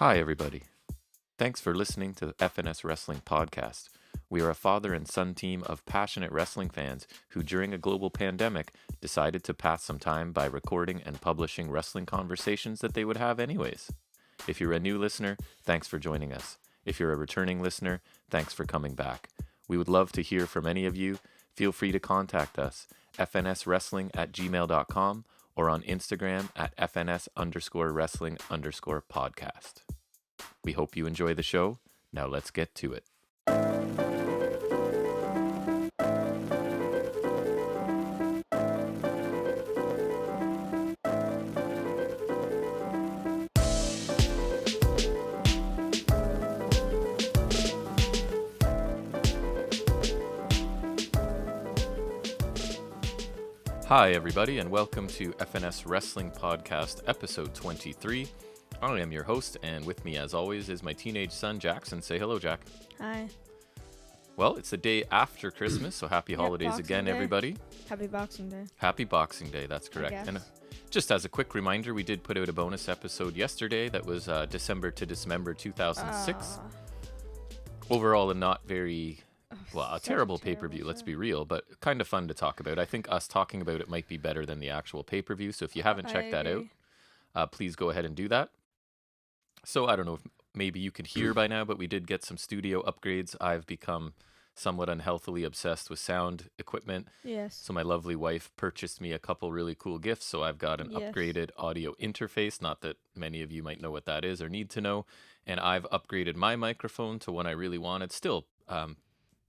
Hi, everybody. Thanks for listening to the FNS Wrestling Podcast. We are a father and son team of passionate wrestling fans who, during a global pandemic, decided to pass some time by recording and publishing wrestling conversations that they would have anyways. If you're a new listener, thanks for joining us. If you're a returning listener, thanks for coming back. We would love to hear from any of you. Feel free to contact us, fnswrestling@gmail.com, or on Instagram at FNS_wrestling_podcast. We hope you enjoy the show. Now let's get to it. Hi, everybody, and welcome to FNS Wrestling Podcast, episode 23. I am your host, and with me, as always, is my teenage son, Jackson. Say hello, Jack. Hi. Well, it's the day after Christmas, so happy holidays Boxing again, Day. everybody. Happy Boxing Day. Happy Boxing Day, that's correct. And just as a quick reminder, we did put out a bonus episode yesterday that was December to Dismember 2006. Overall, a not very... Well, a terrible pay-per-view, let's be real, but kind of fun to talk about. I think us talking about it might be better than the actual pay-per-view, so if you haven't checked that out, please go ahead and do that. So I don't know if maybe you could hear by now, but we did get some studio upgrades. I've become somewhat unhealthily obsessed with sound equipment. Yes. So my lovely wife purchased me a couple really cool gifts, so I've got an upgraded audio interface, not that many of you might know what that is or need to know, and I've upgraded my microphone to one I really wanted. Still,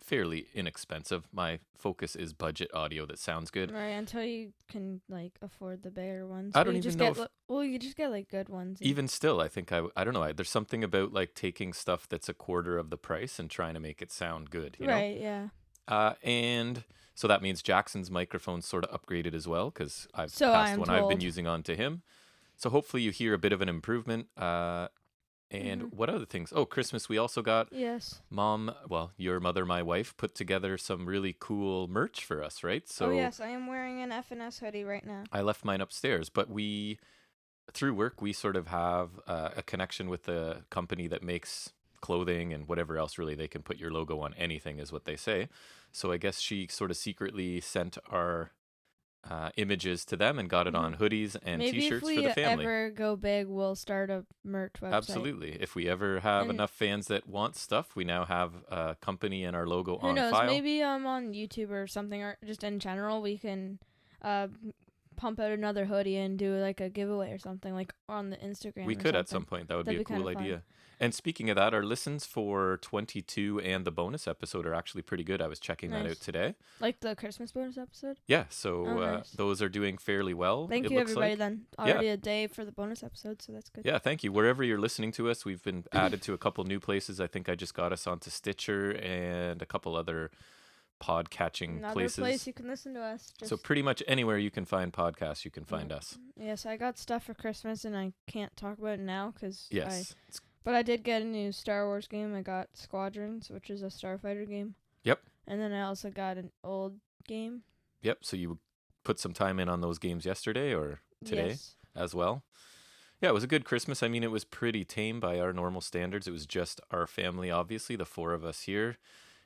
fairly inexpensive. My focus is budget audio that sounds good. Right, until you can afford the better ones. I don't even know you just get good ones. Even still, I think I don't know. There's something about taking stuff that's a quarter of the price and trying to make it sound good. You know? Yeah. And so that means Jackson's microphone's sort of upgraded as well because I've So passed one I've been using on to him. So hopefully you hear a bit of an improvement. And what other things? Oh, Christmas, we also got Mom, well, your mother, my wife, put together some really cool merch for us, right? So yes, I am wearing an FNS hoodie right now. I left mine upstairs, but through work, we sort of have a connection with the company that makes clothing and whatever else really they can put your logo on anything is what they say. So I guess she sort of secretly sent our images to them and got it on hoodies and t-shirts for the family. Maybe if we ever go big, we'll start a merch website. Absolutely. If we ever have enough fans that want stuff, we now have a company and our logo on file. Who knows? Maybe on YouTube or something, or just in general, we can pump out another hoodie and do a giveaway or something on the Instagram. We could at some point. That would be a cool idea. And speaking of that, our listens for 22 and the bonus episode are actually pretty good. I was checking that out today. Like the Christmas bonus episode? Yeah, so those are doing fairly well. Thank you, everybody, then. Already a day for the bonus episode, so that's good. Yeah, thank you. Wherever you're listening to us, we've been added to a couple new places. I think I just got us onto Stitcher and a couple other podcatching places. Another place you can listen to us. So pretty much anywhere you can find podcasts, you can find us. Yes, I got stuff for Christmas, and I can't talk about it now because But I did get a new Star Wars game. I got Squadrons, which is a Starfighter game. Yep. And then I also got an old game. Yep. So you put some time in on those games yesterday or today as well? Yeah, it was a good Christmas. I mean, it was pretty tame by our normal standards. It was just our family, obviously, the four of us here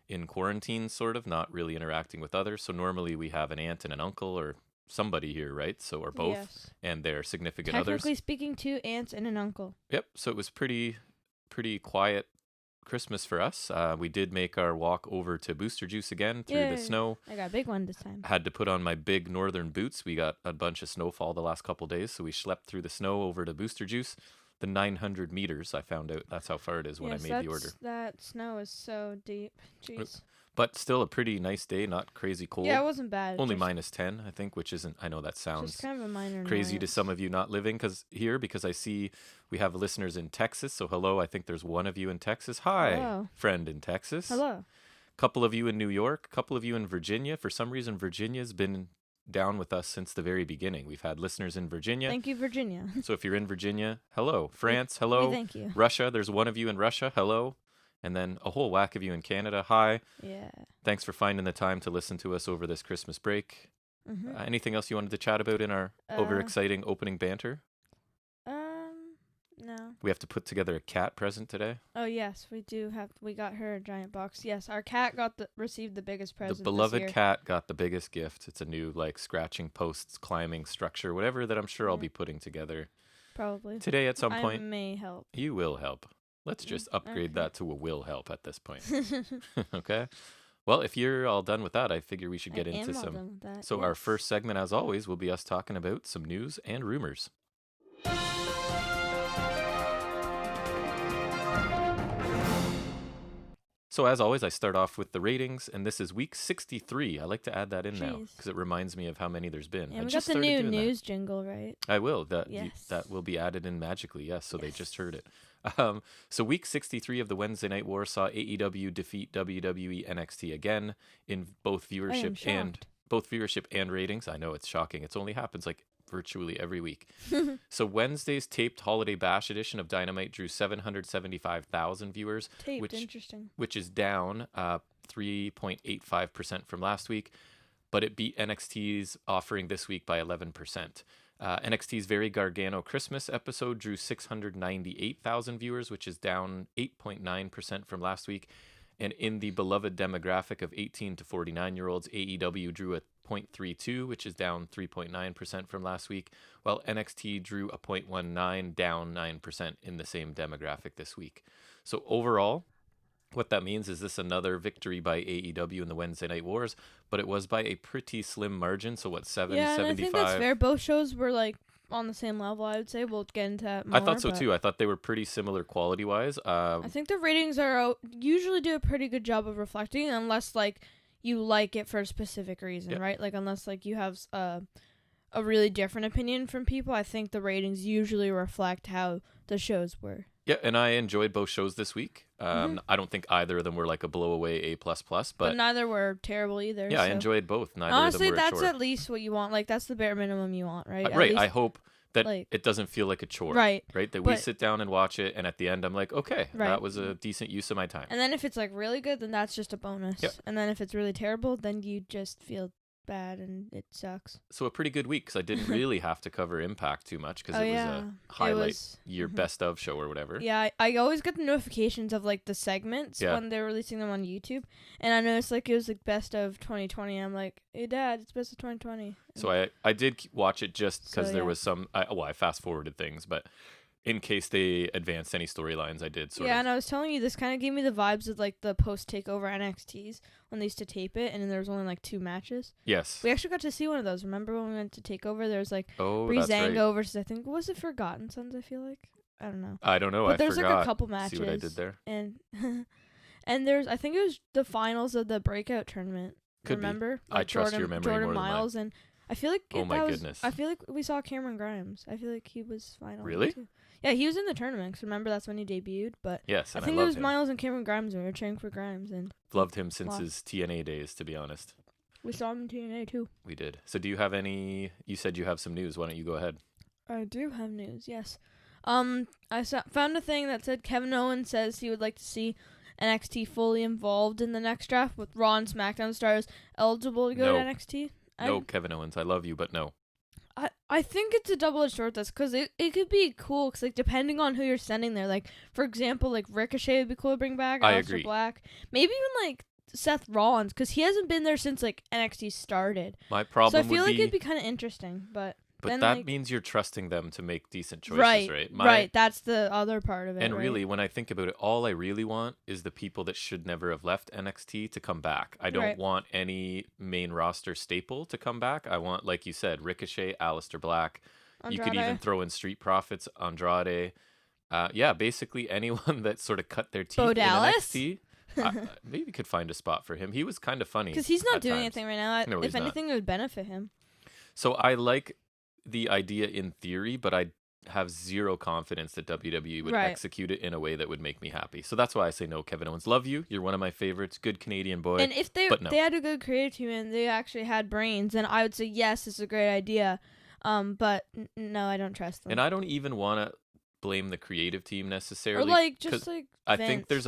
in quarantine, sort of, not really interacting with others. So normally we have an aunt and an uncle or somebody here, right? So, or both, and their significant others. Technically speaking, 2 aunts and an uncle. Yep. So it was pretty quiet Christmas for us. We did make our walk over to Booster Juice again through the snow. I got a big one this time. Had to put on my big northern boots. We got a bunch of snowfall the last couple days, so we schlepped through the snow over to Booster Juice. The 900 meters, I found out that's how far it is when I made the order. That snow is so deep. Jeez. But still a pretty nice day, not crazy cold. Yeah, it wasn't bad. Only -10, I think, which isn't, I know that sounds just kind of a minor crazy annoyance to some of you not living because I see we have listeners in Texas. So hello, I think there's one of you in Texas. Hi, hello. Friend in Texas. Hello. Couple of you in New York, couple of you in Virginia. For some reason, Virginia's been down with us since the very beginning. We've had listeners in Virginia. Thank you, Virginia. So if you're in Virginia, hello. France, hello. Thank you. Russia, there's one of you in Russia. Hello. And then a whole whack of you in Canada. Hi. Yeah. Thanks for finding the time to listen to us over this Christmas break. Anything else you wanted to chat about in our overexciting opening banter? No. We have to put together a cat present today. Oh yes, we do have. We got her a giant box. Yes, our cat received the biggest present. The beloved cat got the biggest gift. It's a new scratching posts, climbing structure, whatever that I'm sure I'll be putting together. Probably today at some point. I may help. You will help. Let's just upgrade that to a will help at this point. Okay. Well, if you're all done with that, I figure we should get into some. So our first segment, as always, will be us talking about some news and rumors. So as always, I start off with the ratings, and this is week 63. I like to add that in now because it reminds me of how many there's been. Yeah, we got the new news jingle, right? I will. That will be added in magically, yes, so they just heard it. So week 63 of the Wednesday Night War saw AEW defeat WWE NXT again in both viewership and ratings. I know it's shocking. It's only happens virtually every week. So Wednesday's taped Holiday Bash edition of Dynamite drew 775,000 viewers, which is down 3.85% from last week, but it beat NXT's offering this week by 11%. NXT's Very Gargano Christmas episode drew 698,000 viewers, which is down 8.9% from last week. And in the beloved demographic of 18 to 49-year-olds, AEW drew a 0.32, which is down 3.9% from last week, while NXT drew a 0.19, down 9% in the same demographic this week. So overall, what that means is this another victory by AEW in the Wednesday Night Wars, but it was by a pretty slim margin. So 775? Yeah, and I think that's fair. Both shows were on the same level, I would say. We'll get into that more. I thought so too. I thought they were pretty similar quality-wise. I think the ratings usually do a pretty good job of reflecting, unless you like it for a specific reason, right? Unless you have a really different opinion from people. I think the ratings usually reflect how the shows were. Yeah, and I enjoyed both shows this week. I don't think either of them were a blow-away A++, but neither were terrible either. Yeah, so. I enjoyed both. Neither honestly, of them were that's at least what you want. That's the bare minimum you want, right? Right. Least, I hope that it doesn't feel like a chore. Right. That we sit down and watch it, and at the end, I'm like, okay, that was a decent use of my time. And then if it's really good, then that's just a bonus. Yep. And then if it's really terrible, then you just feel bad and it sucks. So a pretty good week because I didn't really have to cover Impact too much because it was a highlight your best of show or whatever. Yeah, I always get the notifications of the segments when they're releasing them on YouTube, and I noticed it was best of 2020. I'm like, hey Dad, it's best of 2020. So I did watch it just because there was some. I fast forwarded things, but in case they advanced any storylines, I did sort of. Yeah, and I was telling you, this kind of gave me the vibes of the post-takeover NXTs when they used to tape it, and then there was only 2 matches. Yes. We actually got to see one of those. Remember when we went to takeover? There was Breezango versus, I think, was it Forgotten Sons, I feel like? I don't know. I don't know. But there's a couple matches. See what I did there? And and there's, I think it was the finals of the breakout tournament. Remember? I trust your memory Jordan more Miles than mine. And I feel like goodness. I feel like we saw Cameron Grimes. I feel like he was final. Really? Too. Yeah, he was in the tournament. Cause remember, that's when he debuted. But yes, and I think it was Miles and Cameron Grimes, and we were cheering for Grimes. And loved him since his TNA days, to be honest. We saw him in TNA too. We did. So do you have any? You said you have some news. Why don't you go ahead? I do have news. Yes. I found a thing that said Kevin Owens says he would like to see NXT fully involved in the next draft with Raw and SmackDown stars eligible to go to NXT. No, Kevin Owens, I love you, but no. I think it's a double-edged sword, because it could be cool, because depending on who you're sending there, for example, Ricochet would be cool to bring back, Aleister Black, maybe even Seth Rollins, because he hasn't been there since NXT started. My problem so I feel it'd be kind of interesting, but then, that means you're trusting them to make decent choices, right? Right, that's the other part of it. And really, when I think about it, all I really want is the people that should never have left NXT to come back. I don't want any main roster staple to come back. I want, like you said, Ricochet, Aleister Black. Andrade. You could even throw in Street Profits, Andrade. Basically anyone that sort of cut their teeth in NXT. Maybe could find a spot for him. He was kind of funny. Because he's not doing anything right now. No, if anything, it would benefit him. So I like the idea in theory, but I have zero confidence that WWE would execute it in a way that would make me happy. So that's why I say no, Kevin Owens. Love you. You're one of my favorites. Good Canadian boy. And if they had a good creative team and they actually had brains, then I would say, yes, it's a great idea. But no, I don't trust them. And I don't even want to blame the creative team necessarily. Or I think there's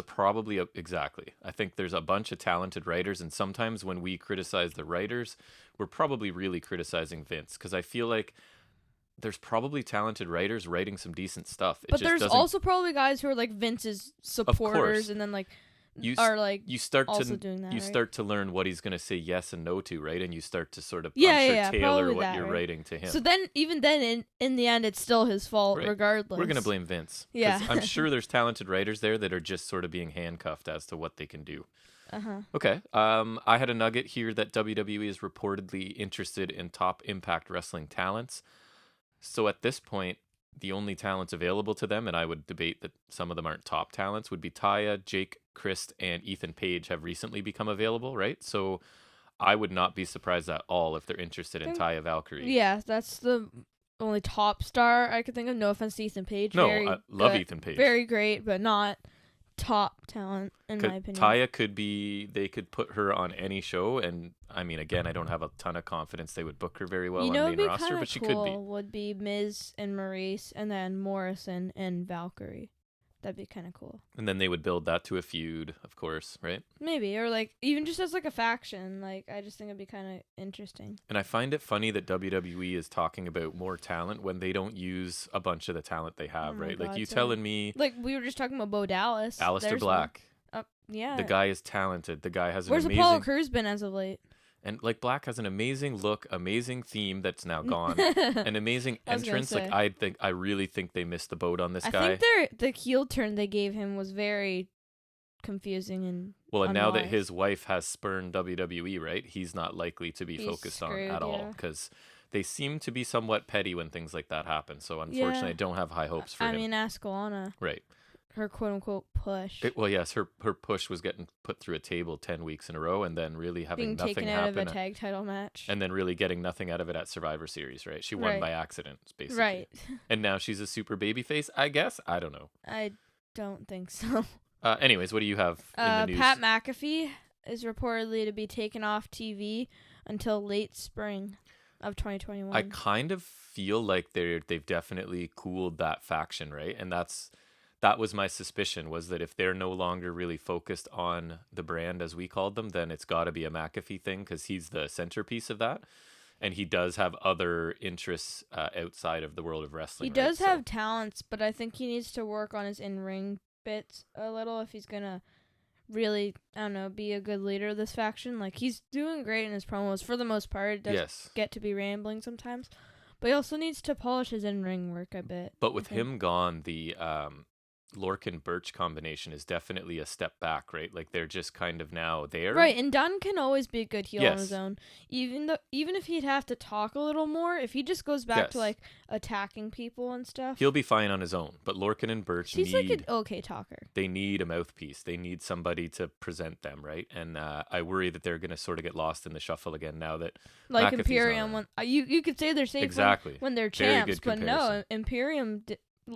I think there's a bunch of talented writers, and sometimes when we criticize the writers, we're probably really criticizing Vince, because I feel like there's probably talented writers writing some decent stuff. But there's also probably guys who are like Vince's supporters, and then like you start to learn what he's going to say yes and no to, right? And you start to sort of tailor what you're writing to him. So then, even then, in the end, it's still his fault, regardless. We're going to blame Vince. Yeah. I'm sure there's talented writers there that are just sort of being handcuffed as to what they can do. Okay. I had a nugget here that WWE is reportedly interested in top Impact Wrestling talents. So at this point, the only talents available to them, and I would debate that some of them aren't top talents, would be Taya, Jake, Chris, and Ethan Page have recently become available, right? So I would not be surprised at all if they're interested in Taya Valkyrie. Yeah, that's the only top star I could think of. No offense to Ethan Page. No, I love Ethan Page. Very great, but not top talent in my opinion. Taya they could put her on any show, and I mean, again, I don't have a ton of confidence they would book her very well on the main roster, but she could be. Would be Miz and Maurice, and then Morrison and Valkyrie. That'd be kind of cool. And then they would build that to a feud, of course, right? Maybe, or like even just as like a faction. Like I just think it'd be kind of interesting. And I find it funny that WWE is talking about more talent when they don't use a bunch of the talent they have, right? Like telling me, like we were just talking about Bo Dallas, Aleister Black. Yeah, the guy is talented. The guy has an amazing. Where's Apollo Crews been as of late? And like Black has an amazing look, amazing theme that's now gone, an amazing entrance. Like I really think they missed the boat on this guy. I think the heel turn they gave him was very confusing and and now that his wife has spurned WWE, right? He's not likely to be focused on at all because they seem to be somewhat petty when things like that happen. So unfortunately, I don't have high hopes for him. I mean, ask Lana. Right. Her quote-unquote push. Yes, her push was getting put through a table 10 weeks in a row and then really having nothing happen. Being taken out of a tag title match. And then really getting nothing out of it at Survivor Series, right? She won by accident, basically. Right. And now she's a super babyface, I guess? I don't know. I don't think so. Anyways, what do you have in the news? Pat McAfee is reportedly to be taken off TV until late spring of 2021. I kind of feel like they've definitely cooled that faction, right? And that was my suspicion, was that if they're no longer really focused on the brand as we called them, then it's got to be a McAfee thing because he's the centerpiece of that. And he does have other interests outside of the world of wrestling. He does have talents, but I think he needs to work on his in-ring bits a little if he's going to really, I don't know, be a good leader of this faction. Like, he's doing great in his promos for the most part. It does get to be rambling sometimes. But he also needs to polish his in-ring work a bit. But with him gone, the Lorcan-Birch combination is definitely a step back, right? Like they're just kind of now there. Right, and Dunn can always be a good heel on his own. Even if he'd have to talk a little more, if he just goes back to like attacking people and stuff. He'll be fine on his own. But Lorcan and Birch he's like an okay talker. They need a mouthpiece. They need somebody to present them, right? And I worry that they're going to sort of get lost in the shuffle again now that like McAfee's Imperium when you could say they're safe when they're champs, but no, Imperium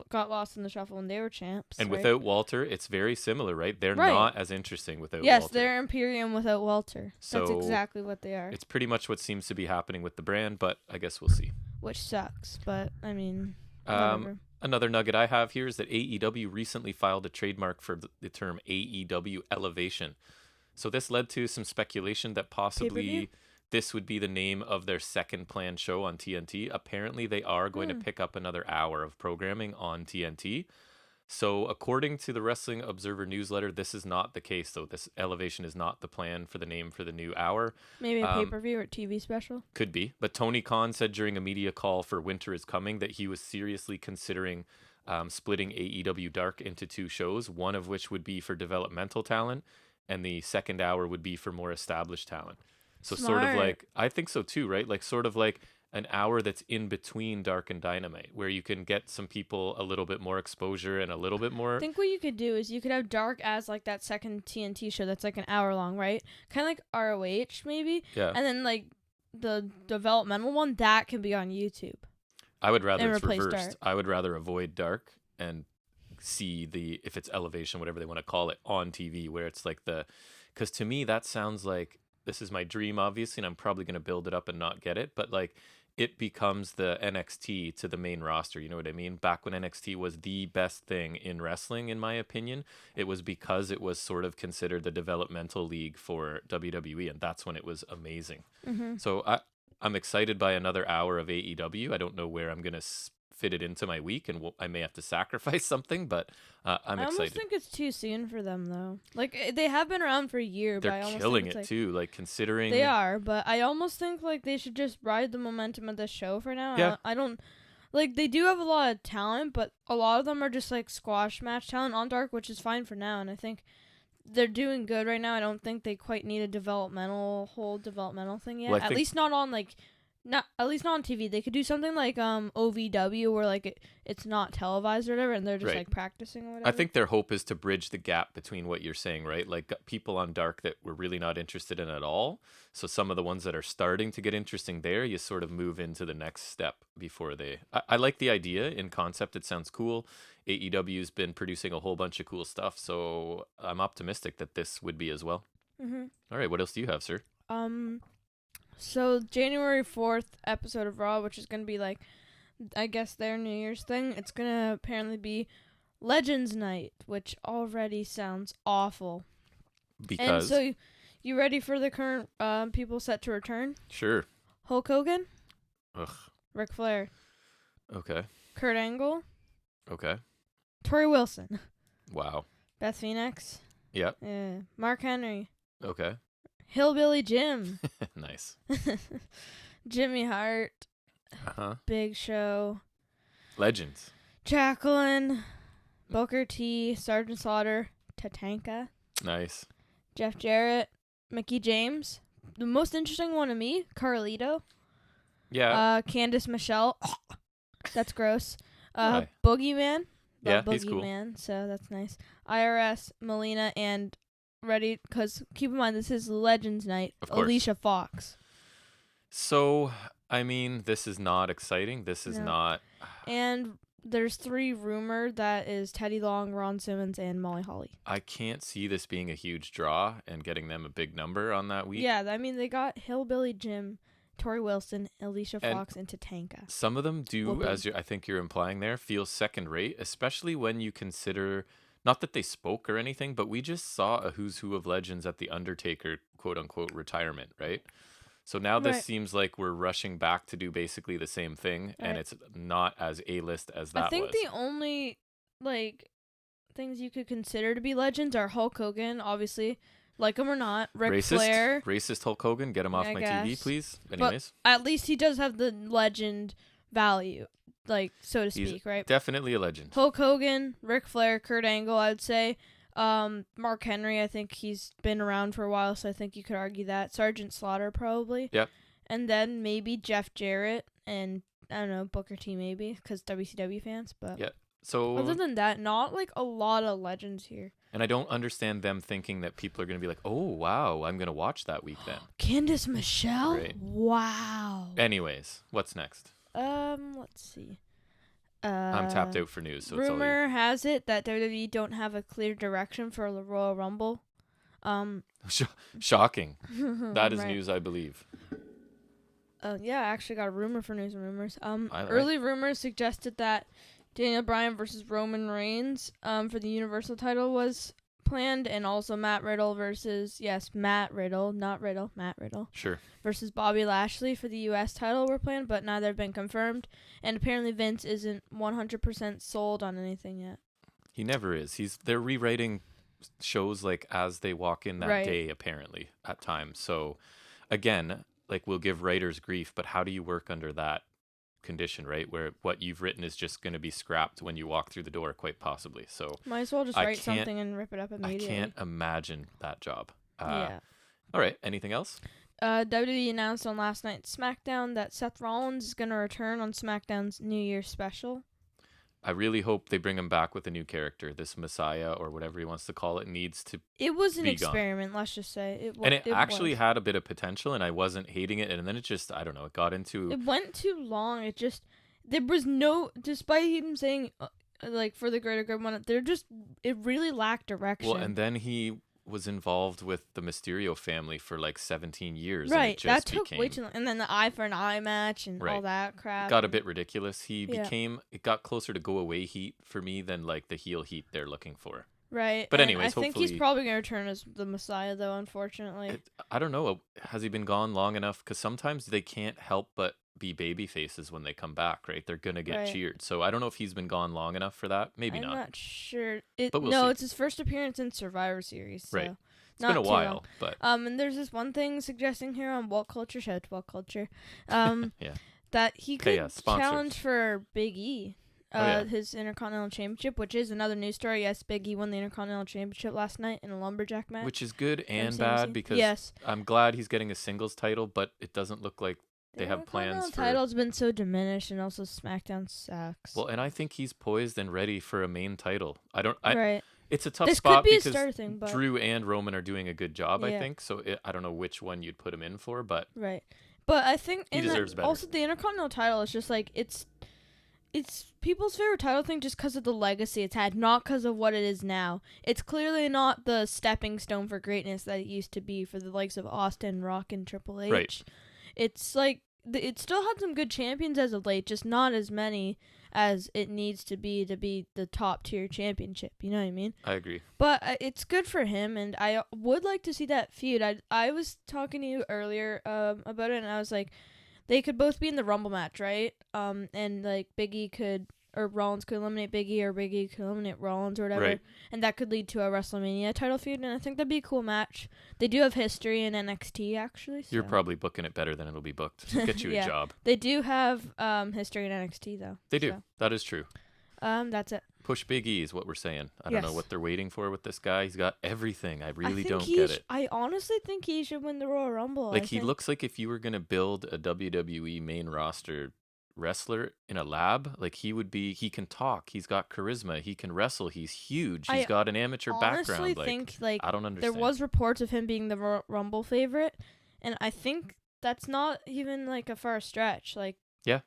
got lost in the shuffle when they were champs. And without Walter, it's very similar, right? They're not as interesting without Walter. Yes, they're Imperium without Walter. So that's exactly what they are. It's pretty much what seems to be happening with the brand, but I guess we'll see. Which sucks, but I mean, whatever. Another nugget I have here is that AEW recently filed a trademark for the term AEW Elevation. So this led to some speculation that possibly this would be the name of their second planned show on TNT. Apparently, they are going to pick up another hour of programming on TNT. So according to the Wrestling Observer newsletter, this is not the case, though. This Elevation is not the plan for the name for the new hour. Maybe a pay-per-view or TV special? Could be. But Tony Khan said during a media call for Winter is Coming that he was seriously considering splitting AEW Dark into two shows, one of which would be for developmental talent, and the second hour would be for more established talent. So sort of like, I think so too, right? Like sort of like an hour that's in between Dark and Dynamite, where you can get some people a little bit more exposure and a little bit more. I think what you could do is you could have Dark as like that second TNT show that's like an hour long, right? Kind of like ROH maybe. Yeah. And then like the developmental one, that can be on YouTube. I would rather it's reversed. Dark. I would rather avoid Dark and see if it's Elevation, whatever they want to call it, on TV, where it's like because to me that sounds like, this is my dream, obviously, and I'm probably going to build it up and not get it, but like it becomes the NXT to the main roster. You know what I mean? Back when NXT was the best thing in wrestling, in my opinion, it was because it was sort of considered the developmental league for WWE, and that's when it was amazing. Mm-hmm. So I'm excited by another hour of AEW. I don't know where I'm going to fit it into my week, and I may have to sacrifice something, but I'm excited. I almost think it's too soon for them, though. Like, they have been around for a year, but I almost killing think it, it's, like, too, like, considering... They are, but I almost think, like, they should just ride the momentum of the show for now. Yeah. I don't... Like, they do have a lot of talent, but a lot of them are just, like, squash match talent on Dark, which is fine for now, and I think they're doing good right now. I don't think they quite need a whole developmental thing yet. Well, at least not on, like... at least not on TV. They could do something like OVW where like it's not televised or whatever, and they're just like practicing or whatever. I think their hope is to bridge the gap between what you're saying, right? Like people on Dark that we're really not interested in at all. So some of the ones that are starting to get interesting there, you sort of move into the next step before they... I like the idea in concept. It sounds cool. AEW's been producing a whole bunch of cool stuff, so I'm optimistic that this would be as well. Mm-hmm. All right, what else do you have, sir? So January 4th episode of Raw, which is going to be like, I guess their New Year's thing, it's going to apparently be Legends Night, which already sounds awful. Because? And so you ready for the current people set to return? Sure. Hulk Hogan? Ugh. Ric Flair? Okay. Kurt Angle? Okay. Tori Wilson? Wow. Beth Phoenix? Yep. Mark Henry? Okay. Hillbilly Jim? Nice. Jimmy Hart? Uh-huh. Big Show? Legends. Jacqueline? Booker T? Sergeant Slaughter? Tatanka? Nice. Jeff Jarrett? Mickey James? The most interesting one to me, Carlito. Yeah. Candice Michelle. That's gross. Why? Boogeyman. Yeah, Boogeyman, he's cool. So that's nice. IRS, Melina, and ready, because keep in mind, this is Legends Night. Of course. Alicia Fox. So, I mean, this is not exciting. This is not... And there's 3 rumored that is Teddy Long, Ron Simmons, and Molly Holly. I can't see this being a huge draw and getting them a big number on that week. Yeah, I mean, they got Hillbilly Jim, Tori Wilson, Alicia Fox, and Tatanka. Some of them do, as I think you're implying there, feel second rate, especially when you consider, not that they spoke or anything, but we just saw a who's who of legends at the Undertaker, quote unquote, retirement, right? So now this seems like we're rushing back to do basically the same thing, and it's not as A-list as that was. I think the only, like, things you could consider to be legends are Hulk Hogan, obviously. Like him or not, Ric Flair. Racist Hulk Hogan, get him off my TV, please. Anyways. But at least he does have the legend value, like, so to speak, right? Definitely a legend. Hulk Hogan, Ric Flair, Kurt Angle, I'd say. Mark Henry, I think he's been around for a while, so I think you could argue that. Sergeant Slaughter, probably. Yep. And then maybe Jeff Jarrett and, I don't know, Booker T maybe, because WCW fans. But yeah. So other than that, not, like, a lot of legends here. And I don't understand them thinking that people are going to be like, oh, wow, I'm going to watch that week then. Candice Michelle? Right. Wow. Anyways, what's next? Let's see. I'm tapped out for news, so it's all rumor has it that WWE don't have a clear direction for the Royal Rumble. Shocking. That is news, I believe. Yeah, I actually got a rumor for news and rumors. Right. Early rumors suggested that Daniel Bryan versus Roman Reigns for the Universal title was planned, and also Matt Riddle, not Riddle, Matt Riddle. Sure. Versus Bobby Lashley for the U.S. title were planned, but neither have been confirmed, and apparently Vince isn't 100% sold on anything yet. He never is. They're rewriting shows like as they walk in that day, apparently, at times. So, again, like, we'll give writers grief, but how do you work under that condition, right, where what you've written is just going to be scrapped when you walk through the door, quite possibly? So might as well just write something and rip it up immediately. I can't imagine that job. Yeah. All right, anything else? WWE announced on last night's SmackDown that Seth Rollins is going to return on SmackDown's New Year's special. I really hope they bring him back with a new character. This Messiah, or whatever he wants to call it, needs to It was an be experiment, let's just say. It actually had a bit of potential, and I wasn't hating it, and then it just, I don't know, it got into... It went too long. It just... There was no... Despite him saying, like, for the greater good one, it really lacked direction. Well, and then he was involved with the Mysterio family for, like, 17 years. Right, and it just that took way too long. And then the eye for an eye match and all that crap. Got a bit ridiculous. It got closer to go away heat for me than, like, the heel heat they're looking for. Right. But and anyways, I think hopefully... he's probably going to return as the Messiah, though, unfortunately. I don't know. Has he been gone long enough? Because sometimes they can't help but be baby faces when they come back, right? They're going to get cheered. So I don't know if he's been gone long enough for that. Maybe I'm not. I'm not sure. But we'll see. It's his first appearance in Survivor Series. So right. It's not been a too while, long. but... And there's this one thing suggesting here on Walt Culture, shout out to Walt Culture, yeah. that he could sponsors. challenge for Big E. His Intercontinental Championship, which is another news story. Yes, Big E won the Intercontinental Championship last night in a lumberjack match. Which is good and bad because I'm glad he's getting a singles title, but it doesn't look like they have plans for... The title's been so diminished, and also SmackDown sucks. Well, and I think he's poised and ready for a main title. Right. It's a tough this spot could be because a star thing, but... Drew and Roman are doing a good job, I think. So I don't know which one you'd put him in for, but... Right. But I think... he deserves better. Also, the Intercontinental title is just like... It's people's favorite title thing just because of the legacy it's had, not because of what it is now. It's clearly not the stepping stone for greatness that it used to be for the likes of Austin, Rock, and Triple H. Right. It's like, it still had some good champions as of late, just not as many as it needs to be the top tier championship. You know what I mean? I agree. But it's good for him, and I would like to see that feud. I was talking to you earlier about it, and I was like, they could both be in the Rumble match, right? And like Big E or Rollins could eliminate Big E, or Big E could eliminate Rollins or whatever, and that could lead to a WrestleMania title feud. And I think that'd be a cool match. They do have history in NXT, actually. So. You're probably booking it better than it'll be booked. So get you a job. They do have history in NXT though. They do. That is true. That's it. Push Big E is what we're saying. I don't know what they're waiting for with this guy. He's got everything. I really don't get it. I honestly think he should win the Royal Rumble. Like, he looks like if you were going to build a WWE main roster wrestler in a lab, like he can talk. He's got charisma. He can wrestle. He's huge. He's got an amateur background. I honestly think, like, I don't understand. There was reports of him being the Royal Rumble favorite, and I think that's not even, like, a far stretch. Like, yeah.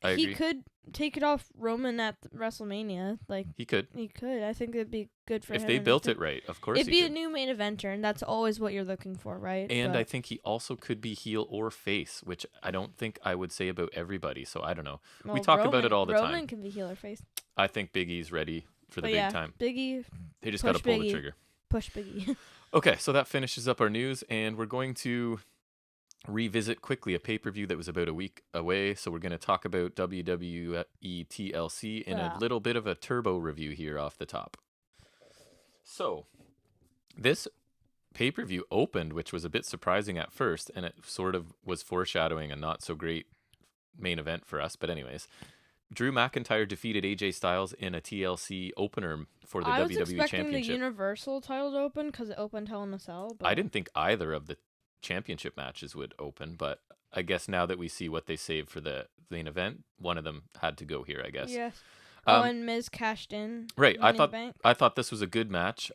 I agree. He could take it off Roman at WrestleMania. Like he could. I think it'd be good for him. If they built it right, of course. It'd be a new main eventer, and that's always what you're looking for, right? And I think he also could be heel or face, which I don't think I would say about everybody. So I don't know. Well, we talk about it all the time. Roman can be heel or face. I think Big E's ready for the big time. Big E. They just got to pull the trigger. Push Big E. Okay, so that finishes up our news, and we're going to revisit quickly a pay-per-view that was about a week away. So we're going to talk about WWE TLC in a little bit of a turbo review here off the top. So this pay-per-view opened, which was a bit surprising at first, and it sort of was foreshadowing a not so great main event for us. But anyways, Drew McIntyre defeated AJ Styles in a TLC opener for the WWE Championship. I was expecting the Universal title to open because it opened Hell in a Cell. But... I didn't think either of the championship matches would open, but I guess now that we see what they saved for the main event, one of them had to go here, I guess. Yes. And Miz cashed in. Right. I thought this was a good match.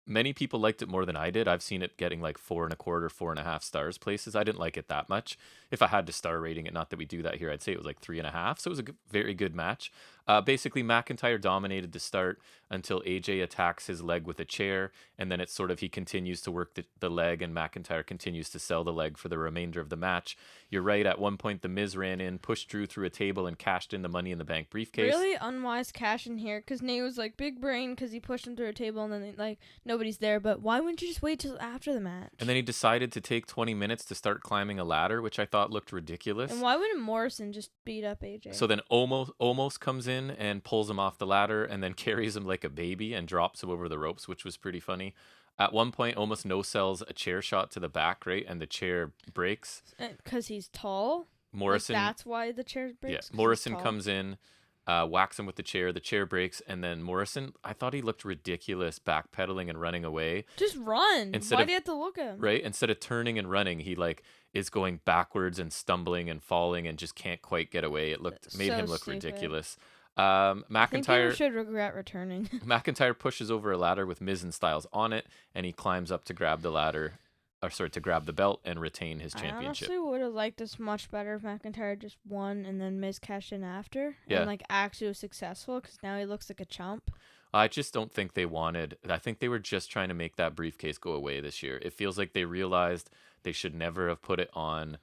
Many people liked it more than I did. I've seen it getting like 4.25, 4.5 stars places. I didn't like it that much. If I had to star rating it, not that we do that here, I'd say it was like 3.5. So it was a very good match. Basically, McIntyre dominated to start until AJ attacks his leg with a chair, and then it's sort of he continues to work the leg, and McIntyre continues to sell the leg for the remainder of the match. You're right. At one point, The Miz ran in, pushed Drew through a table, and cashed in the Money in the Bank briefcase. Really unwise cash in here, because Nate was like big brain because he pushed him through a table, and then like nobody's there. But why wouldn't you just wait till after the match? And then he decided to take 20 minutes to start climbing a ladder, which I thought looked ridiculous. And why wouldn't Morrison just beat up AJ? So then almost comes in and pulls him off the ladder, and then carries him like a baby and drops him over the ropes, which was pretty funny. At one point, almost no-sells a chair shot to the back, right? And the chair breaks. Because he's tall? Morrison. Like that's why the chair breaks? Yeah, Morrison comes in, whacks him with the chair breaks, and then Morrison, I thought he looked ridiculous backpedaling and running away. Just run. Why do you have to look at him? Right? Instead of turning and running, he like is going backwards and stumbling and falling and just can't quite get away. It made him look ridiculous. McIntyre I think people should regret returning. McIntyre pushes over a ladder with Miz and Styles on it, and he climbs up to grab the to grab the belt and retain his championship. I honestly would have liked this much better if McIntyre just won and then Miz cashed in after. Yeah. And like actually was successful, because now he looks like a chump. I just don't think they wanted. I think they were just trying to make that briefcase go away this year. It feels like they realized they should never have put it on.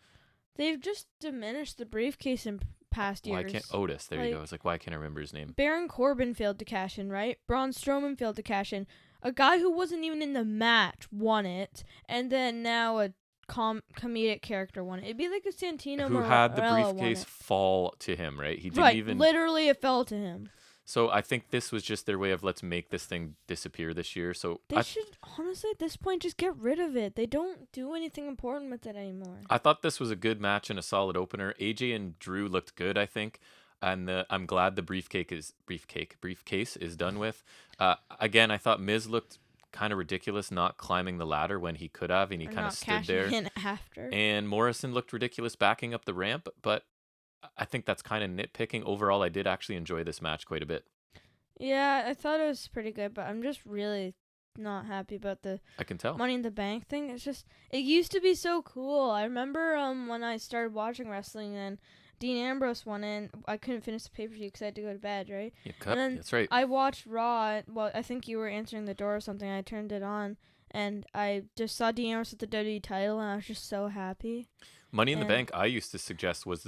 They've just diminished the briefcase in past years. Otis? There you go. I was like, why can't I remember his name? Baron Corbin failed to cash in, right? Braun Strowman failed to cash in. A guy who wasn't even in the match won it, and then now a comedic character won it. It'd be like a Santino who had the briefcase fall to him, right? He didn't even literally it fell to him. So I think this was just their way of let's make this thing disappear this year. So they should honestly at this point just get rid of it. They don't do anything important with it anymore. I thought this was a good match and a solid opener. AJ and Drew looked good, I think. And I'm glad the briefcase is done with. Again, I thought Miz looked kind of ridiculous not climbing the ladder when he could have, and he kind of stood there. In after. And Morrison looked ridiculous backing up the ramp, but I think that's kind of nitpicking. Overall, I did actually enjoy this match quite a bit. Yeah, I thought it was pretty good, but I'm just really not happy about the I can tell. Money in the Bank thing. It's just, it used to be so cool. I remember when I started watching wrestling and Dean Ambrose won in. I couldn't finish the pay-per-view because I had to go to bed, right? And then that's right. I watched Raw. Well, I think you were answering the door or something. I turned it on, and I just saw Dean Ambrose with the WWE title, and I was just so happy. Money in the Bank, I used to suggest was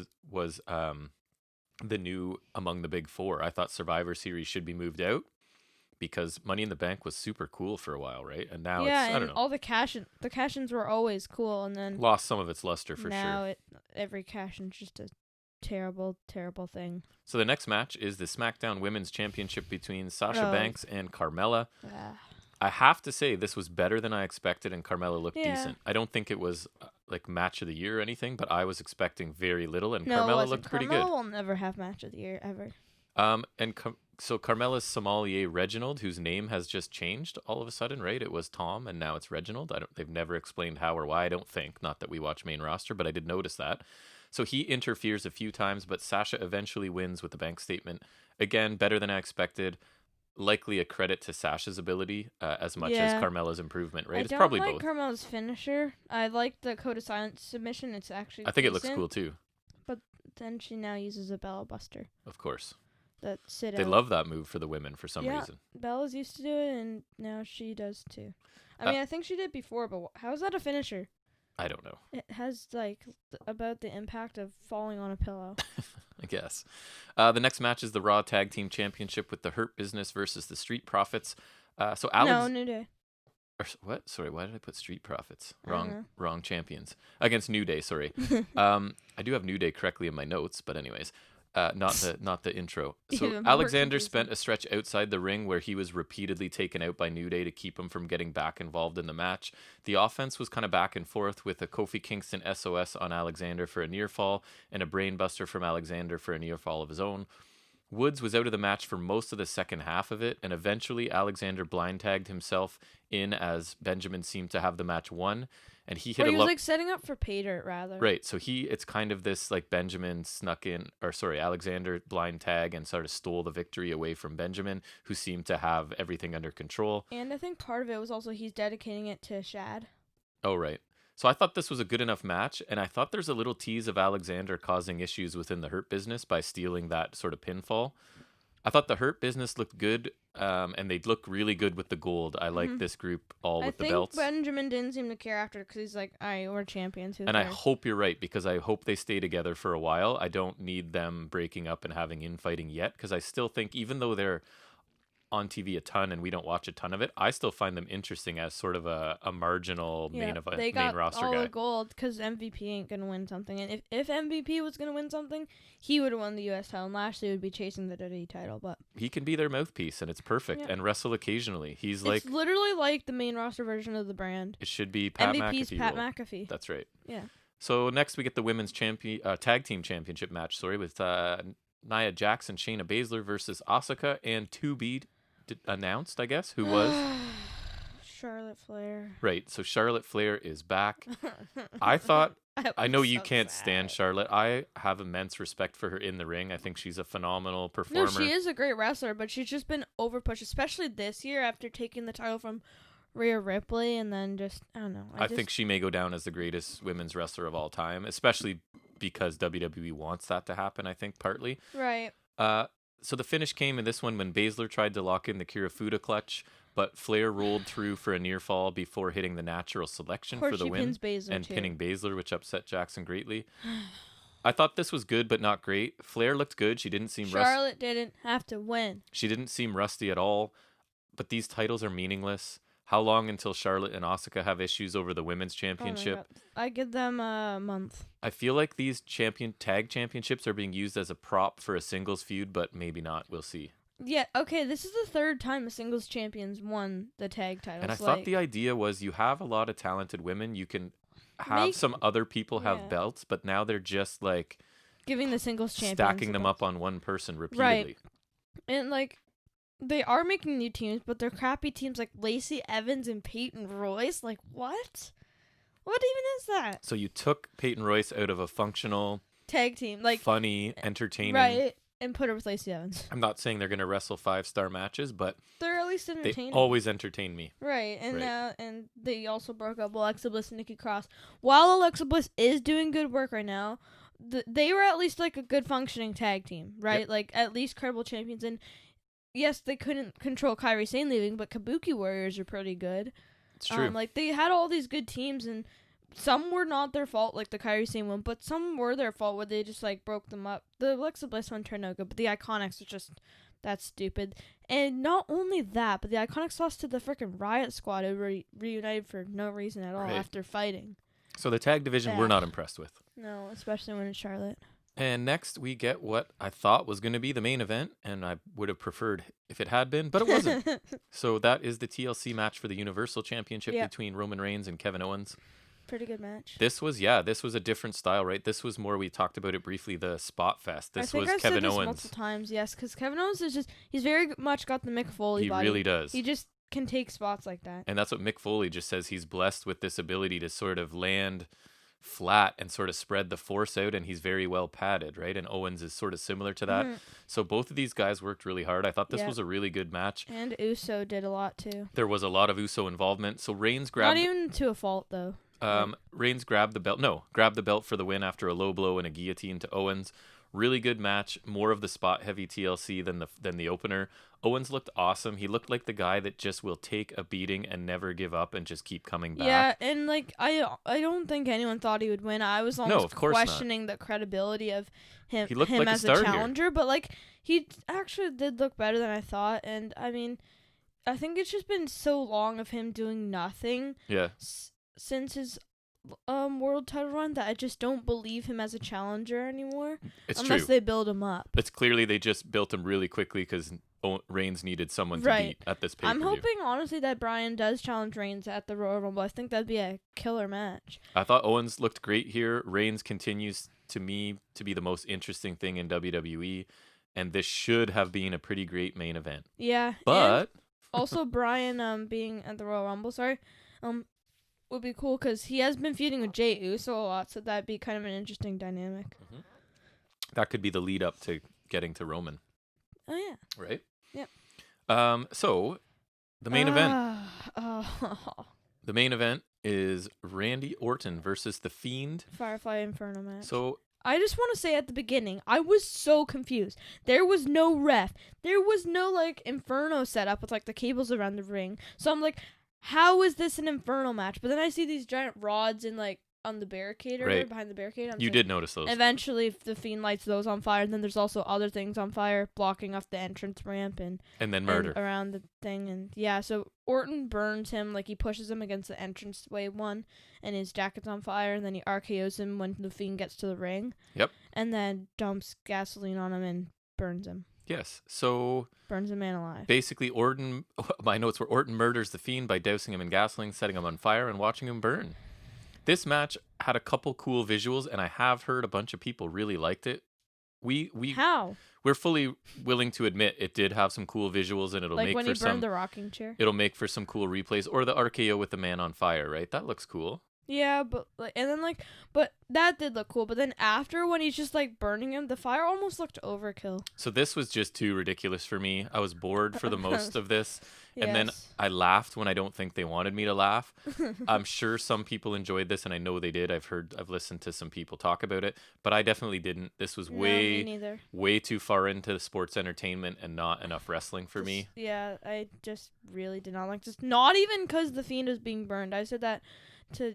the new among the big four. I thought Survivor Series should be moved out because Money in the Bank was super cool for a while, right? And now it's, I don't know. All the cash-ins were always cool, and then lost some of its luster for sure. Now every cash-in's just a terrible, terrible thing. So the next match is the SmackDown Women's Championship between Sasha Banks and Carmella. I have to say this was better than I expected, and Carmella looked decent. I don't think it was like match of the year or anything, but I was expecting very little, and Carmella looked pretty good. Carmella will never have match of the year ever. So Carmella's sommelier Reginald, whose name has just changed all of a sudden, right? It was Tom, and now it's Reginald. They've never explained how or why. I don't think. Not that we watch main roster, but I did notice that. So he interferes a few times, but Sasha eventually wins with the bank statement. Again, better than I expected. Likely a credit to Sasha's ability as much as Carmella's improvement, right? It's probably both. I don't like Carmella's finisher. I like the Code of Silence submission. It's actually I think it looks cool too. But then she now uses a Bella Buster. Of course. That sit They love that move for the women for some reason. Bella's used to do it, and now she does too. I mean, I think she did before, but how is that a finisher? I don't know. It has, about the impact of falling on a pillow. I guess. The next match is the Raw Tag Team Championship with the Hurt Business versus the Street Profits. No, New Day. What? Sorry, why did I put Street Profits? Wrong champions. Against New Day, sorry. I do have New Day correctly in my notes, but anyways. Not the intro. So Alexander spent a stretch outside the ring where he was repeatedly taken out by New Day to keep him from getting back involved in the match. The offense was kind of back and forth with a Kofi Kingston SOS on Alexander for a near fall and a brainbuster from Alexander for a near fall of his own. Woods was out of the match for most of the second half of it, and eventually Alexander blind tagged himself in as Benjamin seemed to have the match won. And he hit he was setting up for pay dirt rather. Right. So it's kind of this Benjamin Alexander blind tag and sort of stole the victory away from Benjamin, who seemed to have everything under control. And I think part of it was also he's dedicating it to Shad. Oh, right. So I thought this was a good enough match, and I thought there's a little tease of Alexander causing issues within the Hurt Business by stealing that sort of pinfall. I thought the Hurt Business looked good, and they look really good with the gold. I like this group with the belts. I think Benjamin didn't seem to care after because he's like, all right, we're champions. And I hope you're right, because I hope they stay together for a while. I don't need them breaking up and having infighting yet, because I still think even though they're on TV a ton and we don't watch a ton of it, I still find them interesting as sort of a marginal main roster guy. They got all the gold because MVP ain't going to win something. And if MVP was going to win something, he would have won the U.S. title. And Lashley would be chasing the WWE title. But he can be their mouthpiece, and it's perfect, and wrestle occasionally. It's literally like the main roster version of the brand. It should be Pat MVP's McAfee. Pat McAfee. That's right. Yeah. So next we get the women's tag team championship match, with Nia Jax and Shayna Baszler versus Asuka and to be announced, I guess, who was Charlotte Flair. Right, so Charlotte Flair is back. I know you can't stand Charlotte. I have immense respect for her in the ring. I think she's a phenomenal performer. No, she is a great wrestler, but she's just been overpushed, especially this year after taking the title from Rhea Ripley, and then just, I don't know. I think she may go down as the greatest women's wrestler of all time, especially because WWE wants that to happen, I think, partly. Right. So the finish came in this one when Baszler tried to lock in the Kirifuda clutch, but Flair rolled through for a near fall before hitting the natural selection for the win pinning Baszler, which upset Jackson greatly. I thought this was good, but not great. Flair looked good. She didn't seem Charlotte didn't have to win. She didn't seem rusty at all. But these titles are meaningless. How long until Charlotte and Asuka have issues over the women's championship? I give them a month. I feel like these tag championships are being used as a prop for a singles feud, but maybe not. We'll see. Yeah, okay, this is the third time a singles champions won the tag titles. And I thought the idea was you have a lot of talented women. You can have some other people have belts, but now they're just like giving the singles champions stacking them up on one person repeatedly. Right. And like they are making new teams, but they're crappy teams like Lacey Evans and Peyton Royce. Like, what? What even is that? So you took Peyton Royce out of a functional tag team, like funny, entertaining, right, and put her with Lacey Evans. I'm not saying they're gonna wrestle 5-star matches, but they're at least entertaining. They always entertain me. Right, and and they also broke up Alexa Bliss and Nikki Cross. While Alexa Bliss is doing good work right now, they were at least like a good functioning tag team, right? Yep. Like at least credible champions. And yes, they couldn't control Kairi Sane leaving, but Kabuki Warriors are pretty good. It's true. Like they had all these good teams, and some were not their fault, like the Kairi Sane one, but some were their fault where they just like broke them up. The Alexa Bliss one turned out good, but the Iconics are just that's stupid. And not only that, but the Iconics lost to the freaking Riot Squad who reunited for no reason at all after fighting. So the tag division we're not impressed with. No, especially when it's Charlotte. And next we get what I thought was going to be the main event, and I would have preferred if it had been, but it wasn't. So that is the TLC match for the Universal Championship between Roman Reigns and Kevin Owens. Pretty good match. This was a different style, right? This was more, we talked about it briefly, the spot fest. This was I've Kevin said this Owens. Multiple times, yes, because Kevin Owens is he's very much got the Mick Foley body. He really does. He just can take spots like that. And that's what Mick Foley just says. He's blessed with this ability to sort of land flat and sort of spread the force out, and he's very well padded, right? And Owens is sort of similar to that. So both of these guys worked really hard. I thought this was a really good match. And Uso did a lot too. There was a lot of Uso involvement. So Reigns grabbed... Not even to a fault though. Reigns grabbed the belt. No, grabbed the belt for the win after a low blow and a guillotine to Owens. Really good match. More of the spot heavy TLC than the opener. Owens looked awesome. He looked like the guy that just will take a beating and never give up and just keep coming back. Yeah, and like I don't think anyone thought he would win. I was almost questioning the credibility of him like as a challenger, but like he actually did look better than I thought. And I mean, I think it's just been so long of him doing nothing. Yeah. Since his world title run that I just don't believe him as a challenger anymore. It's unless true. They build him up. It's clearly they just built him really quickly because Reigns needed someone to beat at this pay-per-view. I'm hoping honestly that Bryan does challenge Reigns at the Royal Rumble. I think that'd be a killer match. I thought Owens looked great here. Reigns continues to me to be the most interesting thing in WWE, and this should have been a pretty great main event. Yeah, but also Bryan being at the Royal Rumble, would be cool because he has been feuding with Jey Uso a lot, so that'd be kind of an interesting dynamic. That could be the lead up to getting to Roman. Oh yeah. Right? Yep. So the main event. The main event is Randy Orton versus The Fiend. Firefly Inferno match. So I just want to say at the beginning, I was so confused. There was no ref. There was no like Inferno setup with like the cables around the ring. So I'm like, how is this an Inferno match? But then I see these giant rods in like on the barricade or behind the barricade. You did notice those. Eventually, the Fiend lights those on fire, and then there's also other things on fire blocking off the entrance ramp and then murder around the thing. And yeah, so Orton burns him, like he pushes him against the entranceway one, and his jacket's on fire, and then he RKOs him when the Fiend gets to the ring. Yep. And then dumps gasoline on him and burns him. Yes, so... burns a man alive. Basically, my notes were Orton murders the Fiend by dousing him in gasoline, setting him on fire, and watching him burn. This match had a couple cool visuals, and I have heard a bunch of people really liked it. How? We're fully willing to admit it did have some cool visuals, and it'll like make when for he burned the rocking chair. It'll make for some cool replays, or the RKO with the man on fire, right? That looks cool. Yeah, but that did look cool. But then after, when he's just like burning him, the fire almost looked overkill. So this was just too ridiculous for me. I was bored for the most of this. And then I laughed when I don't think they wanted me to laugh. I'm sure some people enjoyed this, and I know they did. I've listened to some people talk about it, but I definitely didn't. This was way too far into sports entertainment and not enough wrestling for me. Yeah, I just really did not like this. Not even because the Fiend was being burned. I said that to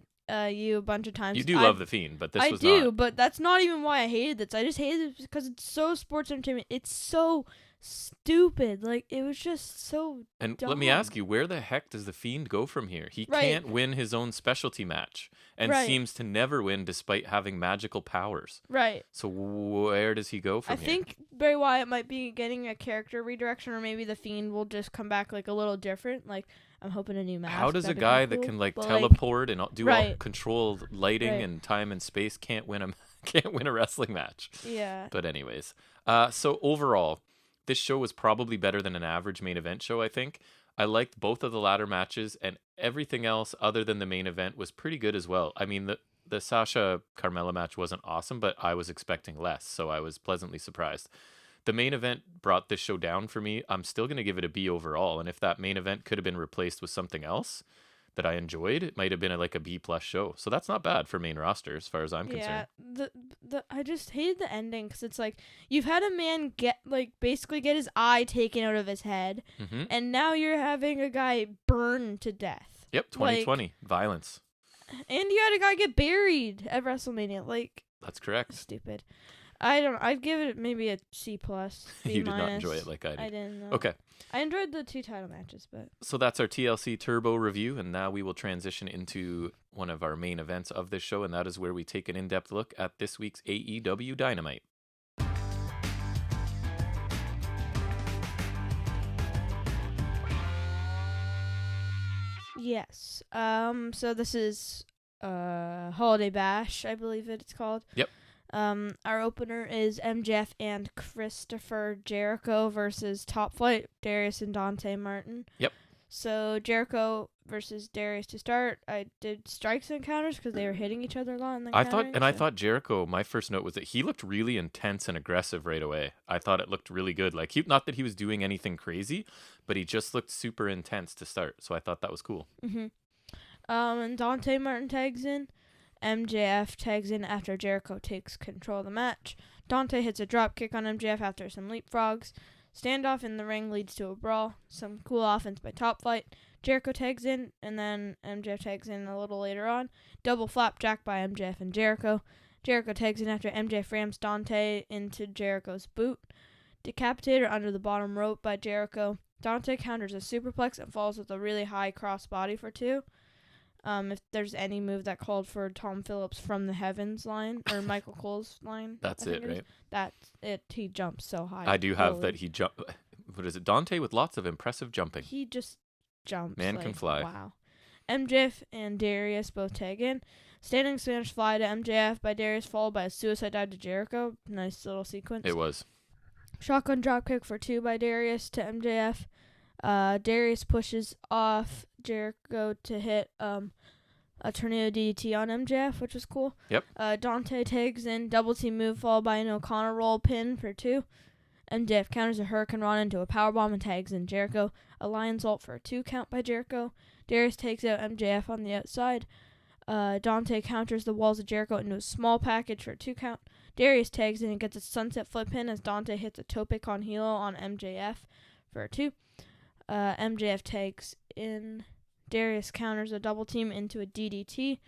you a bunch of times. You do love The Fiend, but this was not. I do, but that's not even why I hated this. I just hated it because it's so sports entertainment. It's so stupid. Like, it was just so And dumb. let me ask you, where the heck does The Fiend go from here? He can't win his own specialty match and seems to never win despite having magical powers. Right. So where does he go from here? I think Bray Wyatt might be getting a character redirection, or maybe The Fiend will just come back like a little different. Like, I'm hoping a new mask. How does a That'd be guy cool. that can like But, teleport and do all right. controlled lighting Right. and time and space can't win a wrestling match? Yeah. But anyways, so overall, this show was probably better than an average main event show, I think. I liked both of the ladder matches, and everything else other than the main event was pretty good as well. I mean, the Sasha Carmella match wasn't awesome, but I was expecting less, so I was pleasantly surprised. The main event brought this show down for me. I'm still going to give it a B overall, and if that main event could have been replaced with something else that I enjoyed, it might have been like a B+ show. So that's not bad for main roster as far as I'm concerned. I just hated the ending because it's like you've had a man basically get his eye taken out of his head, and now you're having a guy burn to death. Yep, 2020 violence. And you had a guy get buried at WrestleMania. Like, that's correct. Stupid. I'd give it maybe a C+. B-. You did not enjoy it like I did. I didn't. Okay. I enjoyed the 2 title matches, but... So that's our TLC Turbo review, and now we will transition into one of our main events of this show, and that is where we take an in-depth look at this week's AEW Dynamite. Yes. So this is Holiday Bash, I believe it's called. Yep. Our opener is MJF and Christopher Jericho versus Top Flight, Darius and Dante Martin. Yep. So Jericho versus Darius to start. I did strikes and counters because they were hitting each other a lot. I thought Jericho. My first note was that he looked really intense and aggressive right away. I thought it looked really good. Like not that he was doing anything crazy, but he just looked super intense to start. So I thought that was cool. And Dante Martin tags in. MJF tags in after Jericho takes control of the match. Dante hits a drop kick on MJF after some leapfrogs. Standoff in the ring leads to a brawl. Some cool offense by Top Flight. Jericho tags in, and then MJF tags in a little later on. Double flapjack by MJF and Jericho. Jericho tags in after MJF rams Dante into Jericho's boot. Decapitator under the bottom rope by Jericho. Dante counters a superplex and falls with a really high crossbody for 2. If there's any move that called for Tom Phillips from the heavens line, or Michael Cole's line. That's it, right? That's it. He jumps so high. I do have that he jump. What is it? Dante with lots of impressive jumping. He just jumps. Man can fly. Wow. MJF and Darius both tag in. Standing Spanish fly to MJF by Darius, followed by a suicide dive to Jericho. Nice little sequence. It was. Shotgun dropkick for 2 by Darius to MJF. Darius pushes off Jericho to hit a tornado DDT on MJF, which was cool. Yep. Dante tags in, double team move followed by an O'Connor roll pin for 2. MJF counters a Hurricane Run into a powerbomb and tags in Jericho. A Lion's Ult for a 2 count by Jericho. Darius takes out MJF on the outside. Dante counters the walls of Jericho into a small package for a 2 count. Darius tags in and gets a sunset flip pin as Dante hits a tope con hilo on MJF for a 2. MJF tags in. Darius counters a double team into a DDT.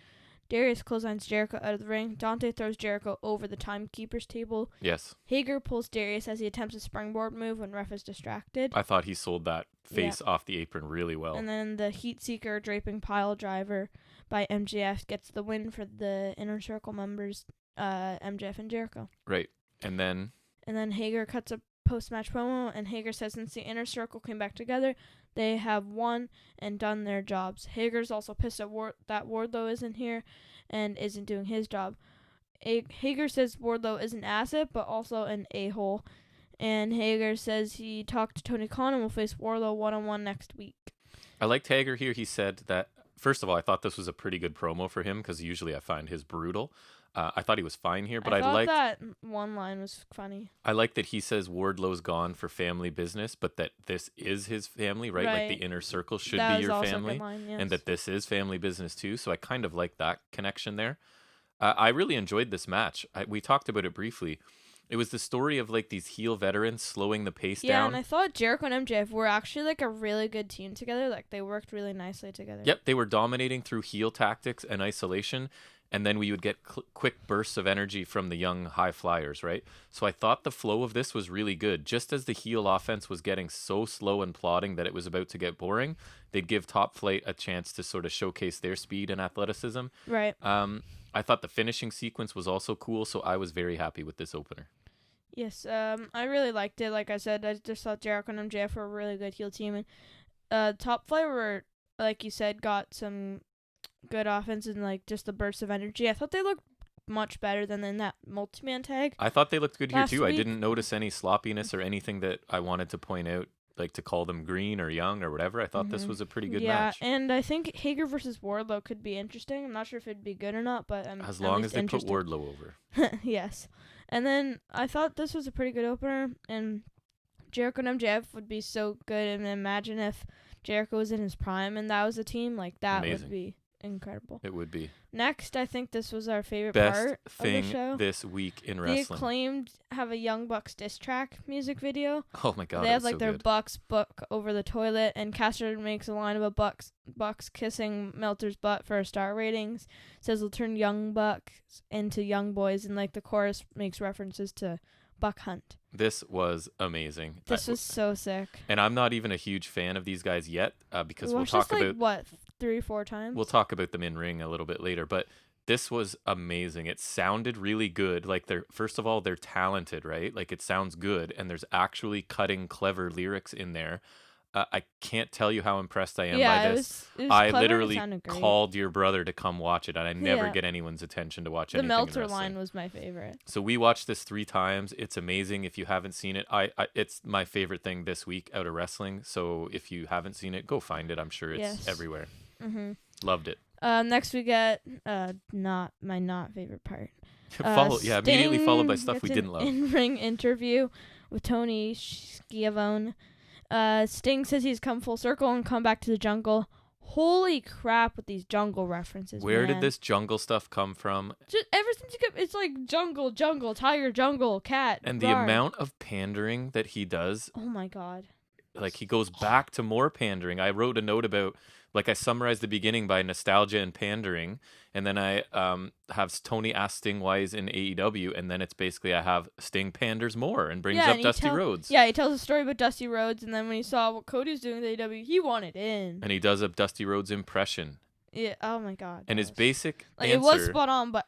Darius clotheslines Jericho out of the ring. Dante throws Jericho over the timekeeper's table. Yes. Hager pulls Darius as he attempts a springboard move when ref is distracted. I thought he sold that face off the apron really well. And then the Heat Seeker draping pile driver by MJF gets the win for the Inner Circle members, MJF and Jericho. Right. And then Hager cuts a post-match promo, and Hager says since the Inner Circle came back together, they have won and done their jobs. Hager's also pissed at that Wardlow isn't here and isn't doing his job. Hager says Wardlow is an asset, but also an a-hole. And Hager says he talked to Tony Khan and will face Wardlow one-on-one next week. I liked Hager here. He said that, first of all, I thought this was a pretty good promo for him because usually I find his brutal. I thought he was fine here, but I liked that one line was funny. I like that he says Wardlow's gone for family business, but that this is his family, right? Like the Inner Circle should be your family, and that this is family business too. So I kind of like that connection there. I really enjoyed this match. We talked about it briefly. It was the story of like these heel veterans slowing the pace Yeah, down. and I thought Jericho and MJF were actually like a really good team together. Like they worked really nicely together. Yep, they were dominating through heel tactics and isolation, and then we would get quick bursts of energy from the young high flyers, right? So I thought the flow of this was really good. Just as the heel offense was getting so slow and plodding that it was about to get boring, they'd give Top Flight a chance to sort of showcase their speed and athleticism. Right. I thought the finishing sequence was also cool, so I was very happy with this opener. Yes, I really liked it. Like I said, I just thought Jericho and MJF were a really good heel team, and Top Flight were, like you said, got some good offense and like just the burst of energy. I thought they looked much better than in that multi-man tag. I thought they looked good here too. Week. I didn't notice any sloppiness or anything that I wanted to point out, like to call them green or young or whatever. I thought this was a pretty good match. Yeah, and I think Hager versus Wardlow could be interesting. I'm not sure if it'd be good or not, but as long as they put Wardlow over. Yes. And then I thought this was a pretty good opener, and Jericho and MJF would be so good. And imagine if Jericho was in his prime and that was a team, like that would be incredible. It would be. Next, I think this was our favorite Best part thing of the show. This week in wrestling. The Acclaimed have a Young Bucks diss track music video. Oh my god, they have like so their good. Bucks book over the toilet, and Caster makes a line about Bucks kissing Meltzer's butt for star ratings. Says he'll turn Young Bucks into Young Boys, and like the chorus makes references to Buck Hunt. This was amazing. This was so sick. And I'm not even a huge fan of these guys yet, because we'll talk this, about what 3-4 times. We'll talk about them in ring a little bit later, but this was amazing. It sounded really good. Like first of all, they're talented, right? Like it sounds good, and there's actually cutting, clever lyrics in there. I can't tell you how impressed I am by this. It was I clever, literally and it sounded great. called your brother to come watch it, and I never get anyone's attention to watch anything. The Meltzer in wrestling. line was my favorite. So we watched this 3 times. It's amazing. If you haven't seen it, it's my favorite thing this week out of wrestling. So if you haven't seen it, go find it. I'm sure it's everywhere. Mm-hmm. Loved it. Next we get not favorite part. Immediately followed by stuff we didn't love. In-ring interview with Tony Schiavone. Sting says he's come full circle and come back to the jungle. Holy crap with these jungle references. Where did this jungle stuff come from? Just ever since it's like jungle, tiger, jungle, cat. And the amount of pandering that he does. Oh my god. Like he goes back to more pandering. I wrote a note about, like I summarized the beginning by nostalgia and pandering, and then I have Tony ask Sting why he's in AEW, and then it's basically I have Sting panders more and brings up Dusty Rhodes. Yeah, he tells a story about Dusty Rhodes, and then when he saw what Cody was doing with AEW, he wanted in. And he does a Dusty Rhodes impression. Yeah. Oh my god. And his basic answer. It was spot on, but.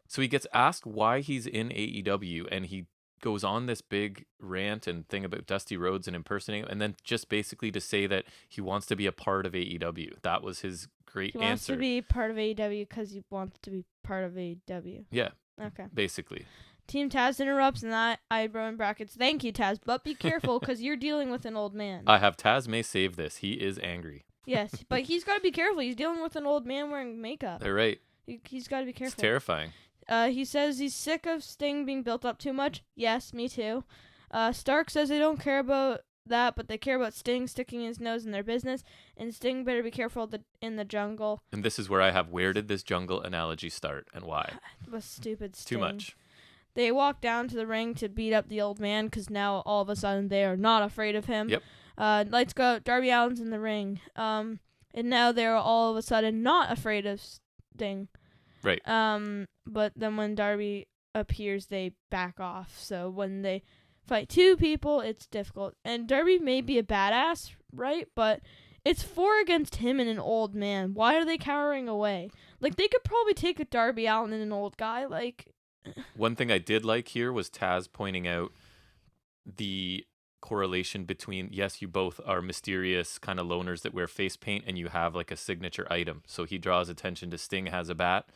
So he gets asked why he's in AEW, and he goes on this big rant and thing about Dusty Rhodes and impersonating him, and then just basically to say that he wants to be a part of AEW. That was his great answer. He wants to be part of AEW because he wants to be part of AEW. Yeah. Okay. Basically. Team Taz interrupts, and that I wrote in brackets, "Thank you, Taz, but be careful because you're dealing with an old man." I have Taz may save this. He is angry. Yes, but he's got to be careful. He's dealing with an old man wearing makeup. They're right. He's got to be careful. It's terrifying. He says he's sick of Sting being built up too much. Yes, me too. Stark says they don't care about that, but they care about Sting sticking his nose in their business, and Sting better be careful in the jungle. And this is where I have, where did this jungle analogy start and why? It was stupid Sting. Too much. They walk down to the ring to beat up the old man because now all of a sudden they are not afraid of him. Yep. Lights go out. Darby Allin's in the ring. And now they're all of a sudden not afraid of Sting. Right. But then when Darby appears, they back off. So when they fight 2 people, it's difficult. And Darby may be a badass, right? But it's 4 against him and an old man. Why are they cowering away? Like, they could probably take a Darby Allin and an old guy. Like, one thing I did like here was Taz pointing out the correlation between, yes, you both are mysterious kind of loners that wear face paint, and you have like a signature item. So he draws attention to Sting has a bat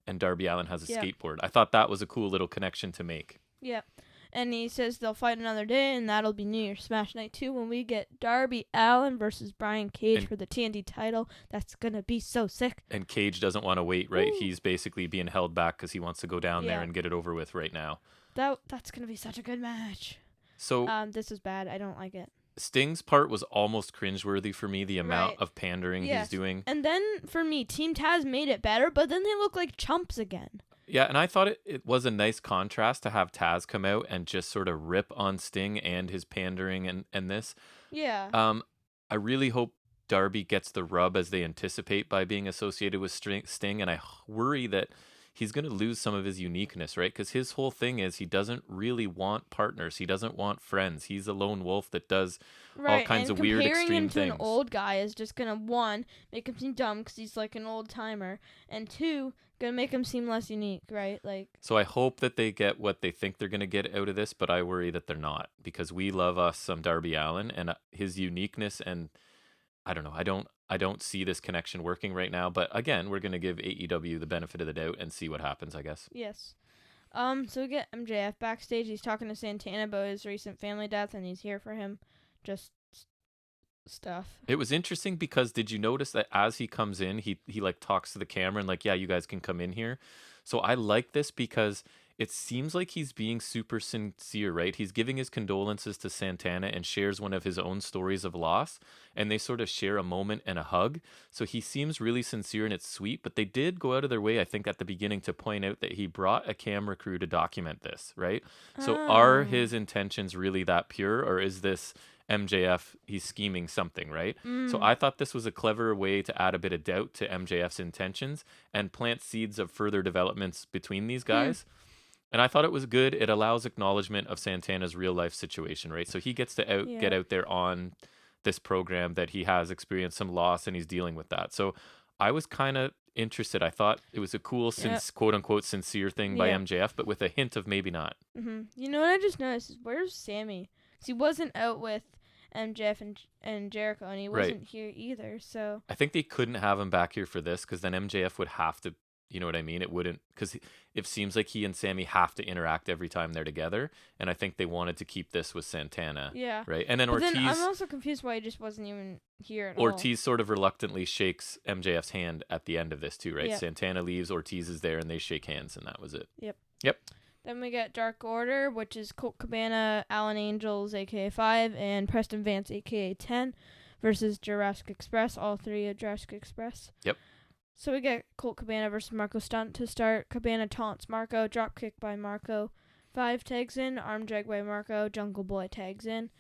and Darby Allin has a skateboard. I thought that was a cool little connection to make. Yeah. And he says they'll fight another day, and that'll be New Year's Smash Night 2 when we get Darby Allin versus Brian Cage for the TNT title. That's going to be so sick. And Cage doesn't want to wait, right? Ooh. He's basically being held back because he wants to go down there and get it over with right now. That's going to be such a good match. So this is bad. I don't like it. Sting's part was almost cringeworthy for me, the amount of pandering he's doing. And then, for me, Team Taz made it better, but then they look like chumps again. Yeah, and I thought it was a nice contrast to have Taz come out and just sort of rip on Sting and his pandering and this. Yeah. I really hope Darby gets the rub as they anticipate by being associated with Sting, and I worry that he's going to lose some of his uniqueness, right? Because his whole thing is he doesn't really want partners. He doesn't want friends. He's a lone wolf that does all kinds of weird, extreme comparing him things. to an old guy is just going to, one, make him seem dumb because he's like an old timer, and two, going to make him seem less unique, right? Like. So I hope that they get what they think they're going to get out of this, but I worry that they're not, because we love us some Darby Allin and his uniqueness, and I don't know. I don't see this connection working right now, but again, we're going to give AEW the benefit of the doubt and see what happens, I guess. Yes. So we get MJF backstage. He's talking to Santana about his recent family death, and he's here for him. Just stuff. It was interesting because did you notice that as he comes in, he like talks to the camera and like, yeah, you guys can come in here. So I like this because it seems like he's being super sincere, right? He's giving his condolences to Santana and shares one of his own stories of loss, and they sort of share a moment and a hug. So he seems really sincere and it's sweet, but they did go out of their way, I think, at the beginning to point out that he brought a camera crew to document this, right? So are his intentions really that pure, or is this MJF, he's scheming something, right? So I thought this was a clever way to add a bit of doubt to MJF's intentions and plant seeds of further developments between these guys. And I thought it was good. It allows acknowledgement of Santana's real life situation, right? So he gets to get out there on this program that he has experienced some loss and he's dealing with that. So I was kind of interested. I thought it was a cool, quote unquote, sincere thing by MJF, but with a hint of maybe not. You know what I just noticed is, where's Sammy? Because he wasn't out with MJF and Jericho, and he wasn't here either. So I think they couldn't have him back here for this, because then MJF would have to. You know what I mean? It wouldn't, because it seems like he and Sammy have to interact every time they're together, and I think they wanted to keep this with Santana. Yeah. Right? And then Ortiz... Then I'm also confused why he just wasn't even here at all. Ortiz sort of reluctantly shakes MJF's hand at the end of this too, right? Yep. Santana leaves, Ortiz is there, and they shake hands, and that was it. Yep. Then we get Dark Order, which is Colt Cabana, Alan Angels, a.k.a. 5, and Preston Vance, a.k.a. 10, versus Jurassic Express, all three of Jurassic Express. Yep. So we get Colt Cabana versus Marco Stunt to start. Cabana taunts Marco, dropkick by Marco. 5 tags in, arm drag by Marco, Jungle Boy tags in.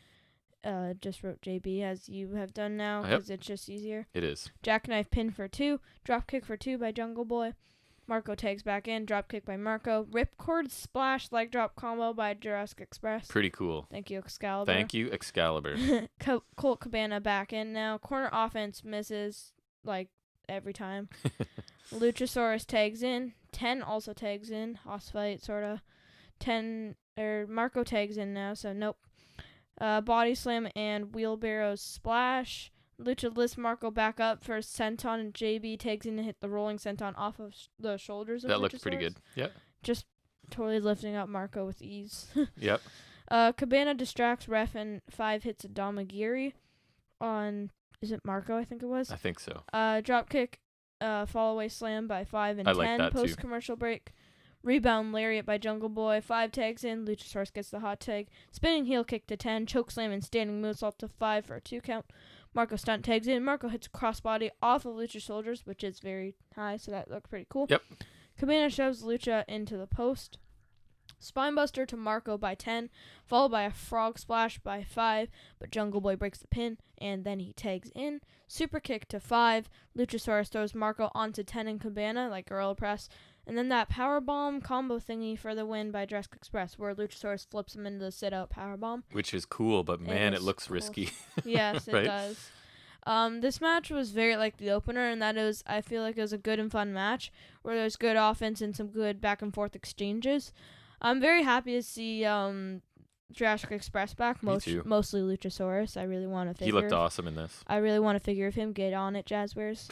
Just wrote JB as you have done now, because it's just easier. It is. Jackknife pin for 2, dropkick for 2 by Jungle Boy. Marco tags back in, dropkick by Marco. Ripcord splash leg drop combo by Jurassic Express. Pretty cool. Thank you, Excalibur. Colt Cabana back in now. Corner offense misses, like, every time. Luchasaurus tags in. 10 also tags in. Hoss fight, sort of. Marco tags in now, so nope. Body slam and wheelbarrow splash. Lucha lifts Marco back up for senton, and JB tags in to hit the rolling senton off of the shoulders of Luchasaurus. That looked pretty good. Yep. Just totally lifting up Marco with ease. Yep. Cabana distracts ref, and 5 hits a Damagiri on... Is it Marco, I think it was? I think so. Dropkick, fall away slam by 5 and 10 post-commercial break. Rebound lariat by Jungle Boy. 5 tags in. Luchasaurus gets the hot tag. Spinning heel kick to 10. Choke slam and standing moonsault to 5 for a 2 count. Marco Stunt tags in. Marco hits crossbody off of Lucha Soldiers, which is very high, so that looked pretty cool. Yep. Cabana shoves Lucha into the post. Spinebuster to Marco by 10, followed by a frog splash by 5, but Jungle Boy breaks the pin, and then he tags in. Super kick to 5, Luchasaurus throws Marco onto 10 and Cabana, like Gorilla Press, and then that powerbomb combo thingy for the win by Jurassic Express, where Luchasaurus flips him into the sit-out powerbomb. Which is cool, but man, it looks risky. Yes, it does. This match was very like the opener, and I feel like it was a good and fun match, where there's good offense and some good back-and-forth exchanges. I'm very happy to see Jurassic Express back, mostly Luchasaurus. I really want to figure... He looked awesome in this. I really want to figure of him get on it, Jazzwares.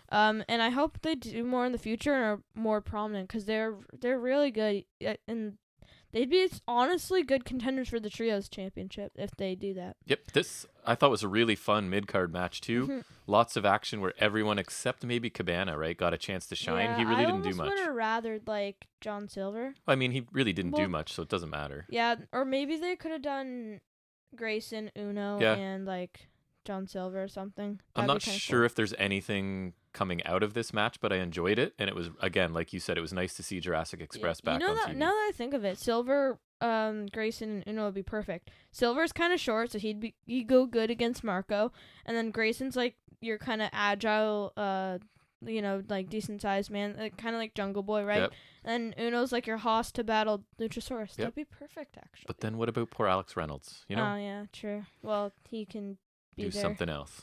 And I hope they do more in the future and are more prominent, because they're really good, and they'd be honestly good contenders for the Trios Championship if they do that. Yep, this I thought was a really fun mid-card match too. Mm-hmm. Lots of action where everyone except maybe Cabana, right, got a chance to shine. Yeah, he really didn't do much. I almost would have rathered like John Silver. I mean, he really didn't do much, so it doesn't matter. Yeah, or maybe they could have done Grayson, Uno, and like John Silver or something. I'm not sure if there's anything coming out of this match, but I enjoyed it, and it was, again, like you said, it was nice to see Jurassic Express back on TV. Now that I think of it, Silver, Grayson, and Uno would be perfect. Silver's kind of short, so he'd go good against Marco, and then Grayson's like your kind of agile, like decent sized man, kind of like Jungle Boy, right? Yep. And Uno's like your hoss to battle Luchasaurus. Yep. That'd be perfect, actually. But then what about poor Alex Reynolds? You know? Oh yeah, true. Well, he can do something else.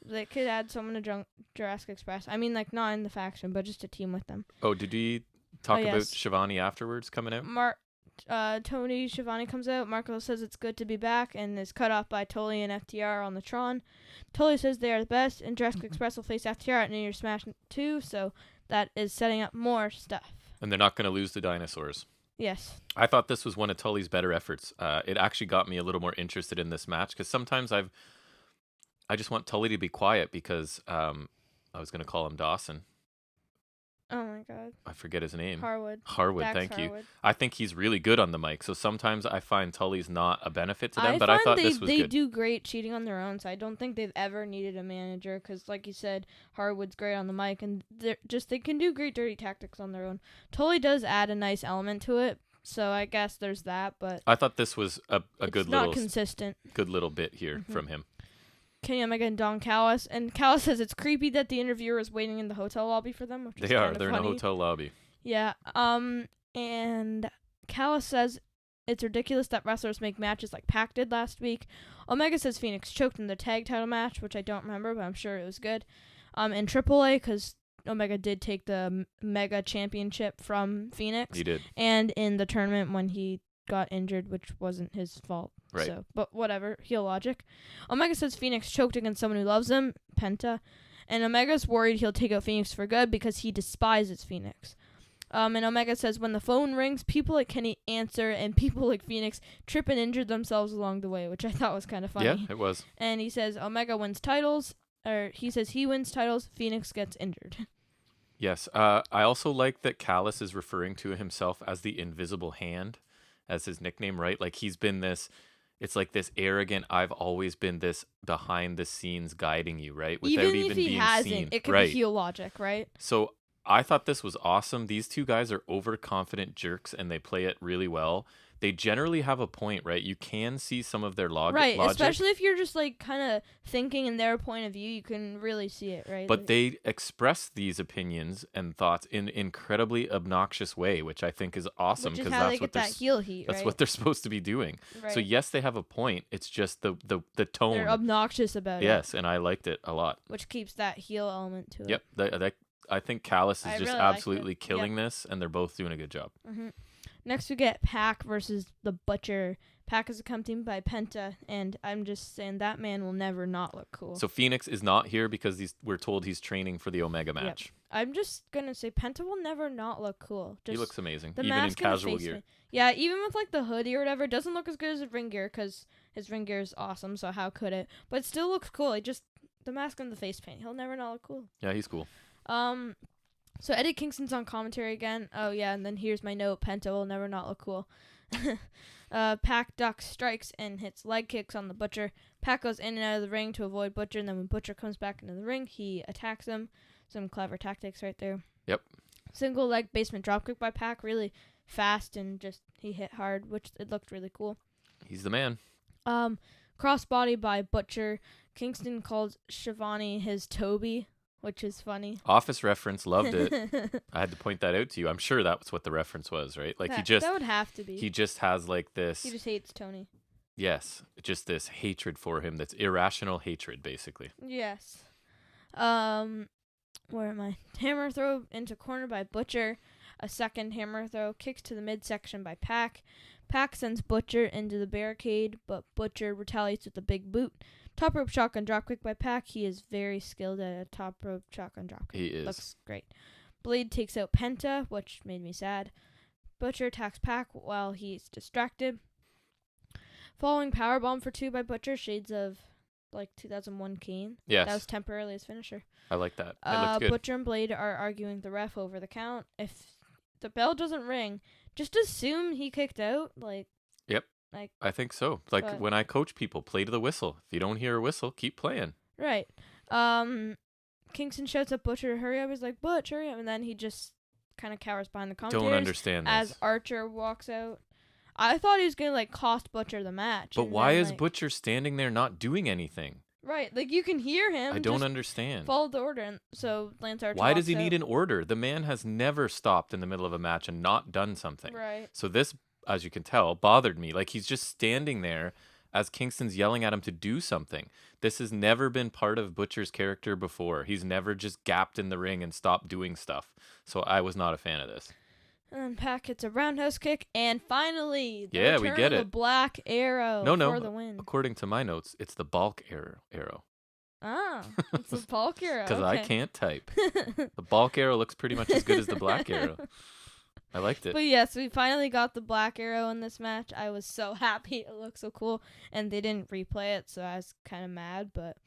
They could add someone to Jurassic Express. I mean, like, not in the faction, but just to team with them. Oh, did we talk about Shivani afterwards coming out? Tony Schiavone comes out. Marco says it's good to be back and is cut off by Tully and FTR on the Tron. Tully says they are the best, and Jurassic Express will face FTR at New Year's Smash 2, so that is setting up more stuff. And they're not going to lose the dinosaurs. Yes. I thought this was one of Tully's better efforts. It actually got me a little more interested in this match, because sometimes I just want Tully to be quiet, because I was going to call him Dawson. Oh my God. I forget his name. Harwood, thank you. I think he's really good on the mic, so sometimes I find Tully's not a benefit to them, but I thought this was good. They do great cheating on their own, so I don't think they've ever needed a manager, because like you said, Harwood's great on the mic, and they can do great dirty tactics on their own. Tully does add a nice element to it, so I guess there's that, but I thought this was a good little... not consistent. Good little bit here from him. Kenny Omega and Don Callis. And Callis says it's creepy that the interviewer is waiting in the hotel lobby for them. Which is They're funny. in a hotel lobby. Yeah. And Callis says it's ridiculous that wrestlers make matches like Pac did last week. Omega says Phoenix choked in the tag title match, which I don't remember, but I'm sure it was good. In AAA, because Omega did take the Mega Championship from Phoenix. He did. And in the tournament when he got injured, which wasn't his fault. Right. So, but whatever, heel logic. Omega says Phoenix choked against someone who loves him, Penta, and Omega's worried he'll take out Phoenix for good because he despises Phoenix. And Omega says when the phone rings, people like Kenny answer, and people like Phoenix trip and injure themselves along the way, which I thought was kind of funny. Yeah, it was. And he says Omega wins titles, or he says he wins titles, Phoenix gets injured. Yes. I also like that Callis is referring to himself as the Invisible Hand as his nickname, right? Like he's been this... It's like this arrogant, I've always been this behind the scenes guiding you, right? Without even if he being hasn't, seen. it could be heel logic, right? So I thought this was awesome. These two guys are overconfident jerks, and they play it really well. They generally have a point, right? You can see some of their logic. Right, especially if you're just like kind of thinking in their point of view, you can really see it, right? But they express these opinions and thoughts in an incredibly obnoxious way, which I think is awesome, because that's what that heel heat, that's what they're supposed to be doing. Right. So yes, they have a point. It's just the tone. They're obnoxious about it. Yes, and I liked it a lot. Which keeps that heel element to it. Yep, I think Callis is just really absolutely killing this, and they're both doing a good job. Mm-hmm. Next, we get Pac versus the Butcher. Pac is accompanied by Penta, and I'm just saying that man will never not look cool. So Phoenix is not here because we're told he's training for the Omega match. Yep. I'm just going to say Penta will never not look cool. He looks amazing, even in casual gear. Yeah, even with like the hoodie or whatever, it doesn't look as good as his ring gear because his ring gear is awesome, so how could it? But it still looks cool. The mask and the face paint, he'll never not look cool. Yeah, he's cool. So Eddie Kingston's on commentary again. Oh, yeah, and then here's my note. Penta will never not look cool. Pac ducks, strikes, and hits leg kicks on the Butcher. Pac goes in and out of the ring to avoid Butcher, and then when Butcher comes back into the ring, he attacks him. Some clever tactics right there. Yep. Single leg basement dropkick by Pac, really fast, and just he hit hard, which it looked really cool. He's the man. Crossbody by Butcher. Kingston called Shivani his Toby, which is funny. Office reference, loved it. I had to point that out to you. I'm sure that's what the reference was, right? Like that would have to be. He just has like this. He just hates Tony. Yes, just this hatred for him. That's irrational hatred, basically. Yes. Where am I? Hammer throw into corner by Butcher. A second hammer throw. Kicks to the midsection by Pac. Pac sends Butcher into the barricade, but Butcher retaliates with a big boot. Top rope shotgun dropkick by Pac. He is very skilled at a top rope shotgun dropkick. He is. Looks great. Blade takes out Penta, which made me sad. Butcher attacks Pac while he's distracted. Following powerbomb for 2 by Butcher. Shades of like 2001 Kane. Yes. That was temporarily his finisher. I like that. It looks good. Butcher and Blade are arguing the ref over the count. If the bell doesn't ring, just assume he kicked out. Like. Yep. Like, I think so. Like when I coach people, play to the whistle. If you don't hear a whistle, keep playing. Right. Kingston shouts at Butcher to hurry up. He's like, Butch, hurry up. And then he just kind of cowers behind the commentators. Don't understand this. As Archer walks out. I thought he was going to, like, cost Butcher the match. But why is Butcher standing there not doing anything? Right. Like, you can hear him. I don't understand. Follow the order. And so Lance Archer Why does he walks need out. an order? The man has never stopped in the middle of a match and not done something. Right. So this, as you can tell, bothered me. Like, he's just standing there as Kingston's yelling at him to do something. This has never been part of Butcher's character before. He's never just gapped in the ring and stopped doing stuff. So I was not a fan of this. And then Pac hits a roundhouse kick, and finally, the we return get of it. the Black Arrow for the win. According to my notes, it's the bulk arrow. Ah, it's the bulk arrow. Because I can't type. The bulk arrow looks pretty much as good as the black arrow. I liked it. But yes, we finally got the Black Arrow in this match. I was so happy. It looked so cool. And they didn't replay it, so I was kind of mad. But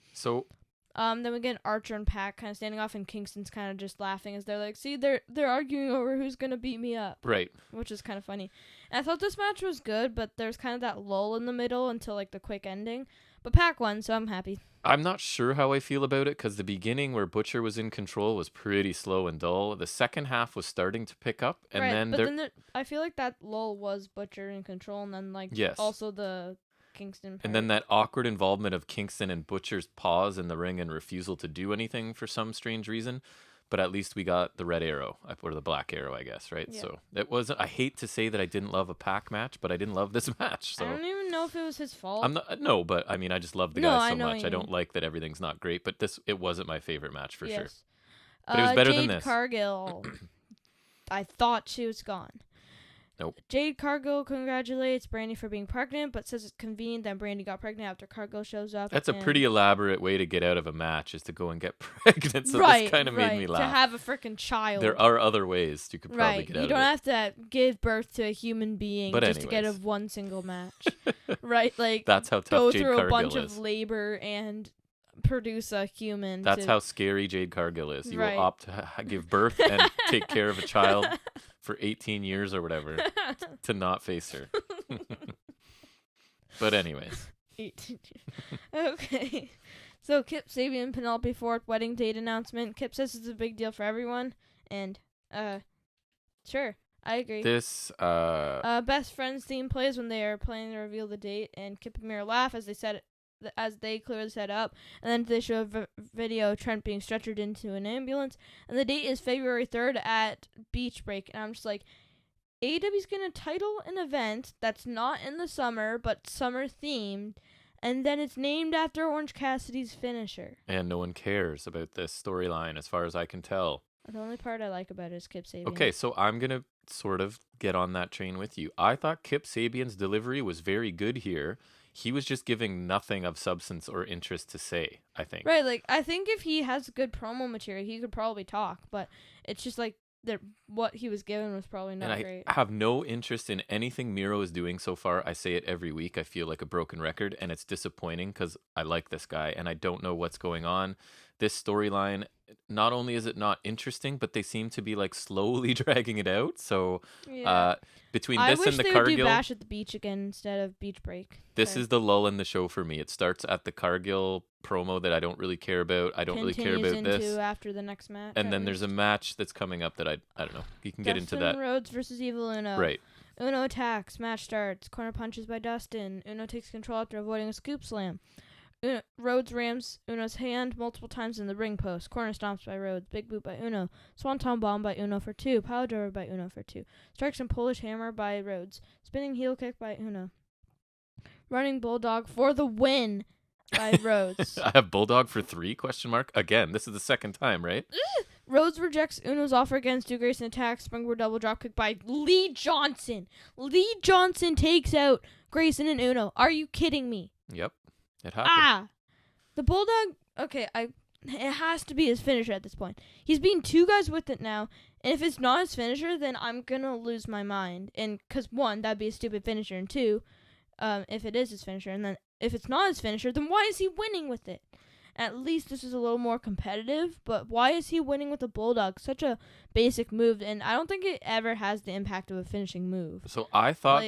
then we get Archer and Pac kind of standing off, and Kingston's kind of just laughing as they're like, see, they're arguing over who's going to beat me up. Right. Which is kind of funny. And I thought this match was good, but there's kind of that lull in the middle until, like, the quick ending. But Pac won, so I'm happy. I'm not sure how I feel about it, because the beginning where Butcher was in control was pretty slow and dull. The second half was starting to pick up, and then I feel like that lull was Butcher in control, and then, like, also the Kingston part. And then that awkward involvement of Kingston and Butcher's pause in the ring and refusal to do anything for some strange reason. But at least we got the red arrow, or the black arrow, I guess, right? Yeah. So it wasn't. I hate to say that I didn't love a Pac match, but I didn't love this match. So I don't even know if it was his fault. But I mean, I just love the guy so much. I don't like that everything's not great, but it wasn't my favorite match for sure. But it was better than this. Jade Cargill, I thought she was gone. Nope. Jade Cargill congratulates Brandy for being pregnant, but says it's convenient that Brandy got pregnant after Cargill shows up. That's a pretty elaborate way to get out of a match, is to go and get pregnant. So this kind of made me laugh. To have a freaking child. There are other ways you could probably get out of it. You don't have to give birth to a human being just to get a one single match. Right? Like, that's how tough go Jade through Cargill a bunch is. Of labor and produce a human. That's how scary Jade Cargill is. You will opt to give birth and take care of a child for 18 years or whatever to not face her. But anyways. 18 years. Okay. So Kip Sabian, Penelope Ford wedding date announcement. Kip says it's a big deal for everyone. And, sure. I agree. This, best friends theme plays when they are planning to reveal the date. And Kip and Mira laugh as they clearly set up, and then they show a video of Trent being stretchered into an ambulance, and the date is February 3rd at Beach Break, and I'm just like, AEW's gonna title an event that's not in the summer, but summer themed, and then it's named after Orange Cassidy's finisher. And no one cares about this storyline, as far as I can tell. The only part I like about it is Kip Sabian. Okay, so I'm gonna sort of get on that train with you. I thought Kip Sabian's delivery was very good here. He was just giving nothing of substance or interest to say, I think. Right, like, I think if he has good promo material, he could probably talk, but it's just like what he was given was probably not great. I have no interest in anything Miro is doing so far. I say it every week. I feel like a broken record, and it's disappointing because I like this guy, and I don't know what's going on. This storyline, not only is it not interesting, but they seem to be like slowly dragging it out. So between this and the Cargill, I wish they would do Bash at the Beach again instead of Beach Break. This is the lull in the show for me. It starts at the Cargill promo that I don't really care about. I don't really care about this. After the next match, and then there's a match that's coming up that I don't know. You can get into that. Dustin Rhodes versus Evil Uno. Right. Uno attacks. Match starts. Corner punches by Dustin. Uno takes control after avoiding a scoop slam. Rhodes rams Uno's hand multiple times in the ring post. Corner stomps by Rhodes. Big boot by Uno. Swanton bomb by Uno for 2. Power driver by Uno for 2. Strikes and Polish hammer by Rhodes. Spinning heel kick by Uno. Running bulldog for the win by Rhodes. I have bulldog for 3? ? Again, this is the second time, right? Rhodes rejects Uno's offer against Stu Grayson attacks. Springboard double dropkick by Lee Johnson. Lee Johnson takes out Grayson and Uno. Are you kidding me? Yep. It happened. The bulldog. Okay, it has to be his finisher at this point. He's beaten 2 guys with it now, and if it's not his finisher, then I'm gonna lose my mind. And because 1, that'd be a stupid finisher, and 2, if it is his finisher, and then if it's not his finisher, then why is he winning with it? At least this is a little more competitive, but why is he winning with the bulldog? Such a basic move, and I don't think it ever has the impact of a finishing move. So I thought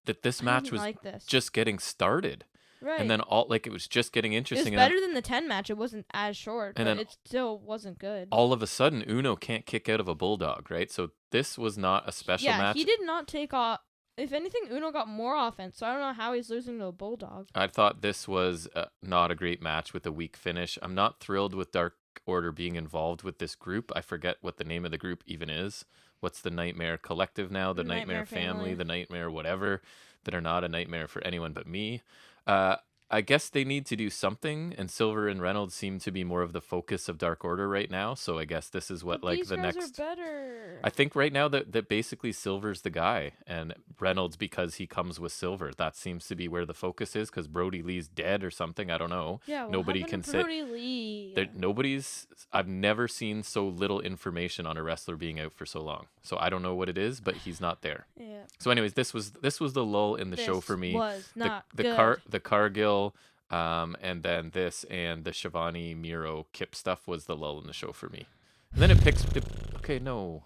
that this match was just getting started. Right. And then it was just getting interesting. It was better than the 10 match. It wasn't as short, but it still wasn't good. All of a sudden, Uno can't kick out of a bulldog, right? So this was not a special match. Yeah, he did not take off. If anything, Uno got more offense, so I don't know how he's losing to a bulldog. I thought this was not a great match with a weak finish. I'm not thrilled with Dark Order being involved with this group. I forget what the name of the group even is. What's the Nightmare Collective now? The Nightmare Family, the Nightmare whatever, that are not a nightmare for anyone but me. I guess they need to do something, and Silver and Reynolds seem to be more of the focus of Dark Order right now. So I guess this is what these the guys next. Are better. I think right now that basically Silver's the guy, and Reynolds because he comes with Silver. That seems to be where the focus is, because Brody Lee's dead or something. I don't know. Yeah, nobody can say. Brody Lee. I've never seen so little information on a wrestler being out for so long. So I don't know what it is, but he's not there. Yeah. So anyways, this was the lull in the show for me. Was not good. The Cargill. And then this and the Shivani Miro Kip stuff was the lull in the show for me. And then it picks. Okay, no,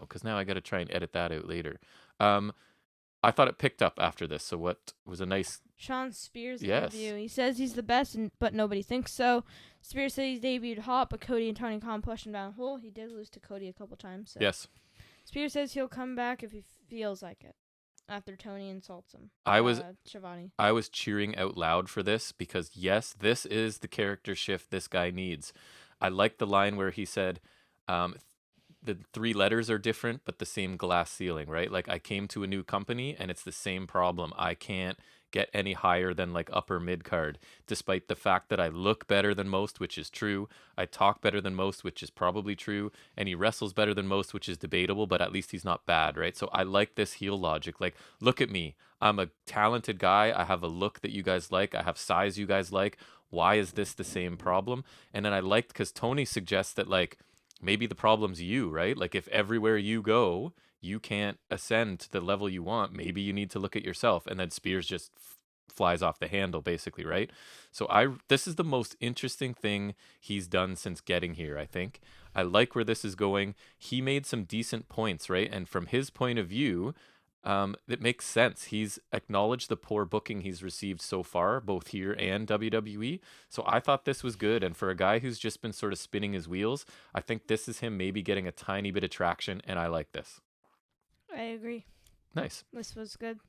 because now I got to try and edit that out later. I thought it picked up after this. So what was a nice. Sean Spears interview. He says he's the best, but nobody thinks so. Spears said he's debuted hot, but Cody and Tony Khan pushed him down the hole. He did lose to Cody a couple times. So. Yes. Spears says he'll come back if he feels like it. After Tony insults him. Shivani. I was cheering out loud for this because, yes, this is the character shift this guy needs. I like the line where he said, the 3 letters are different, but the same glass ceiling, right? Like, I came to a new company and it's the same problem. I can't get any higher than upper mid card, despite the fact that I look better than most, which is true. I talk better than most, which is probably true. And he wrestles better than most, which is debatable, but at least he's not bad, right? So I like this heel logic. Look at me. I'm a talented guy. I have a look that you guys like. I have size you guys like. Why is this the same problem? And then I liked because Tony suggests that maybe the problem's you, right? If everywhere you go, you can't ascend to the level you want. Maybe you need to look at yourself. And then Spears just flies off the handle, basically, right? So this is the most interesting thing he's done since getting here, I think. I like where this is going. He made some decent points, right? And from his point of view, it makes sense. He's acknowledged the poor booking he's received so far, both here and WWE. So I thought this was good. And for a guy who's just been sort of spinning his wheels, I think this is him maybe getting a tiny bit of traction, and I like this. I agree. Nice. This was good.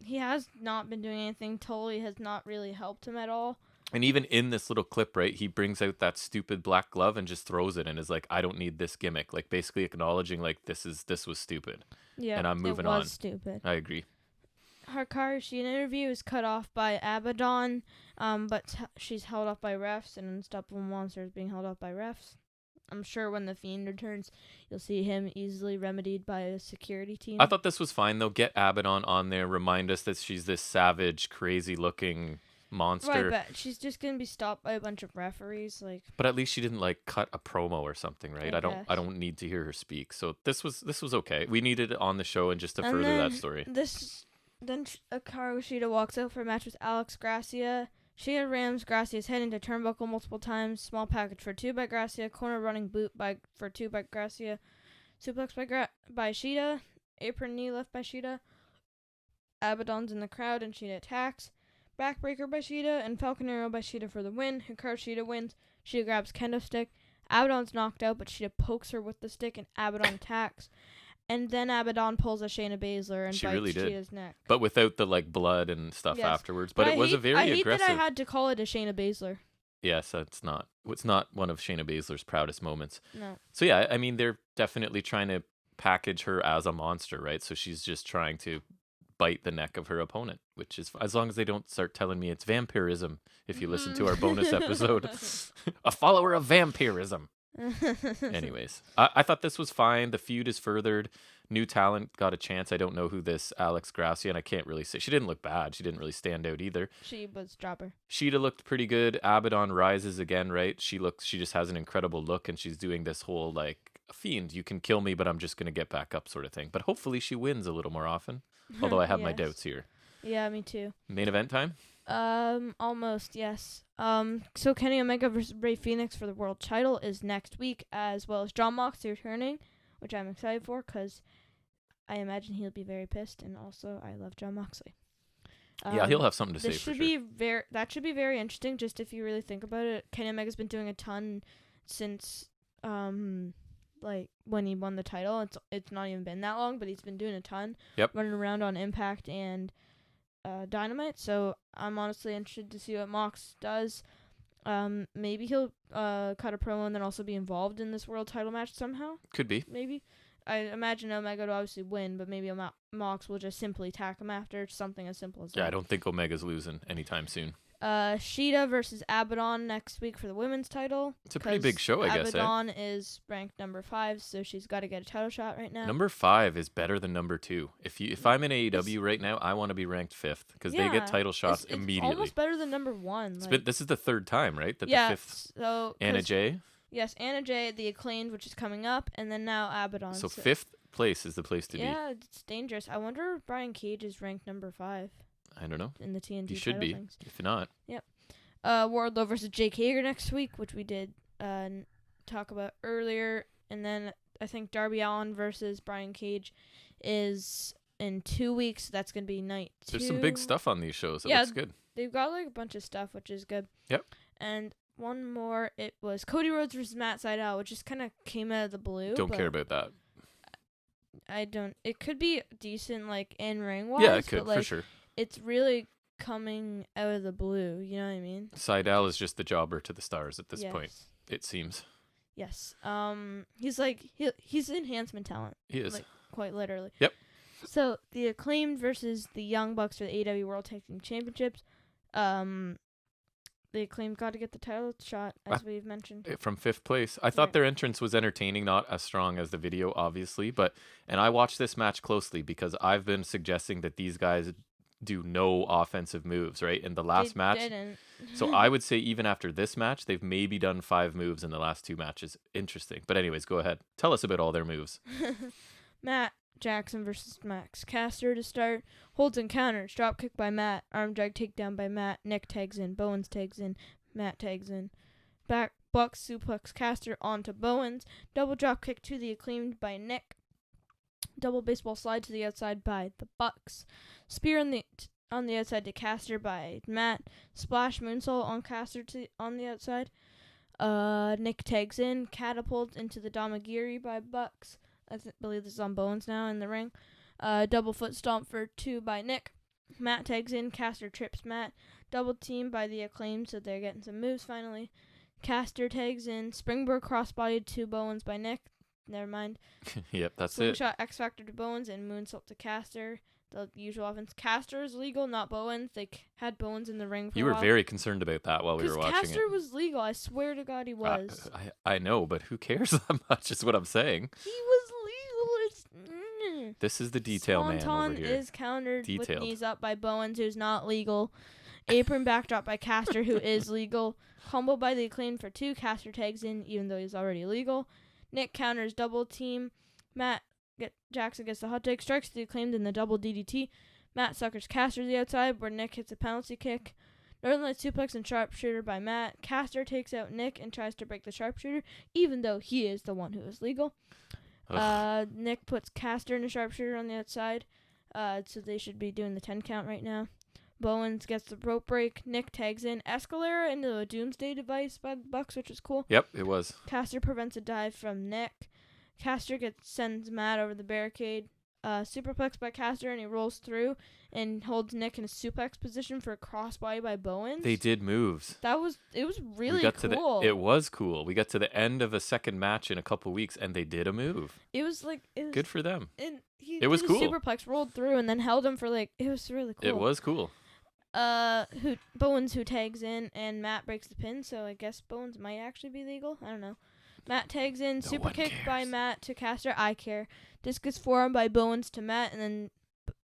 He has not been doing anything. Tully has not really helped him at all. And even in this little clip, right, he brings out that stupid black glove and just throws it and is like, I don't need this gimmick. Basically acknowledging this was stupid. Yeah, and I'm moving on. It was stupid. I agree. Hikaru Shida interview is cut off by Abaddon, but she's held up by refs, and Unstoppable Monster is being held up by refs. I'm sure when the Fiend returns, you'll see him easily remedied by a security team. I thought this was fine, though. Get Abaddon on there. Remind us that she's this savage, crazy-looking monster. Right, but she's just going to be stopped by a bunch of referees. But at least she didn't, cut a promo or something, right? I don't need to hear her speak. So this was okay. We needed it on the show and just to further that story. Then Hikaru Shida walks out for a match with Alex Gracia. Shida rams Gracia's head into turnbuckle multiple times. Small package for 2 by Gracia. Corner running boot for 2 by Gracia. Suplex by Shida. Apron knee left by Shida. Abaddon's in the crowd and Shida attacks. Backbreaker by Shida and Falcon Arrow by Shida for the win. Hikaru Shida wins. Shida grabs kendo stick. Abaddon's knocked out, but Shida pokes her with the stick and Abaddon attacks. And then Abaddon pulls a Shayna Baszler and bites Shida's neck. But without the blood and stuff afterwards. But it was a very aggressive. I hate that I had to call it a Shayna Baszler. Yes, it's not one of Shayna Baszler's proudest moments. No. So yeah, I mean they're definitely trying to package her as a monster, right? So she's just trying to bite the neck of her opponent, which is as long as they don't start telling me it's vampirism. If you listen to our bonus episode, a follower of vampirism. Anyways, I thought this was fine. The feud is furthered. New talent got a chance. I don't know who this Alex Gracia, and I can't really say. She didn't look bad. She didn't really stand out either. She was dropper. Shida looked pretty good. Abaddon rises again, right? She just has an incredible look, and she's doing this whole a fiend. You can kill me, but I'm just gonna get back up sort of thing. But hopefully she wins a little more often. Although I have my doubts here. Yeah, me too. Main event time? Almost, yes. So Kenny Omega versus Rey Fenix for the world title is next week, as well as John Moxley returning, which I'm excited for, because I imagine he'll be very pissed. And also, I love Jon Moxley. Yeah, he'll have something to say for sure. That should be very interesting. Just if you really think about it, Kenny Omega's been doing a ton since like when he won the title. It's not even been that long, but he's been doing a ton. Yep. Running around on Impact and Dynamite. So I'm honestly interested to see what Mox does. Maybe he'll cut a promo and then also be involved in this world title match somehow. Could be. Maybe. I imagine Omega would obviously win, but maybe Mox will just simply attack him after. Something as simple as that. Yeah, I don't think Omega's losing anytime soon. Shida versus Abaddon next week for the women's title. It's a pretty big show, I guess. Abaddon is ranked number 5, so she's got to get a title shot right now. Number 5 is better than number 2. If I'm in AEW right now, I want to be ranked 5th because they get title shots immediately. It's almost better than number 1. This is the 3rd time, right? That the 5th. So Anna Jay. Yes, Anna Jay, the Acclaimed, which is coming up, and then now Abaddon. So 5th place is the place to be. Yeah, it's dangerous. I wonder if Brian Cage is ranked number 5. I don't know. In the TNT He should be. Things. If not. Yep. Wardlow versus Jake Hager next week, which we did talk about earlier. And then I think Darby Allin versus Brian Cage is in 2 weeks. That's going to be night 2. There's some big stuff on these shows. That looks good. They've got like a bunch of stuff, which is good. Yep. And one more, it was Cody Rhodes versus Matt Sydal, which just kind of came out of the blue. Don't care about that. I don't. It could be decent, like, in-ring wise. Yeah, it could, but, like, for sure. It's really coming out of the blue, you know what I mean? Sydal is just the jobber to the stars at this point, it seems. Yes. He's like, he's enhancement talent. He is. Like, quite literally. Yep. So, the Acclaimed versus the Young Bucks for the AEW World Tag Team Championships. The Acclaimed got to get the title shot, as we've mentioned. From 5th place. I thought their entrance was entertaining, not as strong as the video, obviously. And I watched this match closely because I've been suggesting that these guys do no offensive moves, right? In the last match. Didn't. So I would say even after this match, they've maybe done 5 moves in the last 2 matches. Interesting. But anyways, go ahead. Tell us about all their moves. Matt Jackson versus Max Caster to start. Holds and counters. Drop kick by Matt. Arm drag takedown by Matt. Nick tags in. Bowens tags in. Matt tags in. Back Bucks suplex Caster onto Bowens. Double drop kick to the Acclaimed by Nick. Double baseball slide to the outside by the Bucks. Spear on the outside to Caster by Matt. Splash moonsault on Caster on the outside. Nick tags in. Catapult into the Damagiri by Bucks. I believe this is on Bowens now in the ring. Double foot stomp for 2 by Nick. Matt tags in. Caster trips Matt. Double team by the Acclaimed, so they're getting some moves finally. Caster tags in. Springboard crossbody to Bowens by Nick. Never mind. Yep, that's Slingshot X Factor to Bowens and moonsault to Caster. The usual offense. Caster is legal, not Bowens. They had Bowens in the ring for a while. You were very concerned about that while we were watching Caster was legal. I swear to God he was. I know, but who cares that much is what I'm saying. He was legal. This is the detail man over here. Is countered with knees up by Bowens, who's not legal. Apron backdrop by Caster, who is legal. Combo by the Acclaimed for 2. Caster tags in, even though he's already legal. Nick counters double team. Jackson gets the hot take, strikes the Acclaimed in the double DDT. Matt suckers Caster to the outside, where Nick hits a penalty kick. Northern Light suplex and sharpshooter by Matt. Caster takes out Nick and tries to break the sharpshooter, even though he is the one who is legal. Nick puts Caster in a sharpshooter on the outside, so they should be doing the 10 count right now. Bowens gets the rope break. Nick tags in Escalera into a Doomsday device by the Bucks, which is cool. Yep, it was. Caster prevents a dive from Nick. Caster sends Matt over the barricade. Superplex by Caster, and he rolls through and holds Nick in a suplex position for a crossbody by Bowens. They did moves. It was really cool. It was cool. We got to the end of a second match in a couple weeks, and they did a move. It was good for them. And it was cool. Superplex rolled through and then held him for it was really cool. It was cool. Bowens who tags in and Matt breaks the pin, so I guess Bowens might actually be legal. I don't know. Matt tags in, super kick by Matt to Caster. I care. Discus forearm by Bowens to Matt, and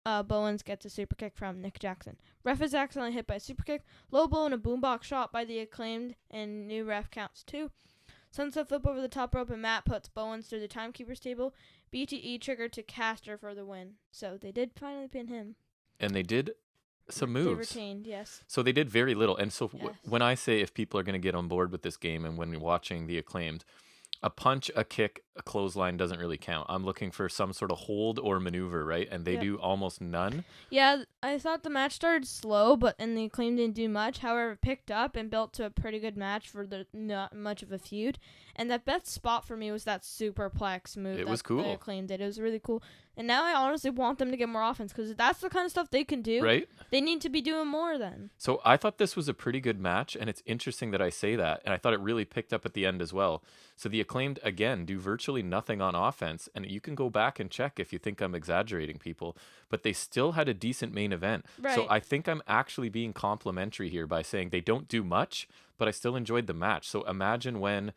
then Bowens gets a super kick from Nick Jackson. Ref is accidentally hit by a super kick. Low blow and a boombox shot by the Acclaimed, and new ref counts 2. Sunset flip over the top rope, and Matt puts Bowens through the timekeeper's table. BTE trigger to Caster for the win. So they did finally pin him. And they did some moves. They retained, yes. So they did very little. And so when I say if people are going to get on board with this game and when you're watching the Acclaimed, a punch, a kick, a clothesline doesn't really count. I'm looking for some sort of hold or maneuver, right? And they do almost none. Yeah, I thought the match started slow, and the Acclaim didn't do much. However, it picked up and built to a pretty good match for the not much of a feud. And that best spot for me was that superplex move. It was cool. The Acclaim did. It was really cool. And now I honestly want them to get more offense because that's the kind of stuff they can do. Right? They need to be doing more then. So I thought this was a pretty good match, and it's interesting that I say that. And I thought it really picked up at the end as well. So the Acclaimed, again, do virtually nothing on offense. And you can go back and check if you think I'm exaggerating, people. But they still had a decent main event. Right. So I think I'm actually being complimentary here by saying they don't do much, but I still enjoyed the match. So imagine when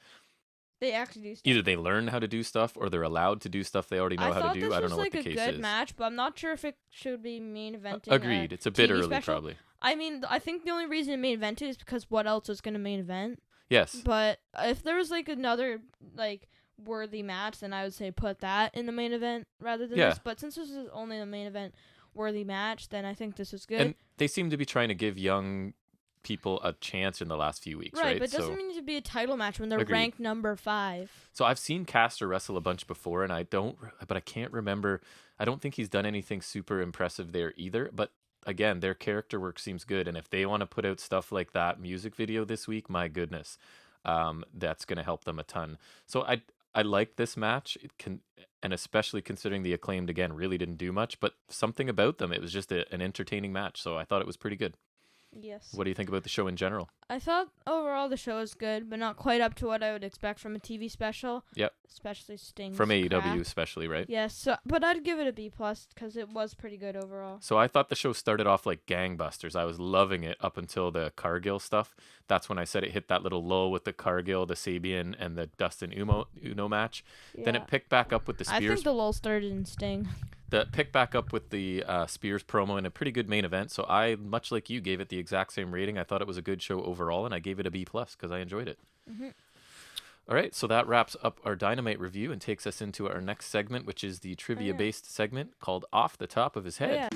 they actually do stuff. Either they learn how to do stuff or they're allowed to do stuff they already know how to do. I don't know what the case is. I thought this was like a good match, but I'm not sure if it should be main eventing. Agreed. It's a bit early, special. probably. I mean, I think the only reason it main evented is because what else was going to main event? Yes. But if there was like another like worthy match, then I would say put that in the main event rather than this. But since this is only the main event worthy match, then I think this was good. And they seem to be trying to give young people a chance in the last few weeks, right? But it doesn't mean to be a title match when they're ranked number 5. So I've seen Caster wrestle a bunch before, and I can't remember. I don't think he's done anything super impressive there either. But again, their character work seems good, and if they want to put out stuff like that music video this week, my goodness, that's going to help them a ton. So I like this match. And especially considering the Acclaimed again really didn't do much, but something about them, it was just an entertaining match. So I thought it was pretty good. Yes. What do you think about the show in general? I thought overall the show was good, but not quite up to what I would expect from a TV special. Yep. Especially Sting's from AEW, crap. especially, right? Yes. So, but I'd give it a B+ because it was pretty good overall. So I thought the show started off like gangbusters. I was loving it up until the Cargill stuff. That's when I said it hit that little lull with the Cargill, the Sabian, and the Dustin Uno match. Yeah. Then it picked back up with the Spears. I think the lull started in Sting. The pick back up with the Spears promo and a pretty good main event. So I, much like you, gave it the exact same rating. I thought it was a good show overall, and I gave it a B+ because I enjoyed it. Mm-hmm. All right, so that wraps up our Dynamite review and takes us into our next segment, which is the trivia-based segment called Off the Top of His Head.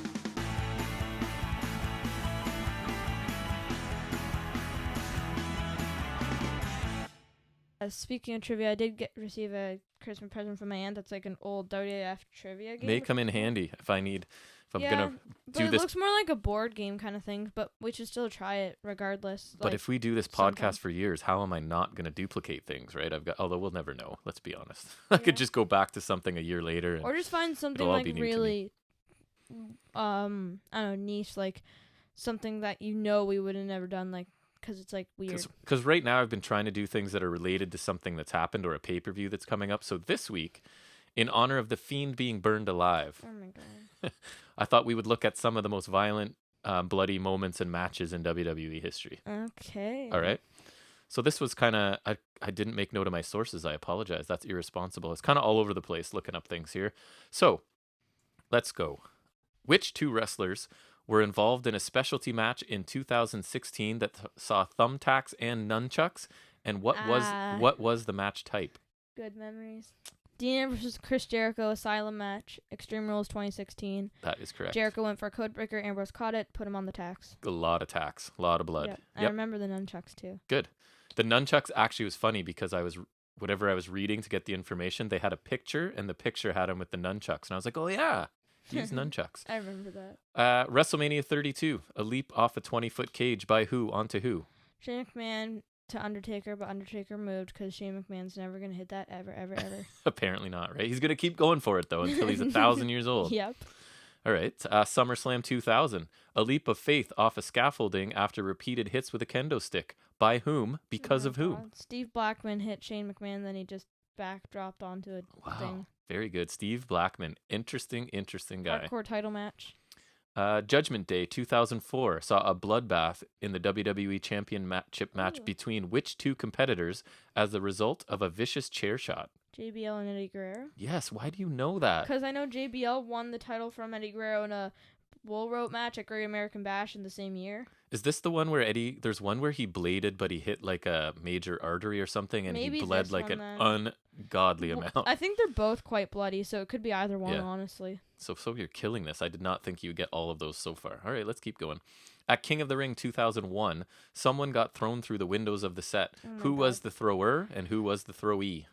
Speaking of trivia, I did receive a Christmas present from my aunt that's like an old WWF trivia game. May come in handy if I'm gonna do this. It looks more like a board game kind of thing, but we should still try it regardless. But if we do this podcast for years, how am I not gonna duplicate things, right? Although we'll never know. Let's be honest. I could just go back to something a year later, or just find something like really, I don't know, niche, like something that we would have never done, like. Because it's like weird. Because right now I've been trying to do things that are related to something that's happened or a pay-per-view that's coming up. So this week, in honor of The Fiend being burned alive, oh my God, I thought we would look at some of the most violent, bloody moments and matches in WWE history. Okay. All right. So this was kind of, I didn't make note of my sources. I apologize. That's irresponsible. It's kind of all over the place looking up things here. So let's go. Which two wrestlers were involved in a specialty match in 2016 that saw thumbtacks and nunchucks, and what was the match type? Good memories. Dean versus Chris Jericho Asylum match, Extreme Rules 2016. That is correct. Jericho went for a codebreaker, Ambrose caught it, put him on the tacks. A lot of tacks, a lot of blood. Yep. I remember the nunchucks too. Good. The nunchucks actually was funny because I was reading to get the information, they had a picture, and the picture had him with the nunchucks, and I was like, oh yeah. Use nunchucks. I remember that. WrestleMania 32, a leap off a 20-foot cage by who onto who? Shane McMahon to Undertaker, but Undertaker moved because Shane McMahon's never going to hit that ever, ever, ever. Apparently not, right? He's going to keep going for it, though, until he's 1,000 years old. Yep. All right. SummerSlam 2000, a leap of faith off a scaffolding after repeated hits with a kendo stick. By whom? Because of whom? Steve Blackman hit Shane McMahon, then he just backdropped onto a thing. Very good. Steve Blackman. Interesting guy. Hardcore title match. Judgment Day 2004 saw a bloodbath in the WWE Championship match between which two competitors as the result of a vicious chair shot? JBL and Eddie Guerrero. Yes. Why do you know that? Because I know JBL won the title from Eddie Guerrero in a bull rope match at Great American Bash in the same year. Is this the one where there's one where he bladed but he hit like a major artery or something and he bled like an ungodly amount? I think they're both quite bloody, so it could be either one, honestly. So you're killing this. I did not think you would get all of those so far. All right, let's keep going. At King of the Ring 2001, someone got thrown through the windows of the set. Who was the thrower and who was the throwee?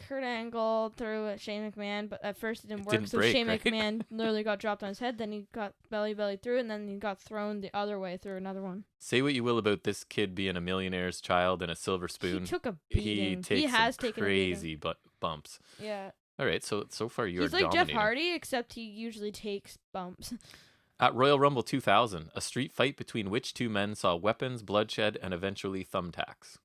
Kurt Angle threw at Shane McMahon, but at first it didn't work. Didn't So break, Shane right? McMahon literally got dropped on his head. Then he got belly through, and then he got thrown the other way through another one. Say what you will about this kid being a millionaire's child and a silver spoon. He took a beating. He has taken crazy a beating. bumps. Yeah. All right, so far you He's are like dominating. Jeff Hardy, except he usually takes bumps. At Royal Rumble 2000, a street fight between which two men saw weapons, bloodshed, and eventually thumbtacks?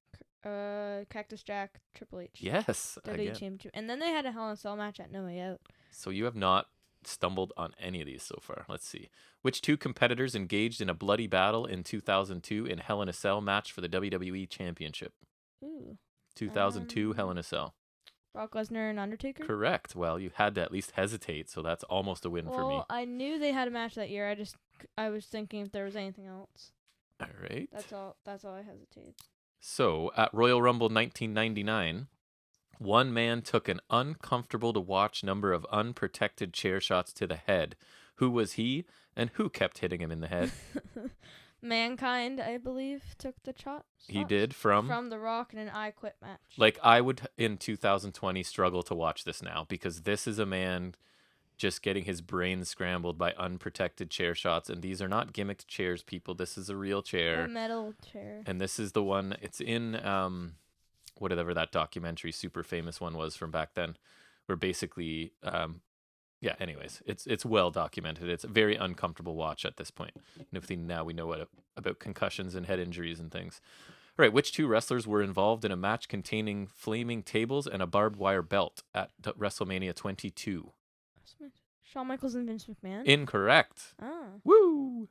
Cactus Jack, Triple H. Yes, WWE again. Championship. And then they had a Hell in a Cell match at No Way Out. So you have not stumbled on any of these so far. Let's see. Which two competitors engaged in a bloody battle in 2002 in Hell in a Cell match for the WWE Championship? Ooh. 2002 Hell in a Cell. Brock Lesnar and Undertaker? Correct. Well, you had to at least hesitate, so that's almost a win for me. Well, I knew they had a match that year. I was thinking if there was anything else. All right. That's all I hesitated. So, at Royal Rumble 1999, one man took an uncomfortable to watch number of unprotected chair shots to the head. Who was he, and who kept hitting him in the head? Mankind, I believe, took the shots. He did from The Rock in an I Quit match. Like, I would, in 2020, struggle to watch this now, because this is a man just getting his brain scrambled by unprotected chair shots, and these are not gimmicked chairs, people. This is a real chair. A metal chair. And this is the one, it's in, whatever that documentary, super famous one was from back then, where basically, yeah, anyways, it's well documented. It's a very uncomfortable watch at this point. And if now we know about concussions and head injuries and things. All right, which two wrestlers were involved in a match containing flaming tables and a barbed wire belt at WrestleMania 22? Shawn Michaels and Vince McMahon? Incorrect. Oh. Woo!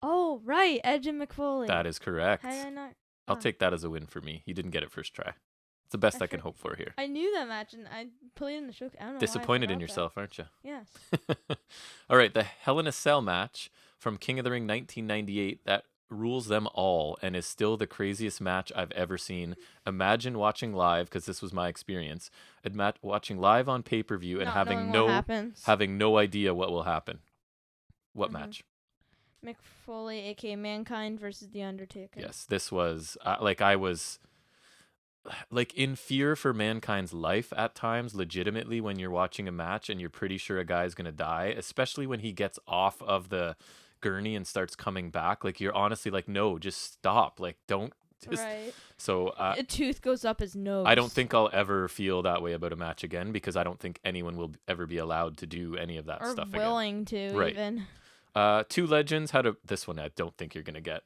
Oh, right, Edge and McFoley. That is correct. How did I not? I'll take that as a win for me. You didn't get it first try. It's the best I can hope for here. I knew that match, and I played in the show. I don't know. Disappointed in yourself, aren't you? Yes. All right, the Hell in a Cell match from King of the Ring 1998 that rules them all and is still the craziest match I've ever seen. Imagine watching live, because this was my experience, watching live on pay-per-view and having no idea what will happen. What match? McFoley, aka Mankind, versus The Undertaker. Yes, this was I was in fear for Mankind's life at times, legitimately, when you're watching a match and you're pretty sure a guy's gonna die, especially when he gets off of the gurney and starts coming back. Like, you're honestly like, no, just stop. Like, don't. Right. So a tooth goes up his nose. I don't think I'll ever feel that way about a match again, because I don't think anyone will ever be allowed to do any of that stuff again. Or willing to, even. Two legends had this one I don't think you're going to get.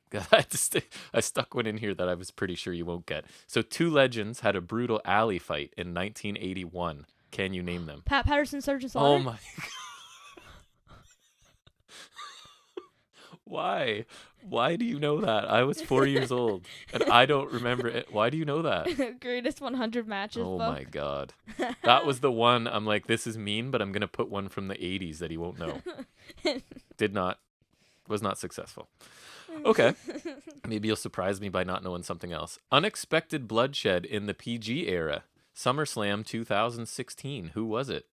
I stuck one in here that I was pretty sure you won't get. So two legends had a brutal alley fight in 1981. Can you name them? Pat Patterson, Sergeant Slaughter. Oh my God. Why? Why do you know that? I was 4 years old, and I don't remember it. Why do you know that? Greatest 100 matches Oh book. my God. That was the one. I'm like, this is mean, but I'm going to put one from the 80s that he won't know. Was not successful. Okay. Maybe you'll surprise me by not knowing something else. Unexpected bloodshed in the PG era. SummerSlam 2016. Who was it?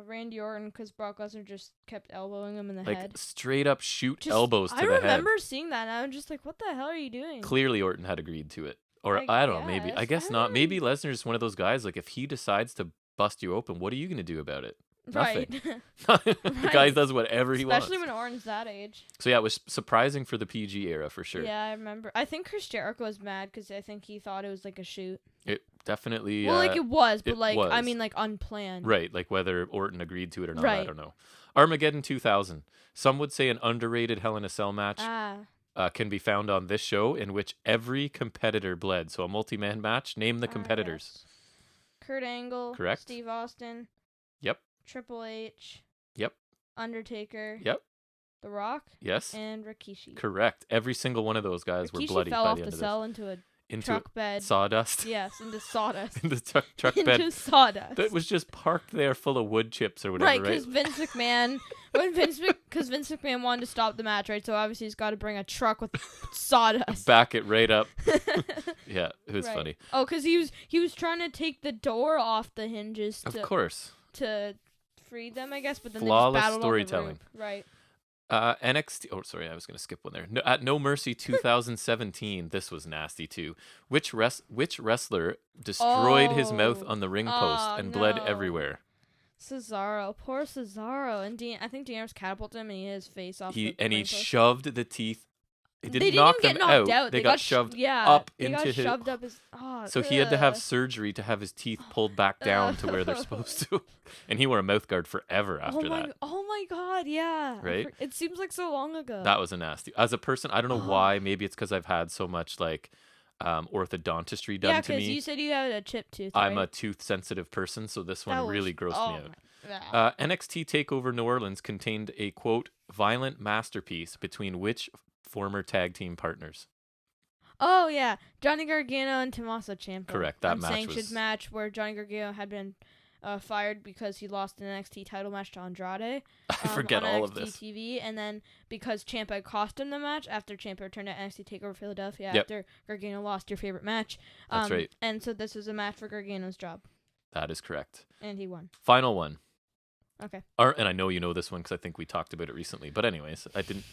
Randy Orton, because Brock Lesnar just kept elbowing him in the like, head. Straight up elbows to the head. I remember seeing that, and I was just like, what the hell are you doing? Clearly Orton had agreed to it. Or I don't know, maybe. I guess not. Maybe Lesnar's one of those guys, like, if he decides to bust you open, what are you going to do about it? Nothing. Right. The guy does whatever he wants. Especially when Orton's that age. So yeah, it was surprising for the PG era for sure. Yeah, I remember. I think Chris Jericho was mad because I think he thought it was like a shoot. It definitely. Well, like it was, but like was. I mean, like unplanned. Right, like whether Orton agreed to it or not, I don't know. Armageddon 2000. Some would say an underrated Hell in a Cell match can be found on this show, in which every competitor bled. So a multi-man match. Name the competitors. Yes. Kurt Angle. Correct. Steve Austin. Yep. Triple H. Yep. Undertaker. Yep. The Rock. Yes. And Rikishi. Correct. Every single one of those guys were bloody fell by off the end the of cell this. into truck bed. Sawdust. Yes, into sawdust. In the truck bed. Into sawdust. That was just parked there full of wood chips or whatever, right? Because Vince McMahon, Vince McMahon wanted to stop the match, right? So obviously he's got to bring a truck with sawdust. Back it right up. Yeah, it was funny. Oh, because he was trying to take the door off the hinges. Of course. To free them, I guess, but then flawless they just battled storytelling. On the roof. Right. NXT. Oh, sorry, I was going to skip one there. No, at No Mercy 2017, this was nasty too. Which wrestler destroyed his mouth on the ring post and bled everywhere? Cesaro, poor Cesaro, and I think Dean catapulted him and he hit his face off. He post. shoved the teeth. It they didn't didn't knock even them get knocked out. They got shoved up into his. Shoved up his. So he had to have surgery to have his teeth pulled back down to where they're supposed to, and he wore a mouth guard forever after that. Oh my God, yeah. Right. It seems like so long ago. That was a nasty. As a person, I don't know why. Maybe it's because I've had so much like orthodontistry done to me. Yeah, because you said you had a chipped tooth. I'm right? a tooth sensitive person, so this one really grossed me out. Yeah. NXT TakeOver New Orleans contained a, quote, violent masterpiece between which former tag team partners? Oh, yeah. Johnny Gargano and Tommaso Ciampa. Correct. That match sanctioned was... match where Johnny Gargano had been fired because he lost an NXT title match to Andrade. I forget on all NXT of this. TV, and then because Ciampa cost him the match after Ciampa returned to NXT TakeOver Philadelphia after Gargano lost your favorite match. That's right. And so this was a match for Gargano's job. That is correct. And he won. Final one. Okay. And I know you know this one because I think we talked about it recently. But anyways, I didn't.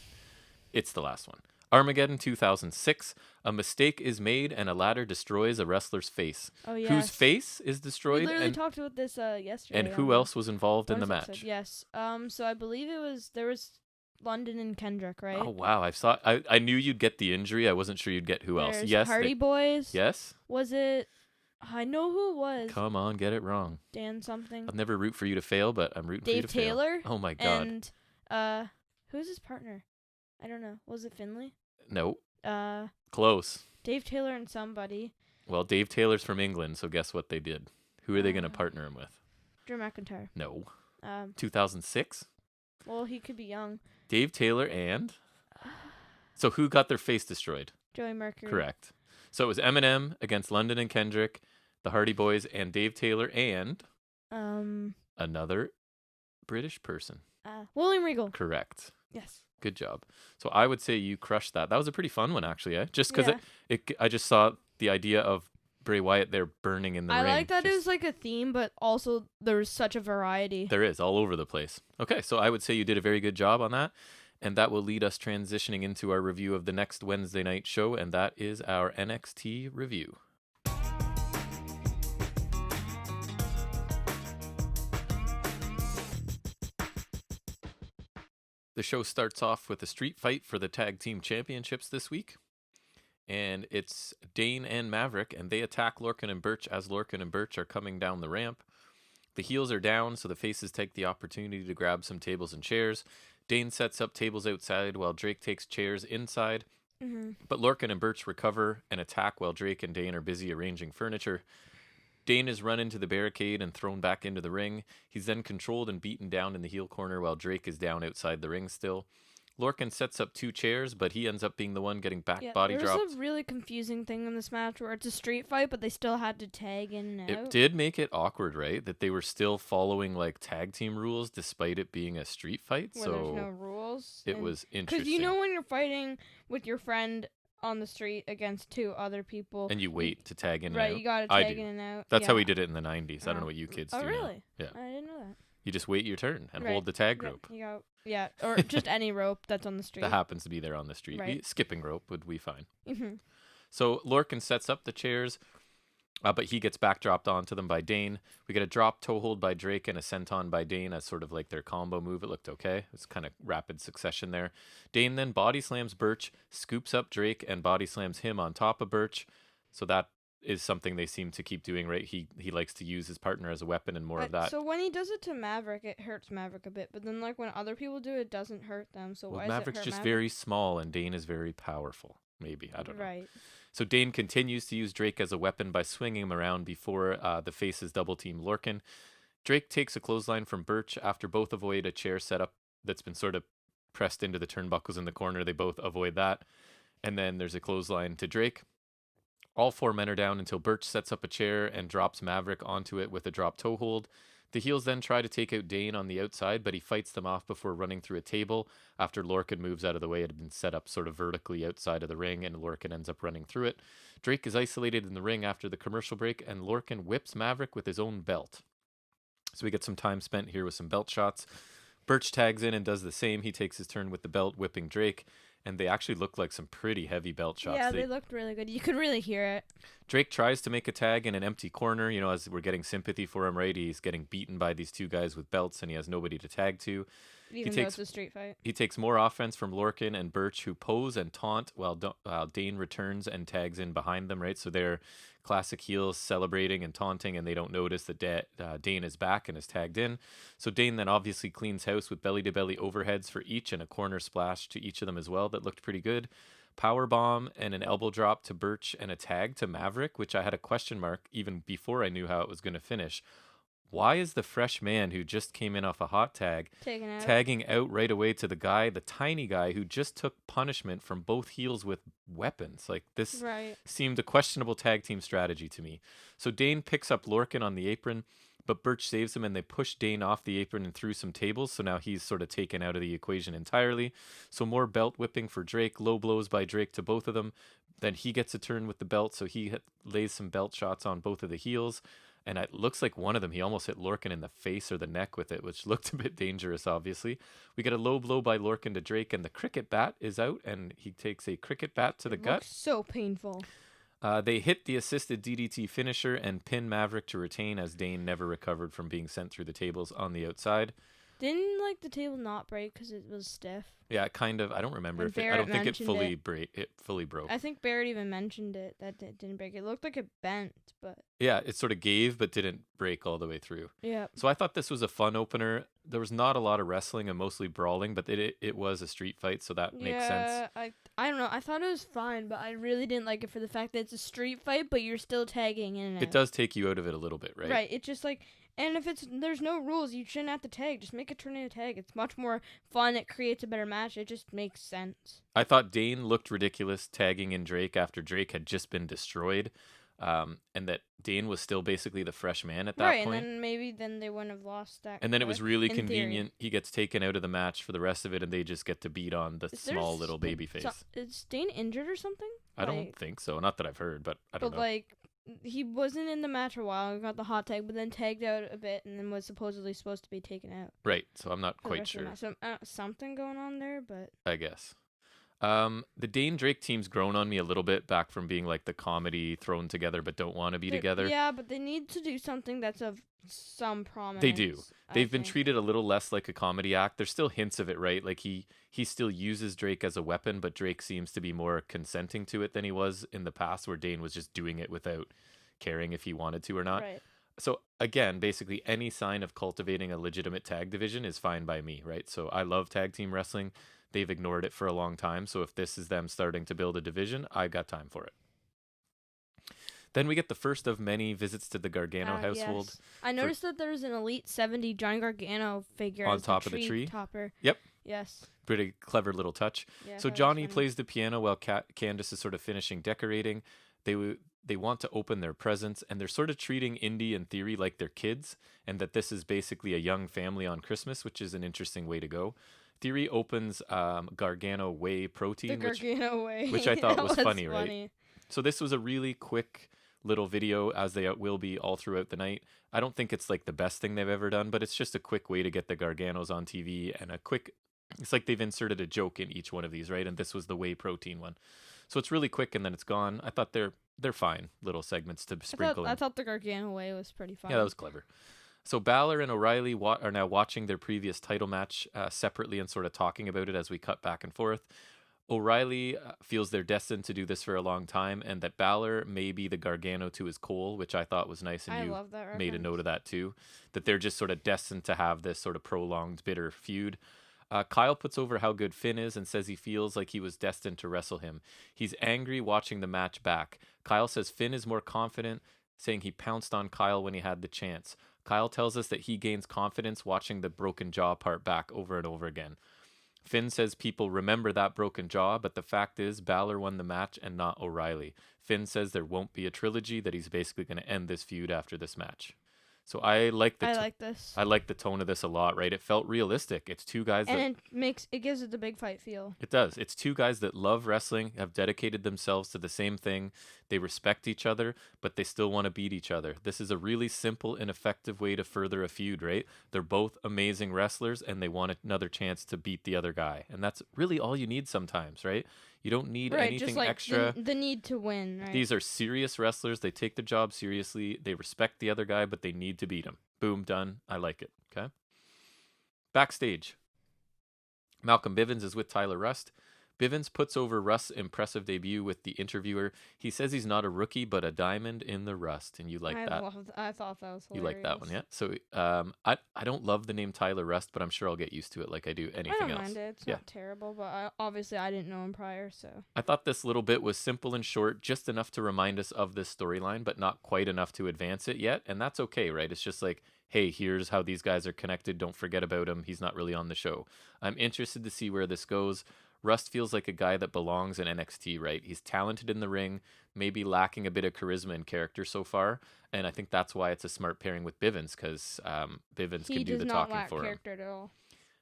It's the last one. Armageddon 2006. A mistake is made and a ladder destroys a wrestler's face. Oh, yes. Whose face is destroyed? We literally talked about this yesterday. And who else was involved in the match? Episode. Yes. So I believe there was London and Kendrick, right? Oh wow! I knew you'd get the injury. I wasn't sure you'd get who else. There's Yes. Hardy Boys. Yes. Was it? I know who it was. Come on, get it wrong. Dan something. I'll never root for you to fail, but I'm rooting for you to fail. Dave Taylor. Oh my God. And who's his partner? I don't know. Was it Finlay? No. Close. Dave Taylor and somebody. Well, Dave Taylor's from England, so guess what they did? Who are they going to partner him with? Drew McIntyre. No. 2006? Well, he could be young. Dave Taylor and... So who got their face destroyed? Joey Mercury. Correct. So it was Eminem against London and Kendrick, the Hardy Boys, and Dave Taylor and... another British person. William Regal. Correct. Yes. Good job. So I would say you crushed that. That was a pretty fun one, actually, eh? Just because I just saw the idea of Bray Wyatt there burning in the ring. I like that it was like a theme, but also there's such a variety. There is, all over the place. Okay, so I would say you did a very good job on that. And that will lead us transitioning into our review of the next Wednesday night show, and that is our NXT review. The show starts off with a street fight for the tag team championships this week. And it's Dane and Maverick, and they attack Lorcan and Birch as Lorcan and Birch are coming down the ramp. The heels are down, so the faces take the opportunity to grab some tables and chairs. Dane sets up tables outside while Drake takes chairs inside. Mm-hmm. But Lorcan and Birch recover and attack while Drake and Dane are busy arranging furniture. Dane is run into the barricade and thrown back into the ring. He's then controlled and beaten down in the heel corner while Drake is down outside the ring still. Lorcan sets up two chairs, but he ends up being the one getting body dropped. There was a really confusing thing in this match where it's a street fight, but they still had to tag in and out. It did make it awkward, right? That they were still following like tag team rules despite it being a street fight. Where there's no rules. It was interesting. Because you know when you're fighting with your friend on the street against two other people. And you wait to tag in and out. Right, you gotta tag in and out. That's how we did it in the 90s. I don't know what you kids do. Oh, really? Now. Yeah. I didn't know that. You just wait your turn and hold the tag rope. Or just any rope that's on the street. That happens to be there on the street. Right. Skipping rope would be fine. Mm-hmm. So Lorcan sets up the chairs, but he gets backdropped onto them by Dane. We get a drop toe hold by Drake and a senton by Dane as sort of like their combo move. It looked okay. It's kind of rapid succession there. Dane then body slams Birch, scoops up Drake, and body slams him on top of Birch. So that is something they seem to keep doing, right? He likes to use his partner as a weapon and more of that. So when he does it to Maverick, it hurts Maverick a bit. But then like when other people do it, it doesn't hurt them. So why Maverick's does it hurt just very small and Dane is very powerful. Maybe. I don't know. Right. So Dane continues to use Drake as a weapon by swinging him around before the faces double team Lorcan. Drake takes a clothesline from Birch after both avoid a chair setup that's been sort of pressed into the turnbuckles in the corner. They both avoid that. And then there's a clothesline to Drake. All four men are down until Birch sets up a chair and drops Maverick onto it with a drop toe hold. The heels then try to take out Dane on the outside, but he fights them off before running through a table after Lorcan moves out of the way. It had been set up sort of vertically outside of the ring, and Lorcan ends up running through it. Drake is isolated in the ring after the commercial break, and Lorcan whips Maverick with his own belt. So we get some time spent here with some belt shots. Birch tags in and does the same. He takes his turn with the belt, whipping Drake, and they actually look like some pretty heavy belt shots. Yeah, they looked really good. You could really hear it. Drake tries to make a tag in an empty corner, as we're getting sympathy for him, right? He's getting beaten by these two guys with belts, and he has nobody to tag to. Even though it's a street fight. He takes more offense from Lorcan and Birch, who pose and taunt while Dane returns and tags in behind them, right? So they're classic heels celebrating and taunting, and they don't notice that Dane is back and is tagged in. So Dane then obviously cleans house with belly-to-belly overheads for each and a corner splash to each of them as well. That looked pretty good. Power bomb and an elbow drop to Birch and a tag to Maverick, which I had a question mark even before I knew how it was going to finish. Why is the fresh man who just came in off a hot tag tagging out right away to the tiny guy who just took punishment from both heels with weapons? Like, this seemed a questionable tag team strategy to me. So Dane picks up Lorcan on the apron, but Birch saves him, and they push Dane off the apron and through some tables. So now he's sort of taken out of the equation entirely. So more belt whipping for Drake, low blows by Drake to both of them. Then he gets a turn with the belt, so he lays some belt shots on both of the heels. And it looks like one of them, he almost hit Lorcan in the face or the neck with it, which looked a bit dangerous, obviously. We get a low blow by Lorcan to Drake, and the cricket bat is out, and he takes a cricket bat to the gut. So painful. They hit the assisted DDT finisher and pin Maverick to retain, as Dane never recovered from being sent through the tables on the outside. Didn't the table not break because it was stiff? Yeah, kind of. I don't remember if I don't think it fully broke. I think Barrett even mentioned it that it didn't break. It looked like it bent, but yeah, it sort of gave but didn't break all the way through. Yeah. So I thought this was a fun opener. There was not a lot of wrestling and mostly brawling, but it was a street fight, so that makes sense. I don't know. I thought it was fine, but I really didn't like it for the fact that it's a street fight, but you're still tagging in and out. It does take you out of it a little bit, right? Right. It's just like. And if there's no rules, you shouldn't have to tag. Just make it turn into a tag. It's much more fun. It creates a better match. It just makes sense. I thought Dane looked ridiculous tagging in Drake after Drake had just been destroyed, and that Dane was still basically the fresh man at that point. Right, and then they wouldn't have lost that. And then it was really convenient. He gets taken out of the match for the rest of it, and they just get to beat on the small little baby face. Is Dane injured or something? I don't think so. Not that I've heard, but I don't know. He wasn't in the match for a while and got the hot tag, but then tagged out a bit and then was supposedly supposed to be taken out. Right, so I'm not quite sure. So, something going on there, but... I guess. The Dane Drake team's grown on me a little bit, back from being like the comedy thrown together but don't want to be together. Yeah, but they need to do something that's of some prominence. They do. They've been treated a little less like a comedy act. There's still hints of it, right? Like he still uses Drake as a weapon, but Drake seems to be more consenting to it than he was in the past, where Dane was just doing it without caring if he wanted to or not. Right. So again, basically any sign of cultivating a legitimate tag division is fine by me, right? So I love tag team wrestling. They've ignored it for a long time. So if this is them starting to build a division, I've got time for it. Then we get the first of many visits to the Gargano household. Yes. I noticed that there's an Elite 70 Johnny Gargano figure on top of the tree topper. Yep. Yes. Pretty clever little touch. Yeah, so Johnny plays the piano while Candace is sort of finishing decorating. They want to open their presents, and they're sort of treating Indy and Theory like they're kids, and that this is basically a young family on Christmas, which is an interesting way to go. Theory opens Gargano Whey protein, which I thought was funny, right? So this was a really quick little video, as they will be all throughout the night. I don't think it's like the best thing they've ever done, but it's just a quick way to get the Garganos on TV, and it's like they've inserted a joke in each one of these, right? And this was the whey protein one. So it's really quick, and then it's gone. I thought they're fine little segments to sprinkle in. I thought the Gargano Whey was pretty fun. Yeah, that was clever. So Balor and O'Reilly are now watching their previous title match separately and sort of talking about it as we cut back and forth. O'Reilly feels they're destined to do this for a long time, and that Balor may be the Gargano to his Cole, which I thought was nice, and I you love that made a note of that too, that they're just sort of destined to have this sort of prolonged, bitter feud. Kyle puts over how good Finn is and says he feels like he was destined to wrestle him. He's angry watching the match back. Kyle says Finn is more confident, saying he pounced on Kyle when he had the chance. Kyle tells us that he gains confidence watching the broken jaw part back over and over again. Finn says people remember that broken jaw, but the fact is Balor won the match and not O'Reilly. Finn says there won't be a trilogy, that he's basically going to end this feud after this match. So I like this. I like the tone of this a lot, right? It felt realistic. It's two guys and it gives it the big fight feel. It does. It's two guys that love wrestling, have dedicated themselves to the same thing. They respect each other, but they still want to beat each other. This is a really simple and effective way to further a feud, right? They're both amazing wrestlers and they want another chance to beat the other guy. And that's really all you need sometimes, right? You don't need anything just like extra. The need to win, right? These are serious wrestlers. They take their job seriously. They respect the other guy, but they need to beat him. Boom, done. I like it. Okay. Backstage. Malcolm Bivens is with Tyler Rust. Bivens puts over Rust's impressive debut with the interviewer. He says he's not a rookie, but a diamond in the rust, and you like that. I thought that was hilarious. You like that one, yeah? So I don't love the name Tyler Rust, but I'm sure I'll get used to it like I do anything else. I don't mind it. It's not terrible, but obviously I didn't know him prior, so. I thought this little bit was simple and short, just enough to remind us of this storyline, but not quite enough to advance it yet, and that's okay, right? It's just like, hey, here's how these guys are connected. Don't forget about him. He's not really on the show. I'm interested to see where this goes. Rust feels like a guy that belongs in NXT, right? He's talented in the ring, maybe lacking a bit of charisma and character so far, and I think that's why it's a smart pairing with Bivens, because Bivens can do the talking for him. He does not lack character at all.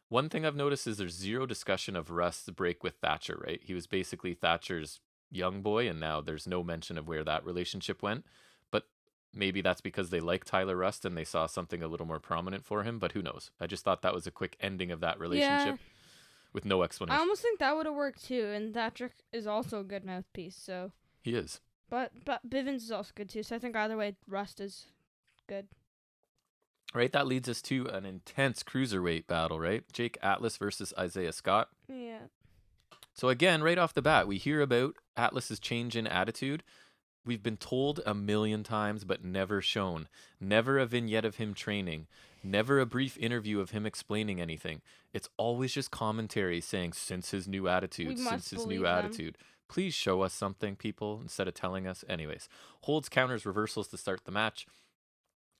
One thing I've noticed is there's zero discussion of Rust's break with Thatcher, right? He was basically Thatcher's young boy, and now there's no mention of where that relationship went. But maybe that's because they like Tyler Rust and they saw something a little more prominent for him, but who knows? I just thought that was a quick ending of that relationship. Yeah. With no explanation. I almost think that would have worked too, and Thatcher is also a good mouthpiece, so. He is. But Bivens is also good too, so I think either way, Rust is good. Right, that leads us to an intense cruiserweight battle, right? Jake Atlas versus Isaiah Scott. Yeah. So again, right off the bat, we hear about Atlas's change in attitude. We've been told a million times, but never shown. Never a vignette of him training. Never a brief interview of him explaining anything. It's always just commentary saying, since his new attitude, attitude. Please show us something, people, instead of telling us. Anyways, holds counters reversals to start the match.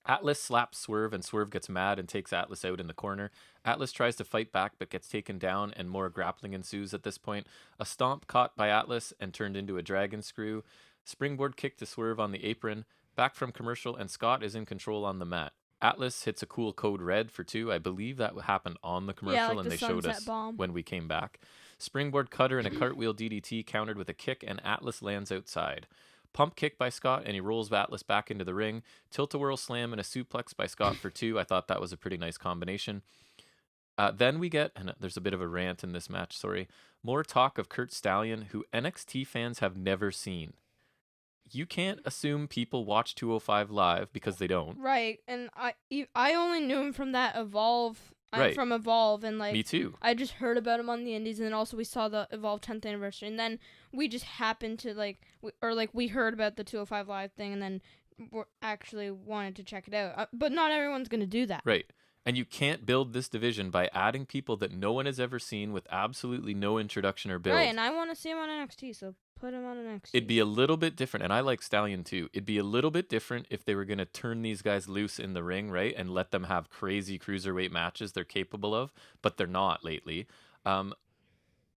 Atlas slaps Swerve, and Swerve gets mad and takes Atlas out in the corner. Atlas tries to fight back, but gets taken down, and more grappling ensues at this point. A stomp caught by Atlas and turned into a dragon screw. Springboard kick to Swerve on the apron. Back from commercial, and Scott is in control on the mat. Atlas hits a cool code red for 2. I believe that happened on the commercial, and they showed us when we came back. Springboard cutter and a cartwheel DDT countered with a kick, and Atlas lands outside. Pump kick by Scott, and he rolls Atlas back into the ring. Tilt-a-whirl slam and a suplex by Scott for 2. I thought that was a pretty nice combination. Then we get, and there's a bit of a rant in this match, more talk of Kurt Stallion, who NXT fans have never seen. You can't assume people watch 205 Live because they don't. Right, and I only knew him from that Evolve. Right. From Evolve, and like me too. I just heard about him on the Indies, and then also we saw the Evolve 10th anniversary, and then we just happened to we heard about the 205 Live thing, and then we actually wanted to check it out. But not everyone's gonna do that. Right. And you can't build this division by adding people that no one has ever seen with absolutely no introduction or build. Right, and I want to see him on NXT, so put him on NXT. It'd be a little bit different, and I like Stallion too. It'd be a little bit different if they were going to turn these guys loose in the ring, right, and let them have crazy cruiserweight matches they're capable of, but they're not lately.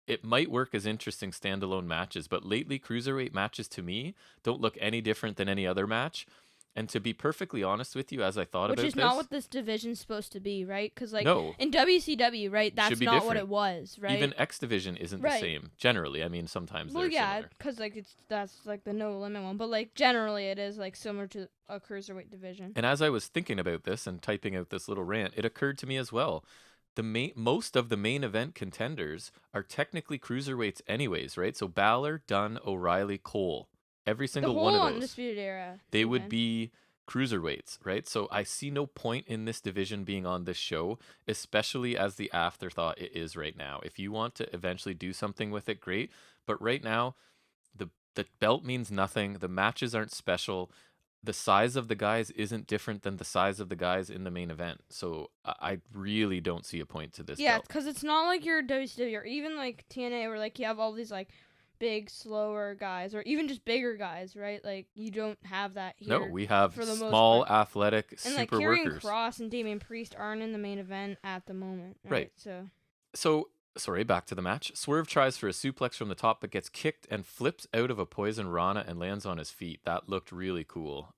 It might work as interesting standalone matches, but lately cruiserweight matches to me don't look any different than any other match. And to be perfectly honest with you, as I thought about this... Which is not what this division's supposed to be, right? Because, in WCW, right, that's not different. What it was, right? Even X Division isn't the same, generally. I mean, sometimes they're similar. Well, yeah, because, that's, the no limit one. But, generally, it is, similar to a cruiserweight division. And as I was thinking about this and typing out this little rant, it occurred to me as well. Most of the main event contenders are technically cruiserweights anyways, right? So Balor, Dunn, O'Reilly, Cole. Every single one of those. Undisputed Era. They would be cruiserweights, right? So I see no point in this division being on this show, especially as the afterthought it is right now. If you want to eventually do something with it, great. But right now, the belt means nothing. The matches aren't special. The size of the guys isn't different than the size of the guys in the main event. So I really don't see a point to this belt. Yeah, because it's not like your WCW or even TNA where you have all these big, slower guys, or even just bigger guys, right? You don't have that here. No, we have small, athletic, and super Karrion workers. Kross and Damian Priest aren't in the main event at the moment, right? So back to the match. Swerve tries for a suplex from the top, but gets kicked and flips out of a poison Rana and lands on his feet. That looked really cool.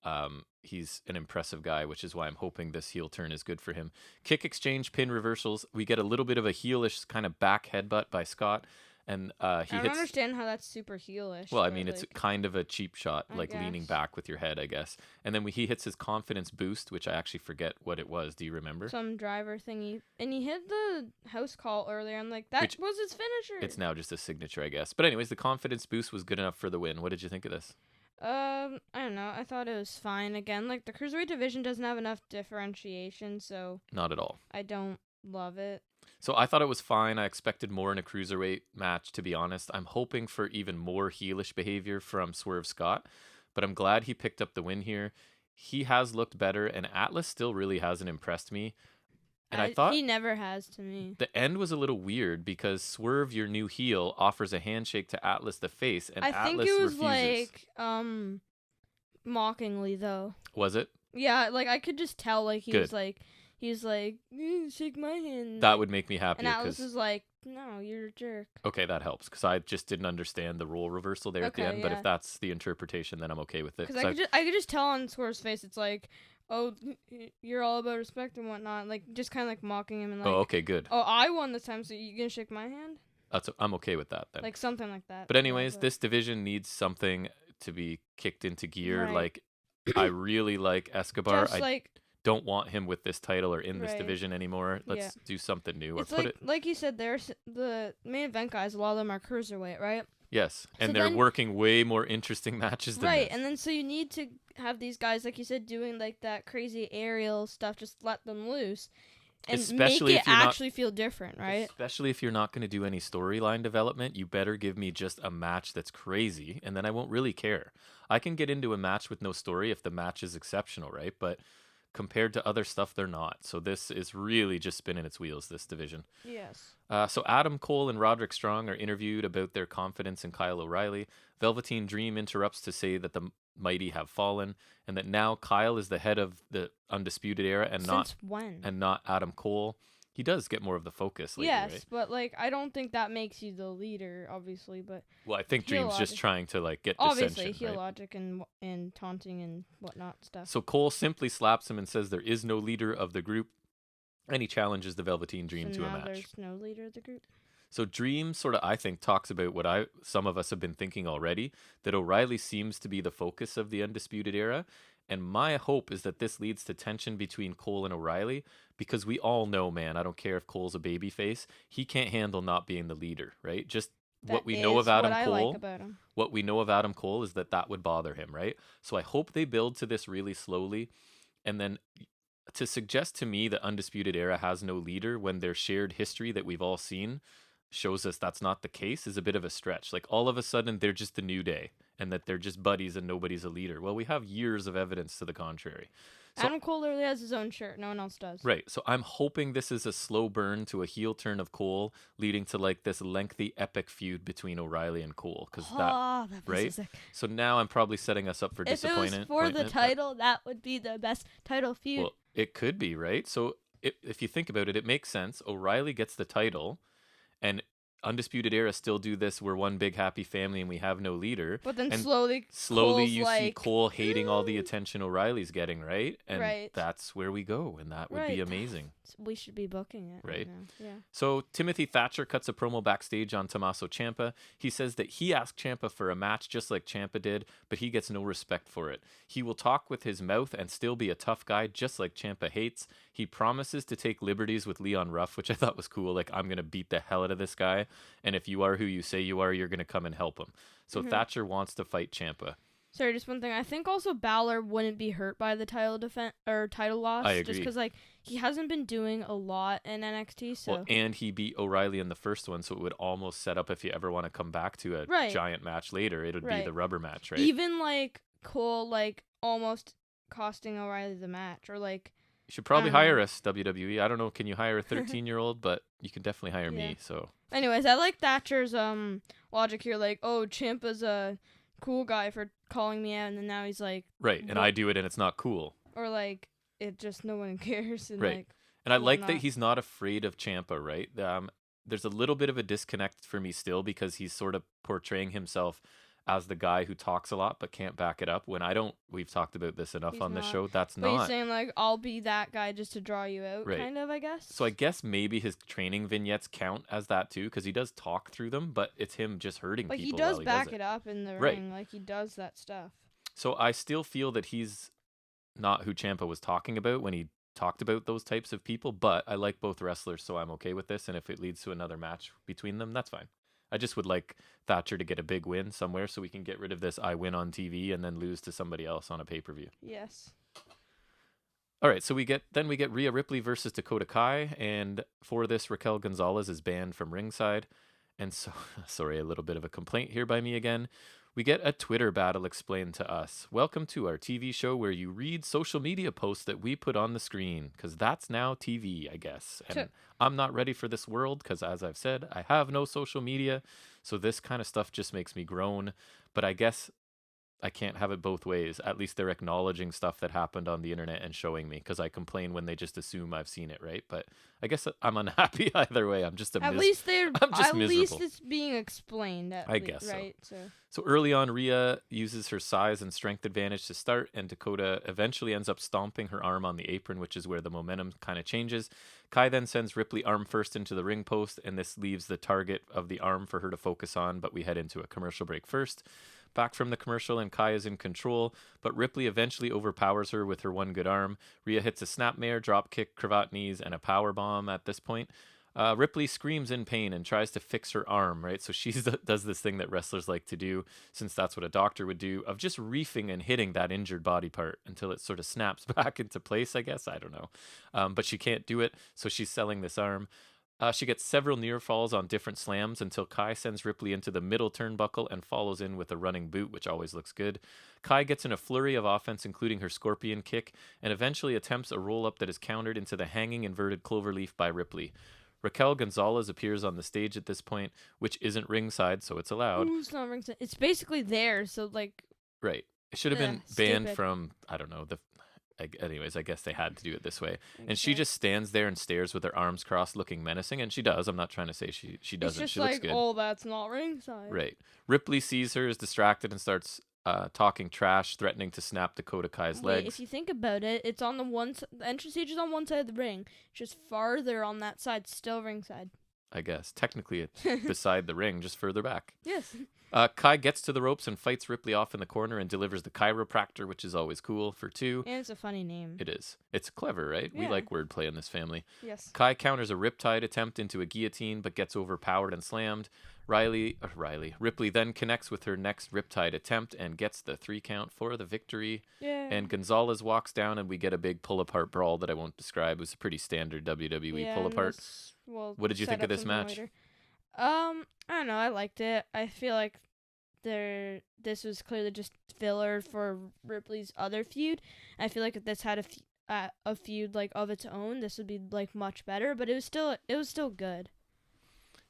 He's an impressive guy, which is why I'm hoping this heel turn is good for him. Kick exchange, pin reversals. We get a little bit of a heelish kind of back headbutt by Scott. And I don't understand how that's super heelish. Well, I mean, it's kind of a cheap shot, like leaning back with your head, I guess. And then he hits his confidence boost, which I actually forget what it was. Do you remember? Some driver thingy. And he hit the house call earlier. I'm like, that was his finisher. It's now just a signature, I guess. But anyways, the confidence boost was good enough for the win. What did you think of this? I don't know. I thought it was fine. Again, like, the Cruiserweight division doesn't have enough differentiation, so... Not at all. I don't love it. So I thought it was fine. I expected more in a Cruiserweight match, to be honest. I'm hoping for even more heelish behavior from Swerve Scott, but I'm glad he picked up the win here. He has looked better, and Atlas still really hasn't impressed me. And I thought... He never has to me. The end was a little weird because Swerve, your new heel, offers a handshake to Atlas the face, and Atlas refuses. I think it was like, mockingly, though. Was it? Yeah, like, I could just tell, like, he's like, shake my hand. That would make me happy. And Atlas is like, no, you're a jerk. Okay, that helps, because I just didn't understand the role reversal there at the end, but if that's the interpretation, then I'm okay with it. Because I could just tell on Swerve's face, it's like, oh, you're all about respect and whatnot, like, just kind of like mocking him and like, oh, okay, good. Oh, I won this time, so you gonna shake my hand? I'm okay with that then. Like something like that. But anyways, this division needs something to be kicked into gear. Right. Like, I really like Escobar. Don't want him with this title or in this division anymore. Let's do something new. It's like you said, there's the main event guys, a lot of them are cruiserweight, right? Yes, and they're working way more interesting matches than this. And then so you need to have these guys, like you said, doing like that crazy aerial stuff, just let them loose. And especially make it actually feel different, right? Especially if you're not going to do any storyline development, you better give me just a match that's crazy, and then I won't really care. I can get into a match with no story if the match is exceptional, right? But compared to other stuff, they're not. So this is really just spinning its wheels, this division. Yes. So Adam Cole and Roderick Strong are interviewed about their confidence in Kyle O'Reilly. Velveteen Dream interrupts to say that the mighty have fallen, and that now Kyle is the head of the Undisputed Era and not Adam Cole. He does get more of the focus lately, right? But like I don't think that makes you the leader, obviously. But I think Dream's just trying to like get dissension. Obviously, heel logic and taunting and whatnot stuff. So Cole simply slaps him and says there is no leader of the group, and he challenges the Velveteen Dream to a match. There's no leader of the group. So Dream sort of, I think, talks about what some of us have been thinking already, that O'Reilly seems to be the focus of the Undisputed Era. And my hope is that this leads to tension between Cole and O'Reilly, because we all know, man, I don't care if Cole's a babyface, he can't handle not being the leader, right? Just what we know of Adam Cole. What we know of Adam Cole is that would bother him, right? So I hope they build to this really slowly, and then to suggest to me that Undisputed Era has no leader when their shared history that we've all seen shows us that's not the case is a bit of a stretch. Like all of a sudden they're just the New Day and that they're just buddies and nobody's a leader. Well, we have years of evidence to the contrary. So, Adam Cole literally has his own shirt. No one else does. Right. So I'm hoping this is a slow burn to a heel turn of Cole, leading to like this lengthy epic feud between O'Reilly and Cole. That right? So, so now I'm probably setting us up for disappointment. If it was for the title, that would be the best title feud. Well, it could be, right? So if you think about it, it makes sense. O'Reilly gets the title, and Undisputed Era still do this. We're one big happy family and we have no leader. But then and slowly you see Cole hating all the attention O'Reilly's getting, right? And that's where we go, and that would be amazing. We should be booking it. Right? Yeah. So Timothy Thatcher cuts a promo backstage on Tommaso Ciampa. He says that he asked Ciampa for a match just like Ciampa did, but he gets no respect for it. He will talk with his mouth and still be a tough guy just like Ciampa hates. He promises to take liberties with Leon Ruff, which I thought was cool. Like, I'm going to beat the hell out of this guy. And if you are who you say you are, you're going to come and help him. So Thatcher wants to fight Ciampa. Sorry, just one thing. I think also Balor wouldn't be hurt by the title title loss. I agree. Just because, like, he hasn't been doing a lot in NXT. So. Well, and he beat O'Reilly in the first one, so it would almost set up if you ever want to come back to a giant match later, it would be the rubber match, right? Even, like, Cole, like, almost costing O'Reilly the match, or, like... You should probably hire us, WWE. I don't know, can you hire a 13-year-old? But you can definitely hire me, so... Anyways, I like Thatcher's logic here, like, oh, Ciampa's a cool guy for calling me out, and then now he's like... Right, and I do it, and it's not cool. Or, like, it just no one cares, and, right. like... And I like that he's not afraid of Ciampa, right? there's a little bit of a disconnect for me still because he's sort of portraying himself as the guy who talks a lot but can't back it up when we've talked about this enough on this show. But he's saying like, I'll be that guy just to draw you out, kind of, I guess. So I guess maybe his training vignettes count as that too, because he does talk through them, but it's him just hurting people. He does back it up in the ring, like he does that stuff. So I still feel that he's not who Ciampa was talking about when he talked about those types of people, but I like both wrestlers, so I'm okay with this, and if it leads to another match between them, that's fine. I just would like Thatcher to get a big win somewhere so we can get rid of this I win on TV and then lose to somebody else on a pay-per-view. Yes. All right, so we get Rhea Ripley versus Dakota Kai, and for this, Raquel Gonzalez is banned from ringside. And so, sorry, a little bit of a complaint here by me again. We get a Twitter battle explained to us. Welcome to our TV show where you read social media posts that we put on the screen, because that's now TV, I guess. And I'm not ready for this world because, as I've said, I have no social media. So this kind of stuff just makes me groan. But I guess I can't have it both ways. At least they're acknowledging stuff that happened on the internet and showing me, because I complain when they just assume I've seen it, right? But I guess I'm unhappy either way. I'm just at least miserable. It's being explained. I guess right? So early on, Rhea uses her size and strength advantage to start, and Dakota eventually ends up stomping her arm on the apron, which is where the momentum kind of changes. Kai then sends Ripley arm first into the ring post, and this leaves the target of the arm for her to focus on, but we head into a commercial break first. Back from the commercial, and Kai is in control, but Ripley eventually overpowers her with her one good arm. Rhea hits a snapmare, drop kick, cravat knees, and a power bomb at this point. Ripley screams in pain and tries to fix her arm, right? So she does this thing that wrestlers like to do, since that's what a doctor would do, of just reefing and hitting that injured body part until it sort of snaps back into place, I guess. I don't know. But she can't do it, so she's selling this arm. She gets several near falls on different slams until Kai sends Ripley into the middle turnbuckle and follows in with a running boot, which always looks good. Kai gets in a flurry of offense, including her scorpion kick, and eventually attempts a roll-up that is countered into the hanging inverted cloverleaf by Ripley. Raquel Gonzalez appears on the stage at this point, which isn't ringside, so it's allowed. It's not ringside. It's basically there, so like... Right. It should have been banned from, I don't know, anyways, I guess they had to do it this way. Exactly. And she just stands there and stares with her arms crossed, looking menacing, and she does. I'm not trying to say she doesn't. It's just she looks good. Oh, that's not ringside. Right. Ripley sees her, is distracted, and starts talking trash, threatening to snap Dakota Kai's legs. If you think about it, it's on the entrance stage is on one side of the ring. Just farther on that side, still ringside. I guess. Technically, it's beside the ring, just further back. Yes. Kai gets to the ropes and fights Ripley off in the corner and delivers the chiropractor, which is always cool, for 2. And it's a funny name. It is. It's clever, right? Yeah. We like wordplay in this family. Yes. Kai counters a riptide attempt into a guillotine, but gets overpowered and slammed. Ripley then connects with her next riptide attempt and gets the 3 count for the victory. Yeah. And Gonzalez walks down, and we get a big pull-apart brawl that I won't describe. It was a pretty standard WWE pull-apart. What did you think of this match? I don't know. I liked it. I feel like this was clearly just filler for Ripley's other feud. I feel like if this had a feud like of its own, this would be like much better. But it was still good.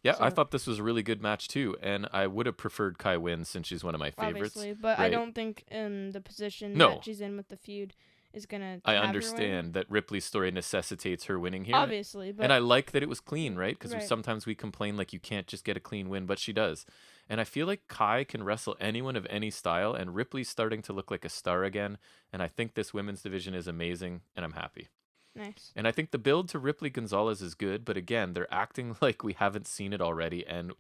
Yeah, so, I thought this was a really good match too, and I would have preferred Kai win since she's one of my favorites. Obviously, but right? I don't think in the position that she's in with the feud is gonna. I understand that Ripley's story necessitates her winning here. Obviously, but... and I like that it was clean, right? Because sometimes we complain like you can't just get a clean win, but she does. And I feel like Kai can wrestle anyone of any style, and Ripley's starting to look like a star again. And I think this women's division is amazing, and I'm happy. Nice. And I think the build to Ripley Gonzalez is good, but again, they're acting like we haven't seen it already, and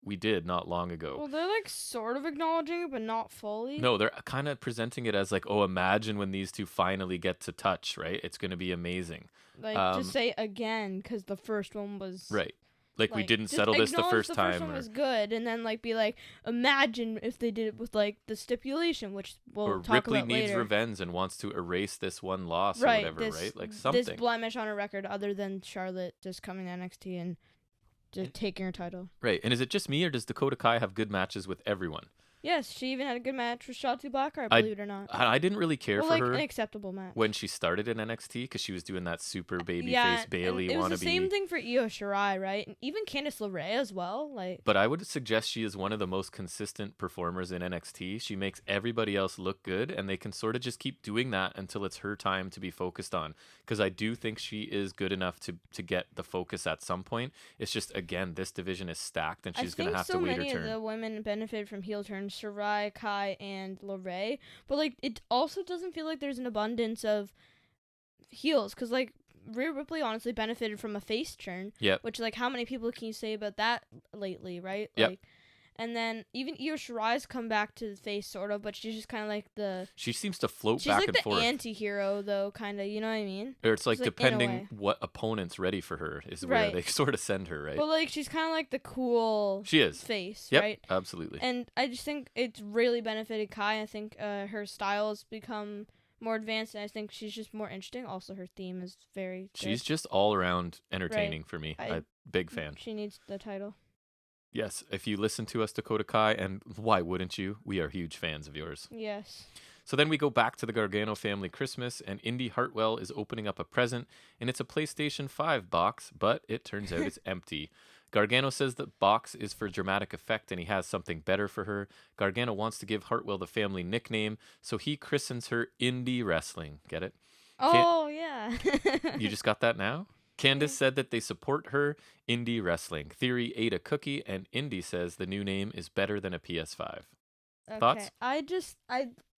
we did not long ago. Well, they're like sort of acknowledging it, but not fully. No, they're kind of presenting it as like, oh, imagine when these two finally get to touch, right? It's going to be amazing. Like, just say again, because the first one was... Right. Like we didn't settle this the first time. The first one was good, and then like be like, imagine if they did it with like the stipulation, which we'll talk Ripley about later. needs revenge and wants to erase this one loss or whatever, right? Like something. This blemish on her record, other than Charlotte just coming to NXT and just taking her title. Right, and is it just me, or does Dakota Kai have good matches with everyone? Yes, she even had a good match with Shotzi Blackheart, believe it or not. I didn't really care for her. An acceptable match. When she started in NXT, because she was doing that super babyface Bailey wannabe. It was the same thing for Io Shirai, right? And even Candice LeRae as well. But I would suggest she is one of the most consistent performers in NXT. She makes everybody else look good, and they can sort of just keep doing that until it's her time to be focused on. Because I do think she is good enough to get the focus at some point. It's just, again, this division is stacked, and she's going to have to wait her turn. I think so many of the women benefited from heel turns, Shirai, Kai, and LeRae. But, it also doesn't feel like there's an abundance of heels. Because, Rhea Ripley honestly benefited from a face turn. Yep. Which, how many people can you say about that lately, right? Yep. And then even Io Shirai's come back to the face, sort of, but she's just kind of She seems to float back and forth. She's the anti-hero, though, kind of, you know what I mean? Or it's depending what opponent's ready for her is where they sort of send her, right? But, she's kind of the cool face, yep, right? Absolutely. And I just think it's really benefited Kai. I think her style has become more advanced, and I think she's just more interesting. Also, her theme is very good. She's just all around entertaining for me. I'm a big fan. She needs the title. Yes, if you listen to us, Dakota Kai, and why wouldn't you? We are huge fans of yours. Yes. So then we go back to the Gargano family Christmas, and Indy Hartwell is opening up a present, and it's a PlayStation 5 box, but it turns out it's empty. Gargano says the box is for dramatic effect, and he has something better for her. Gargano wants to give Hartwell the family nickname, so he christens her Indy Wrestling. Get it? Yeah. You just got that now? Candice said that they support her Indie Wrestling. Theory ate a cookie, and Indy says the new name is better than a PS5. Okay. Thoughts? I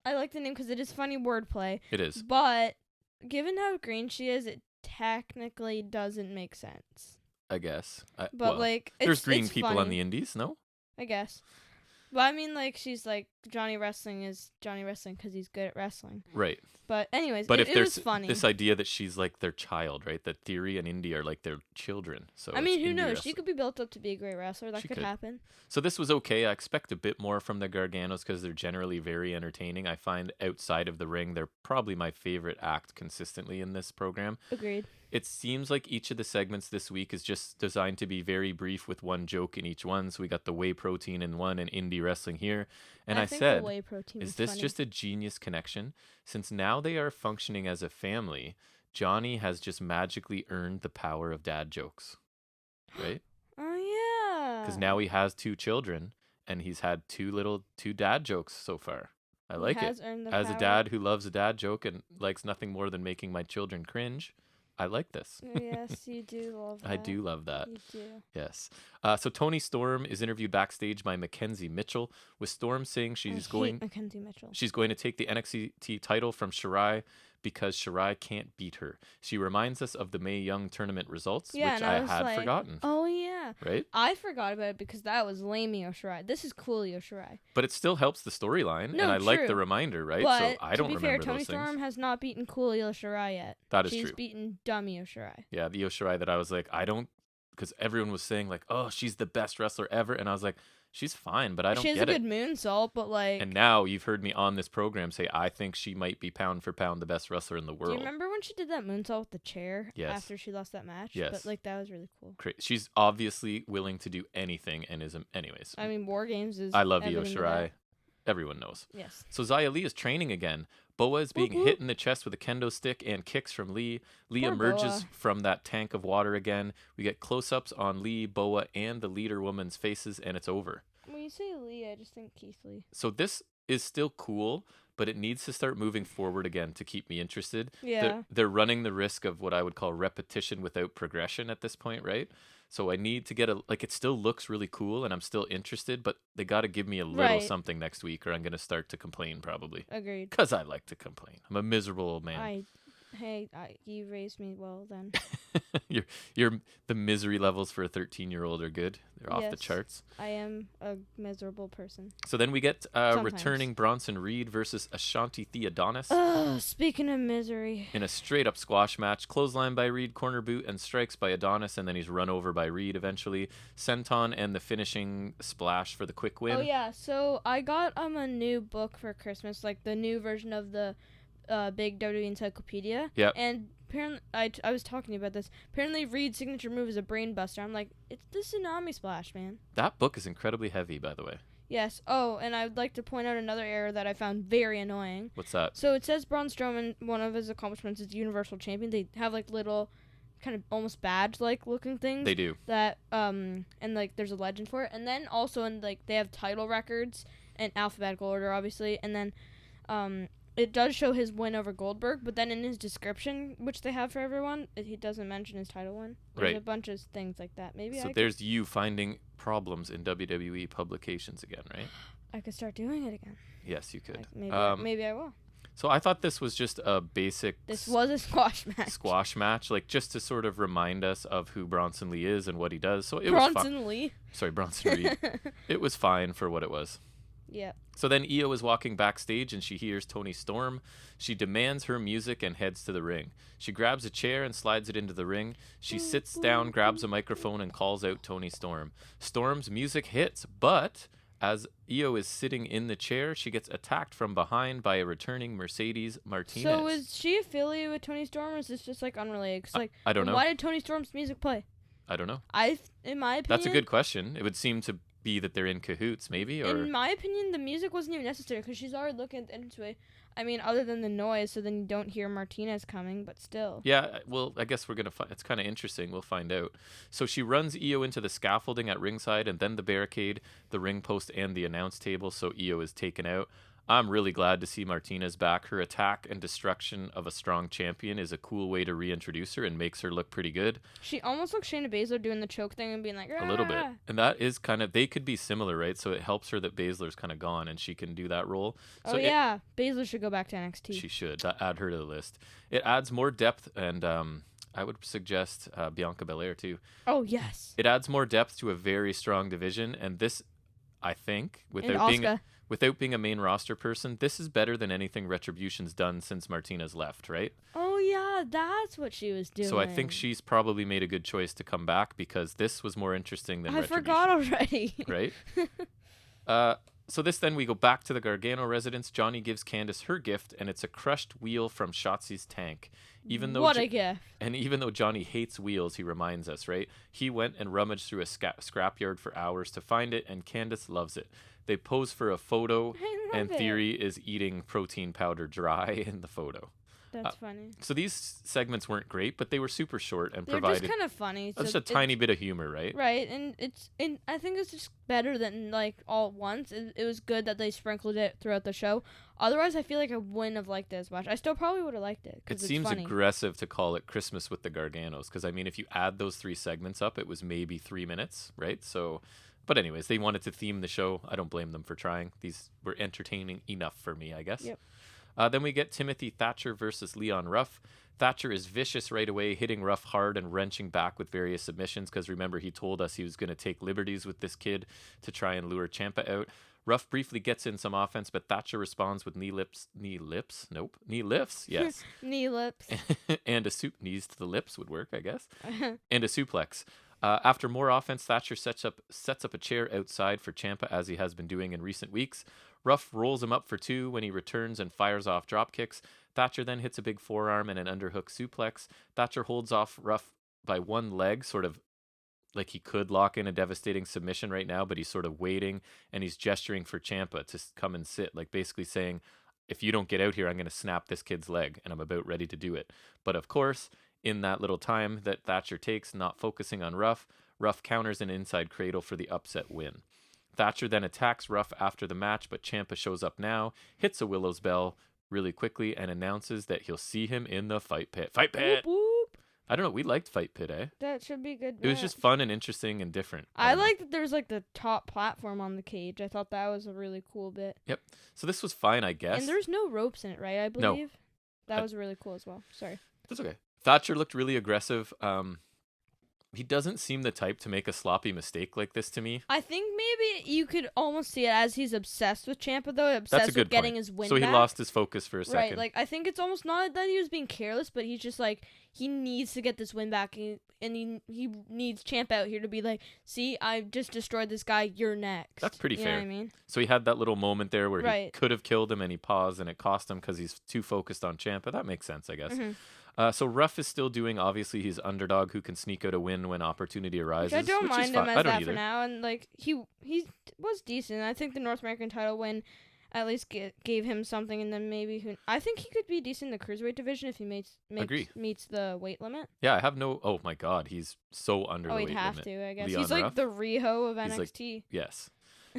like the name because it is funny wordplay. It is. But given how green she is, it technically doesn't make sense. I guess. There's green people funny. on the Indies, no? I guess. But I mean, she's Johnny Wrestling is Johnny Wrestling because he's good at wrestling. Right. But anyways, but if it there's was funny. This idea that she's their child, right? That Theory and Indy are their children. So I mean, who Indie knows? Wrestling. She could be built up to be a great wrestler. That could happen. So this was okay. I expect a bit more from the Garganos because they're generally very entertaining. I find outside of the ring, they're probably my favorite act consistently in this program. Agreed. It seems like each of the segments this week is just designed to be very brief with one joke in each one. So we got the whey protein in one and Indie Wrestling here. And I said, the whey protein is this funny. just a genius connection? Since now they are functioning as a family, Johnny has just magically earned the power of dad jokes. Right? Oh, yeah. Because now he has 2 children and he's had 2 dad jokes so far. I like it. As a dad who loves a dad joke and likes nothing more than making my children cringe, I like this. Yes, you do love that. I do love that. You do. Yes. So Toni Storm is interviewed backstage by Mackenzie Mitchell, with Storm saying she's going to take the NXT title from Shirai because Shirai can't beat her. She reminds us of the Mae Young tournament results, which I had forgotten. Oh, yeah. Right? I forgot about it because that was lame Io Shirai. This is cool Io Shirai. But it still helps the storyline, and I like the reminder, right? But so I don't remember fair, those Toni things. Storm has not beaten cool Io Shirai yet. That is true. She's beaten dumb Io Shirai. Yeah, the Io Shirai that I was because everyone was saying oh, she's the best wrestler ever, and I was like, she's fine, but I don't get it. She has a good moonsault, but And now you've heard me on this program say I think she might be pound for pound the best wrestler in the world. Do you remember when she did that moonsault with the chair? Yes. After she lost that match? Yes. But that was really cool. She's obviously willing to do anything and is anyways. I mean, War Games is. I love Io Shirai. Everyone knows. Yes. So Xia Li is training again. Boa is being hit in the chest with a kendo stick and kicks from Lee. Lee emerges from that tank of water again. We get close-ups on Lee, Boa, and the leader woman's faces, and it's over. When you say Lee, I just think Keith Lee. So this is still cool, but it needs to start moving forward again to keep me interested. Yeah. They're running the risk of what I would call repetition without progression at this point, right? So I need to get it still looks really cool and I'm still interested, but they got to give me a little something next week or I'm going to start to complain probably. Agreed. Because I like to complain. I'm a miserable old man. You raised me well then. You're the misery levels for a 13-year-old are good. They're off the charts. I am a miserable person. So then we get returning Bronson Reed versus Ashanti Theodonis. Speaking of misery. In a straight-up squash match, clothesline by Reed, corner boot, and strikes by Adonis, and then he's run over by Reed eventually. Senton and the finishing splash for the quick win. Oh, yeah. So I got a new book for Christmas, the new version of the big WWE encyclopedia. Yep. And apparently, I was talking to you about this. Apparently, Reed's signature move is a brain buster. I'm like, it's the tsunami splash, man. That book is incredibly heavy, by the way. Yes. Oh, and I would like to point out another error that I found very annoying. What's that? So it says Braun Strowman, one of his accomplishments is Universal Champion. They have like little kind of almost badge-like looking things. They do. That, and like there's a legend for it. And then also in like they have title records in alphabetical order, obviously. And then it does show his win over Goldberg, but then in his description, which they have for everyone, he doesn't mention his title win. There's a bunch of things like that. Maybe so there's you finding problems in WWE publications again, right? I could start doing it again. Yes, you could. Maybe I will. So I thought this was just a basic... This was a squash match. Squash match, like just to sort of remind us of who Bronson Lee is and what he does. So it Bronson Lee? Sorry, Bronson Reed. It was fine for what it was. Yeah. So then Io is walking backstage and she hears Toni Storm. She demands her music and heads to the ring. She grabs a chair and slides it into the ring. She sits down, grabs a microphone, and calls out Toni Storm. Storm's music hits, but as Io is sitting in the chair, she gets attacked from behind by a returning Mercedes Martinez. So is she affiliated with Toni Storm, or is this just like unrelated? 'Cause, I don't know. Why did Toni Storm's music play? I don't know. In my opinion, that's a good question. It would seem to be that they're in cahoots, maybe, or in my opinion, the music wasn't even necessary because she's already looking at the entranceway. I mean, other than the noise, so then you don't hear Martinez coming, but still. Yeah, well, I guess we're gonna find. It's kind of interesting. We'll find out. So she runs Io into the scaffolding at ringside, and then the barricade, the ring post, and the announce table. So Io is taken out. I'm really glad to see Martinez back. Her attack and destruction of a strong champion is a cool way to reintroduce her and makes her look pretty good. She almost looks Shayna Baszler doing the choke thing and being like, a little bit. And that is kind of, they could be similar, right? So it helps her that Baszler's kind of gone and she can do that role. So Baszler should go back to NXT. She should. Add her to the list. It adds more depth, and I would suggest Bianca Belair too. Oh, yes. It adds more depth to a very strong division, and this, I think, without being a main roster person, this is better than anything Retribution's done since Martinez left, right? Oh, yeah, that's what she was doing. So I think she's probably made a good choice to come back because this was more interesting than Retribution. I forgot already. Right? So then we go back to the Gargano residence. Johnny gives Candice her gift, and it's a crushed wheel from Shotzi's tank. What a gift. And even though Johnny hates wheels, he reminds us, right? He went and rummaged through a scrapyard for hours to find it, and Candice loves it. They pose for a photo, and Theory is eating protein powder dry in the photo. That's funny. So these segments weren't great, but they were super short and They're provided just kind of funny. Just a tiny bit of humor, right? Right, and I think it's just better than like all at once. It was good that they sprinkled it throughout the show. Otherwise, I feel like I wouldn't have liked it as much. I still probably would have liked it. It seems aggressive to call it Christmas with the Garganos, because I mean, if you add those 3 segments up, it was maybe 3 minutes, right? So, but anyways, they wanted to theme the show. I don't blame them for trying. These were entertaining enough for me, I guess. Yep. Then we get Timothy Thatcher versus Leon Ruff. Thatcher is vicious right away, hitting Ruff hard and wrenching back with various submissions, because remember, he told us he was going to take liberties with this kid to try and lure Ciampa out. Ruff briefly gets in some offense, but Thatcher responds with knee lifts, yes. Knee lips. And knees to the lips would work, I guess. And a suplex. After more offense, Thatcher sets up a chair outside for Ciampa, as he has been doing in recent weeks. Ruff rolls him up for 2 when he returns and fires off drop kicks. Thatcher then hits a big forearm and an underhook suplex. Thatcher holds off Ruff by one leg, sort of like he could lock in a devastating submission right now, but he's sort of waiting, and he's gesturing for Ciampa to come and sit, like basically saying, if you don't get out here, I'm going to snap this kid's leg, and I'm about ready to do it. But of course, in that little time that Thatcher takes, not focusing on Ruff, Ruff counters an inside cradle for the upset win. Thatcher then attacks Ruff after the match, but Ciampa shows up now, hits a Willow's Bell really quickly, and announces that he'll see him in the Fight Pit. Fight Pit! Whoop, whoop. I don't know, we liked Fight Pit, eh? That should be good. It was just fun and interesting and different. I like that there's like the top platform on the cage. I thought that was a really cool bit. Yep. So this was fine, I guess. And there's no ropes in it, right? I believe. No. That was really cool as well. Sorry. That's okay. Thatcher looked really aggressive. He doesn't seem the type to make a sloppy mistake like this to me. I think maybe you could almost see it as he's obsessed with Ciampa, though. Obsessed with getting his win back. So he back. lost his focus for a second. Right, like, I think it's almost not that he was being careless, but he's just like, he needs to get this win back, and he needs Ciampa out here to be like, see, I just destroyed this guy, you're next. That's pretty fair. You know what I mean? So he had that little moment there where he could have killed him, and he paused, and it cost him because he's too focused on Ciampa. That makes sense, I guess. Mm-hmm. So Ruff is still doing, obviously, he's underdog who can sneak out a win when opportunity arises. Which I don't mind him as that either. for now. And, like, he was decent. I think the North American title win at least gave him something. And then maybe, I think he could be decent in the Cruiserweight division if he meets the weight limit. Yeah, I have no, oh my God, he's so under the weight limit. Oh, he'd have to, I guess. Leon He's like Ruff. the Riho of NXT. Like, yes.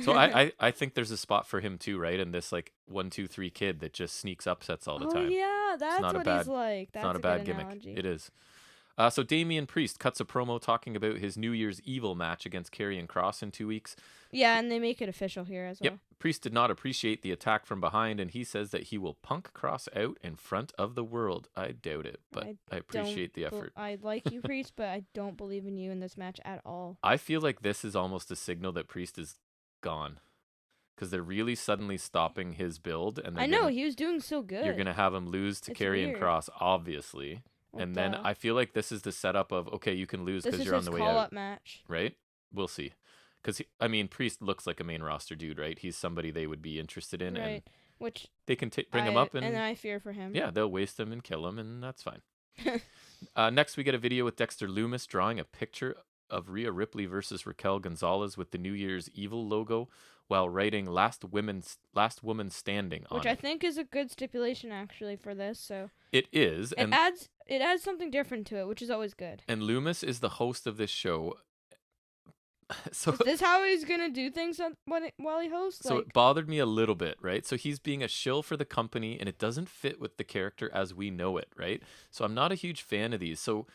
So I think there's a spot for him too, right? And this like 1, 2, 3 kid that just sneaks upsets all the time. Oh yeah, that's what he's like. That's not a bad good gimmick. Analogy. It is. So Damian Priest cuts a promo talking about his New Year's Evil match against Karrion Kross in 2 weeks. Yeah, and they make it official here as well. Yep. Priest did not appreciate the attack from behind, and he says that he will punk Kross out in front of the world. I doubt it, but I appreciate the effort. I like you, Priest, but I don't believe in you in this match at all. I feel like this is almost a signal that Priest is gone. Because they're really suddenly stopping his build. And I know, he was doing so good. You're going to have him lose to Karrion Kross, obviously. And then I feel like this is the setup of, okay, you can lose because you're on the way out. This is his call-up match. Right? We'll see. Because, Priest looks like a main roster dude, right? He's somebody they would be interested in. Right. And which they can bring him up. And I fear for him. Yeah, they'll waste him and kill him, and that's fine. Next, we get a video with Dexter Lumis drawing a picture of Rhea Ripley versus Raquel Gonzalez with the New Year's Evil logo while writing Last Woman Standing on it. Which I think is a good stipulation actually for this. So it is. It adds something different to it, which is always good. And Lumis is the host of this show. So is this how he's gonna do things while he hosts? So it bothered me a little bit, right? So he's being a shill for the company, and it doesn't fit with the character as we know it, right? So I'm not a huge fan of these. So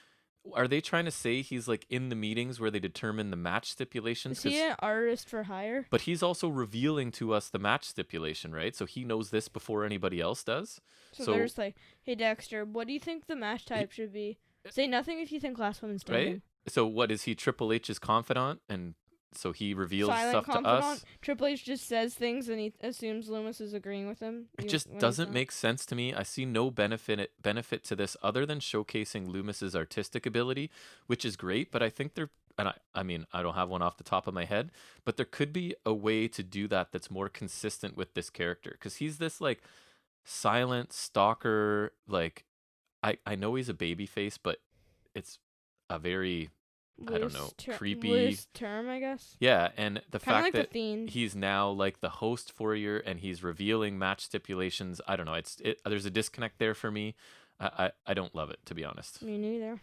are they trying to say he's like in the meetings where they determine the match stipulations? Is he an artist for hire? But he's also revealing to us the match stipulation, right? So he knows this before anybody else does. So they're just like, hey Dexter, what do you think the match type should be? Say nothing if you think Last Woman Standing. Right? So what is he, Triple H's confidant? And so he reveals stuff to us. Triple H just says things and he assumes Lumis is agreeing with him. It just doesn't make sense to me. I see no benefit to this other than showcasing Lumis's artistic ability, which is great. But I think I don't have one off the top of my head, but there could be a way to do that that's more consistent with this character, because he's this like silent stalker. Like I know he's a babyface, but it's a very creepy loose term, I guess. Yeah, and the fact like that he's now like the host for a year and he's revealing match stipulations, I don't know. There's a disconnect there for me. I don't love it, to be honest. Me neither.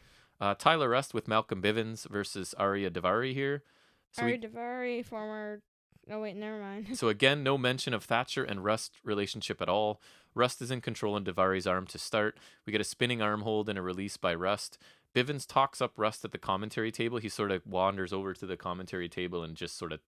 Tyler Rust with Malcolm Bivens versus Arya Daivari here. Arya Daivari, former. Oh wait, never mind. So again, no mention of Thatcher and Rust relationship at all. Rust is in control on Daivari's arm to start. We get a spinning arm hold and a release by Rust. Bivens talks up Rust at the commentary table. He sort of wanders over to the commentary table and just sort of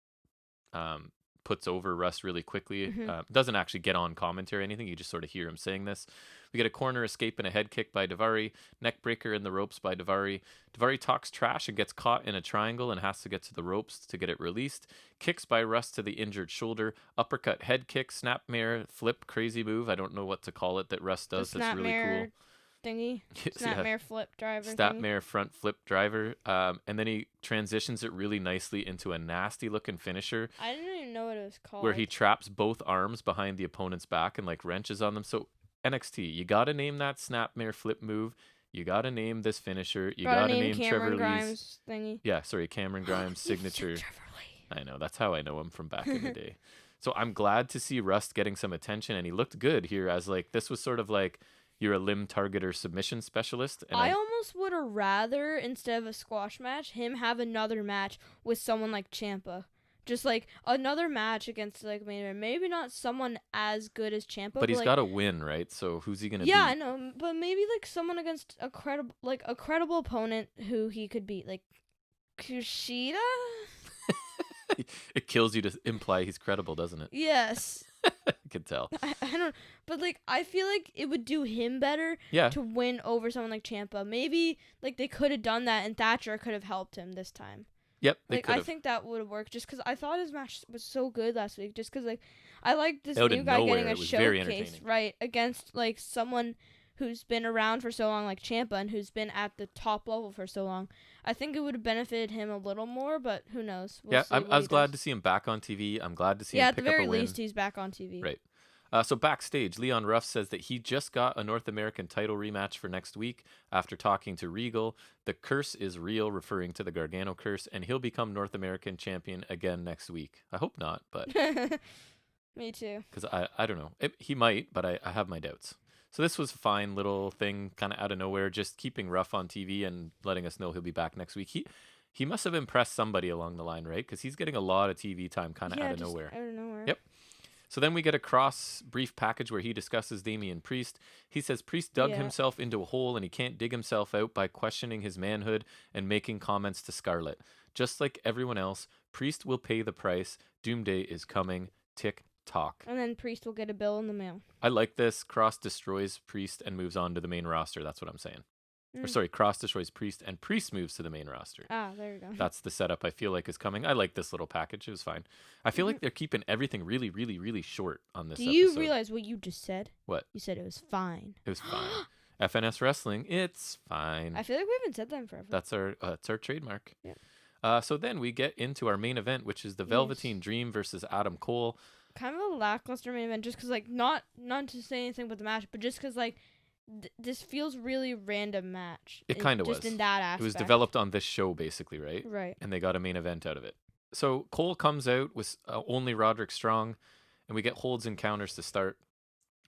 puts over Rust really quickly. Mm-hmm. Doesn't actually get on commentary or anything. You just sort of hear him saying this. We get a corner escape and a head kick by Daivari. Neck breaker in the ropes by Daivari. Daivari talks trash and gets caught in a triangle and has to get to the ropes to get it released. Kicks by Rust to the injured shoulder. Uppercut, head kick, snapmare, flip, crazy move. I don't know what to call it that Rust does. That's really cool. Thingy. Snapmare flip driver. Snapmare front flip driver. And then he transitions it really nicely into a nasty looking finisher. I didn't even know what it was called. Where he traps both arms behind the opponent's back and like wrenches on them. So NXT, you gotta name that snapmare flip move. You gotta name this finisher. You gotta name Trevor Lee's thingy. Yeah, sorry, Cameron Grimes' signature. I know, that's how I know him from back in the day. So I'm glad to see Rust getting some attention, and he looked good here as like this was sort of like you're a limb targeter submission specialist. And I almost would have rather, instead of a squash match, him have another match with someone like Ciampa. Just like another match against like maybe not someone as good as Ciampa, but he's got to win, right? So who's he gonna beat? Yeah, I know, but maybe like someone against a credible opponent who he could beat, like Kushida. It kills you to imply he's credible, doesn't it? Yes. I can tell. I don't, but like I feel like it would do him better to win over someone like Ciampa. Maybe like they could have done that, and Thatcher could have helped him this time. Yep, I think that would have worked just because I thought his match was so good last week. Just because like I like this new guy getting a showcase right against like someone who's been around for so long, like Ciampa, and who's been at the top level for so long. I think it would have benefited him a little more, but who knows? I was glad to see him back on TV. I'm glad to see him pick up a win. Yeah, at the very least, he's back on TV. Right. So backstage, Leon Ruff says that he just got a North American title rematch for next week after talking to Regal. The curse is real, referring to the Gargano curse, and he'll become North American champion again next week. I hope not, but... Me too. Because I don't know. He might, but I have my doubts. So this was a fine little thing, kind of out of nowhere, just keeping Ruff on TV and letting us know he'll be back next week. He must have impressed somebody along the line, right? Because he's getting a lot of TV time kind of out of nowhere. Out of nowhere. Yep. So then we get a brief package where he discusses Damian Priest. He says Priest dug himself into a hole and he can't dig himself out by questioning his manhood and making comments to Scarlett. Just like everyone else, Priest will pay the price. Doomsday is coming. Tick tock. And then Priest will get a bill in the mail. I like this. Cross destroys Priest and moves on to the main roster. That's what I'm saying. Or sorry, Cross destroys Priest and Priest moves to the main roster. Ah, there you go. That's the setup I feel like is coming. I like this little package. It was fine. I feel like they're keeping everything really, really, really short on this episode. Do you realize what you just said? What? You said it was fine. It was fine. FNS Wrestling, it's fine. I feel like we haven't said that in forever. That's our trademark. Yeah. So then we get into our main event, which is the Velveteen Dream versus Adam Cole. Kind of a lackluster main event, just because, like, not to say anything about the match, but just because, like, this feels really random match. It kind of was. Just in that aspect. It was developed on this show, basically, right? Right. And they got a main event out of it. So Cole comes out with only Roderick Strong, and we get holds and counters to start.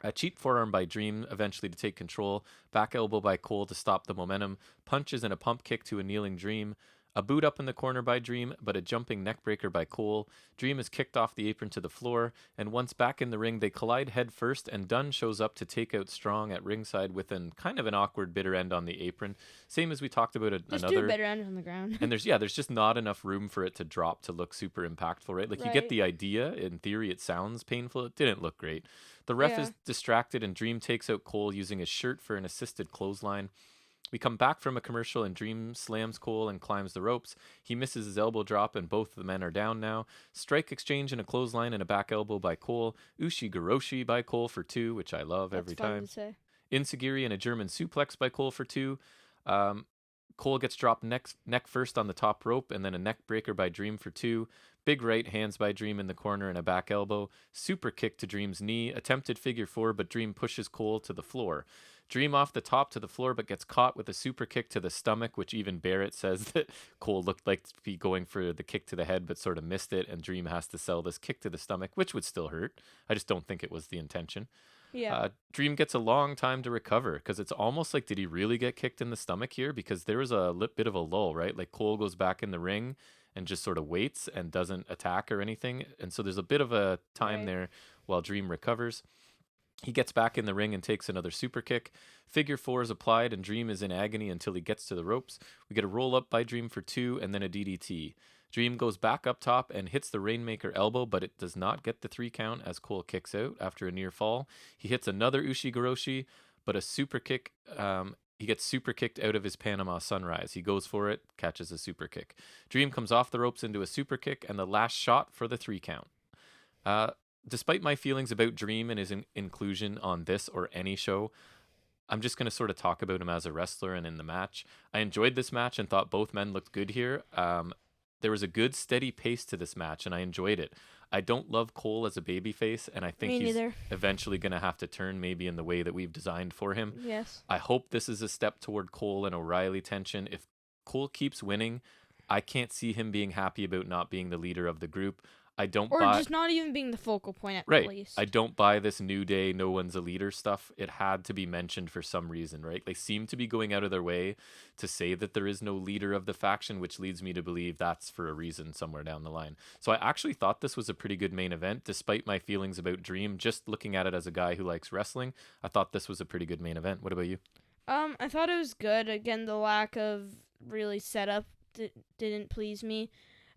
A cheap forearm by Dream, eventually to take control. Back elbow by Cole to stop the momentum. Punches and a pump kick to a kneeling Dream. A boot up in the corner by Dream, but a jumping neckbreaker by Cole. Dream is kicked off the apron to the floor, and once back in the ring, they collide head first, and Dunn shows up to take out Strong at ringside with kind of an awkward bitter end on the apron. Same as we talked about just another... do a bitter end on the ground. And there's just not enough room for it to drop to look super impactful, right? Like, you get the idea. In theory, it sounds painful. It didn't look great. The ref is distracted, and Dream takes out Cole using his shirt for an assisted clothesline. We come back from a commercial and Dream slams Cole and climbs the ropes. He misses his elbow drop and both of the men are down now. Strike exchange and a clothesline and a back elbow by Cole. Ushi-Goroshi by Cole for 2, which I love every time. That's fun to say. Insigiri and a German suplex by Cole for 2. Cole gets dropped neck first on the top rope and then a neck breaker by Dream for 2. Big right hands by Dream in the corner and a back elbow. Super kick to Dream's knee. Attempted figure 4, but Dream pushes Cole to the floor. Dream off the top to the floor, but gets caught with a super kick to the stomach, which even Barrett says that Cole looked like to be going for the kick to the head, but sort of missed it, and Dream has to sell this kick to the stomach, which would still hurt. I just don't think it was the intention. Yeah. Dream gets a long time to recover, because it's almost like, did he really get kicked in the stomach here? Because there was a bit of a lull, right? Like, Cole goes back in the ring and just sort of waits and doesn't attack or anything. And so there's a bit of a time there while Dream recovers. He gets back in the ring and takes another super kick. Figure 4 is applied and Dream is in agony until he gets to the ropes. We get a roll up by Dream for 2 and then a DDT. Dream goes back up top and hits the Rainmaker elbow, but it does not get the 3 count as Cole kicks out after a near fall. He hits another Ushi-Goroshi, but a super kick. He gets super kicked out of his Panama Sunrise. He goes for it, catches a super kick. Dream comes off the ropes into a super kick and the last shot for the 3 count. Despite my feelings about Dream and his inclusion on this or any show, I'm just going to sort of talk about him as a wrestler and in the match. I enjoyed this match and thought both men looked good here. There was a good steady pace to this match and I enjoyed it. I don't love Cole as a babyface, and I think he's eventually going to have to turn maybe in the way that we've designed for him. Yes. I hope this is a step toward Cole and O'Reilly tension. If Cole keeps winning, I can't see him being happy about not being the leader of the group. Or just not even being the focal point at least. I don't buy this New Day, no one's a leader stuff. It had to be mentioned for some reason, right? They seem to be going out of their way to say that there is no leader of the faction, which leads me to believe that's for a reason somewhere down the line. So I actually thought this was a pretty good main event, despite my feelings about Dream. Just looking at it as a guy who likes wrestling, I thought this was a pretty good main event. What about you? I thought it was good. Again, the lack of really setup didn't please me.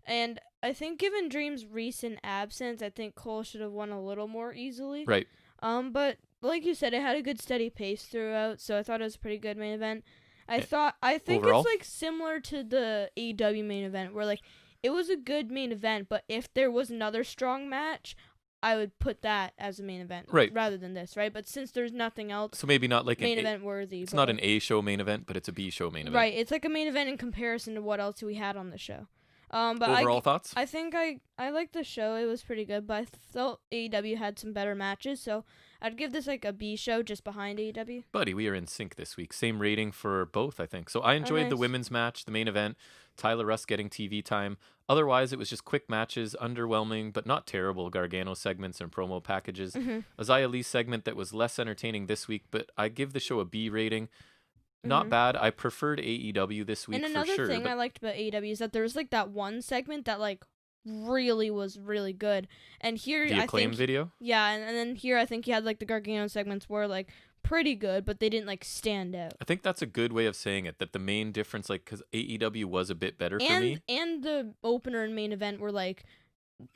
And I think given Dream's recent absence, I think Cole should have won a little more easily. Right. But like you said, it had a good steady pace throughout, so I thought it was a pretty good main event. I think overall? It's like similar to the AEW main event, where like it was a good main event, but if there was another strong match, I would put that as a main event, rather than this, right? But since there's nothing else, so maybe not like main event worthy. It's not an A show main event, but it's a B show main event. Right. It's like a main event in comparison to what else we had on the show. But overall thoughts? I think I liked the show. It was pretty good, but I felt AEW had some better matches, so I'd give this like a B show just behind AEW. Buddy, we are in sync this week. Same rating for both, I think. So I enjoyed the women's match, the main event, Tyler Russ getting TV time. Otherwise, it was just quick matches, underwhelming, but not terrible Gargano segments and promo packages. A Xia Li segment that was less entertaining this week, but I give the show a B rating. Not bad. I preferred AEW this week for sure. And another thing I liked about AEW is that there was like that one segment that like really was really good. And here the Acclaim video? Yeah, and then here I think you had like the Gargano segments were like pretty good, but they didn't like stand out. I think that's a good way of saying it, that the main difference, like, because AEW was a bit better for me. And the opener and main event were like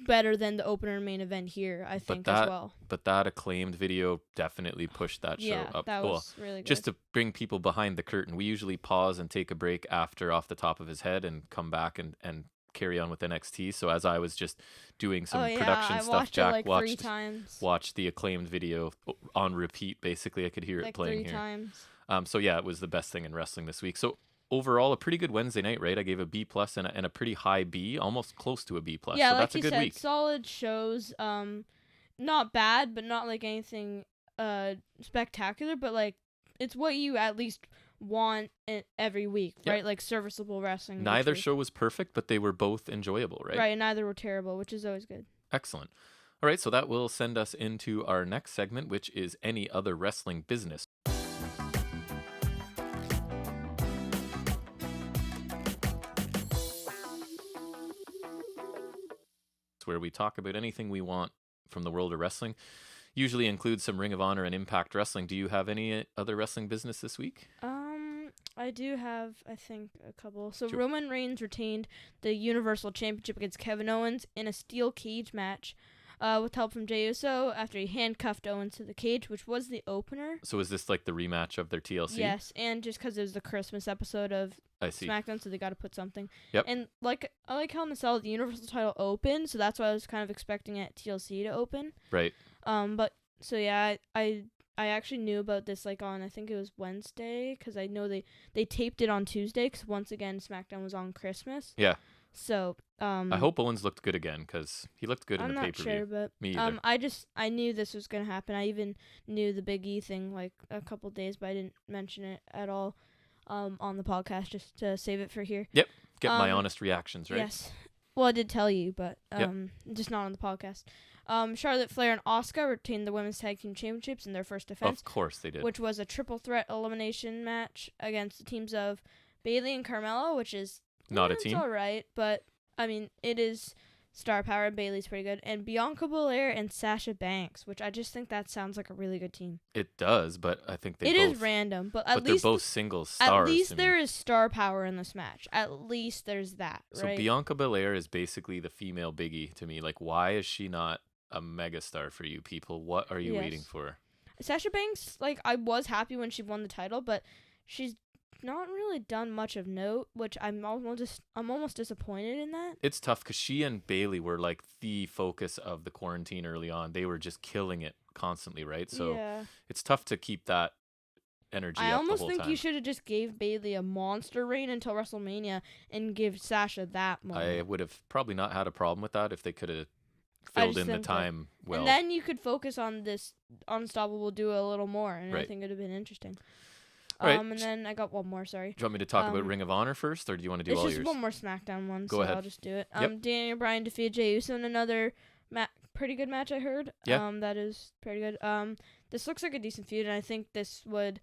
better than the opener and main event here, I think, as well. But that Acclaimed video definitely pushed that show up. That was really good. Just to bring people behind the curtain, we usually pause and take a break after Off the Top of His Head and come back and carry on with NXT. So as I was just doing some production stuff, Jack watched the Acclaimed video on repeat. Basically, I could hear it playing 3 times. So yeah, it was the best thing in wrestling this week. So overall, a pretty good Wednesday night, right? I gave a B+ and a pretty high B, almost close to a B+. Yeah, so like that's a good week. Solid shows. Not bad, but not like anything spectacular. But like it's what you at least want every week, right? Like serviceable wrestling. Neither show was perfect, but they were both enjoyable, right? Right, and neither were terrible, which is always good. Excellent. All right, so that will send us into our next segment, which is Any Other Wrestling Business. Where we talk about anything we want from the world of wrestling. Usually includes some Ring of Honor and Impact Wrestling. Do you have any other wrestling business this week? I do have, I think, a couple. So Roman Reigns retained the Universal Championship against Kevin Owens in a steel cage match with help from Jey Uso after he handcuffed Owens to the cage, which was the opener. So is this like the rematch of their TLC? Yes, and just because it was the Christmas episode of SmackDown, so they got to put something. Yep. And like I like how in the cell the Universal title opened, so that's why I was kind of expecting at TLC to open. Right. But so yeah, I actually knew about this like on I think it was Wednesday because I know they taped it on Tuesday because once again SmackDown was on Christmas. Yeah. So I hope Owens looked good again because he looked good in the pay-per-view. I'm not sure, but me either. I knew this was gonna happen. I even knew the Big E thing like a couple days, but I didn't mention it at all on the podcast just to save it for here. Yep. Get my honest reactions, right? Yes. Well, I did tell you, but just not on the podcast. Charlotte Flair and Asuka retained the Women's Tag Team Championships in their first defense. Of course they did. Which was a triple threat elimination match against the teams of Bayley and Carmella, which is not a team. It's all right, but I mean it is star power. Bayley's pretty good, and Bianca Belair and Sasha Banks, which I just think that sounds like a really good team. It does, but I think it is random. But at least they're both singles stars. At least there is star power in this match. At least there's that. So right? Bianca Belair is basically the female Big E to me. Like, why is she not a megastar for you people? What are you waiting for? Sasha Banks, like, I was happy when she won the title, but she's not really done much of note, which I'm almost disappointed in that. It's tough because she and Bayley were like the focus of the quarantine early on. They were just killing it constantly, right? So it's tough to keep that energy up the whole time. I almost think you should have just gave Bayley a monster reign until WrestleMania and give Sasha that moment. I would have probably not had a problem with that if they could have filled in the time well. And then you could focus on this Unstoppable duo a little more, and I think it would have been interesting. Right. And then I got one more, sorry. Do you want me to talk about Ring of Honor first, or do you want to do all yours? It's just one more SmackDown one, Go ahead. I'll just do it. Daniel Bryan defeated Jey Uso in another pretty good match, I heard. Yeah. That is pretty good. This looks like a decent feud, and I think this would,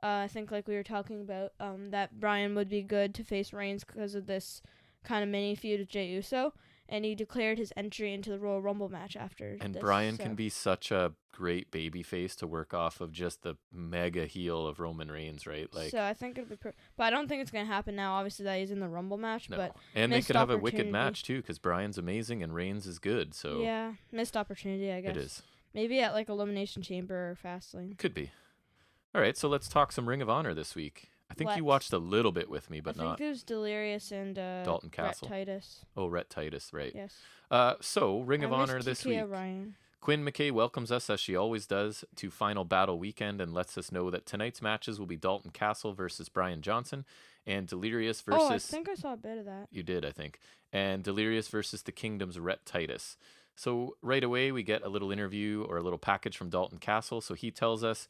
I think like we were talking about, that Bryan would be good to face Reigns because of this kind of mini feud with Jey Uso. And he declared his entry into the Royal Rumble match after And Bryan can be such a great babyface to work off of just the mega heel of Roman Reigns, right? Like, so I think it'd be but I don't think it's going to happen now, obviously, that he's in the Rumble match. No. But and they could have a wicked match, too, because Bryan's amazing and Reigns is good. So yeah, missed opportunity, I guess. It is. Maybe at, like, Elimination Chamber or Fastlane. Could be. All right, so let's talk some Ring of Honor this week. I think you watched a little bit with me, but not. I think it was Delirious and Dalton Castle. Rhett Titus. Oh, Rhett Titus, right. Yes. So, Ring of Honor this week. Ryan. Quinn McKay welcomes us, as she always does, to Final Battle Weekend and lets us know that tonight's matches will be Dalton Castle versus Brian Johnson and Delirious versus... Oh, I think I saw a bit of that. You did, I think. And Delirious versus the Kingdom's Rhett Titus. So right away, we get a little interview or a little package from Dalton Castle. So he tells us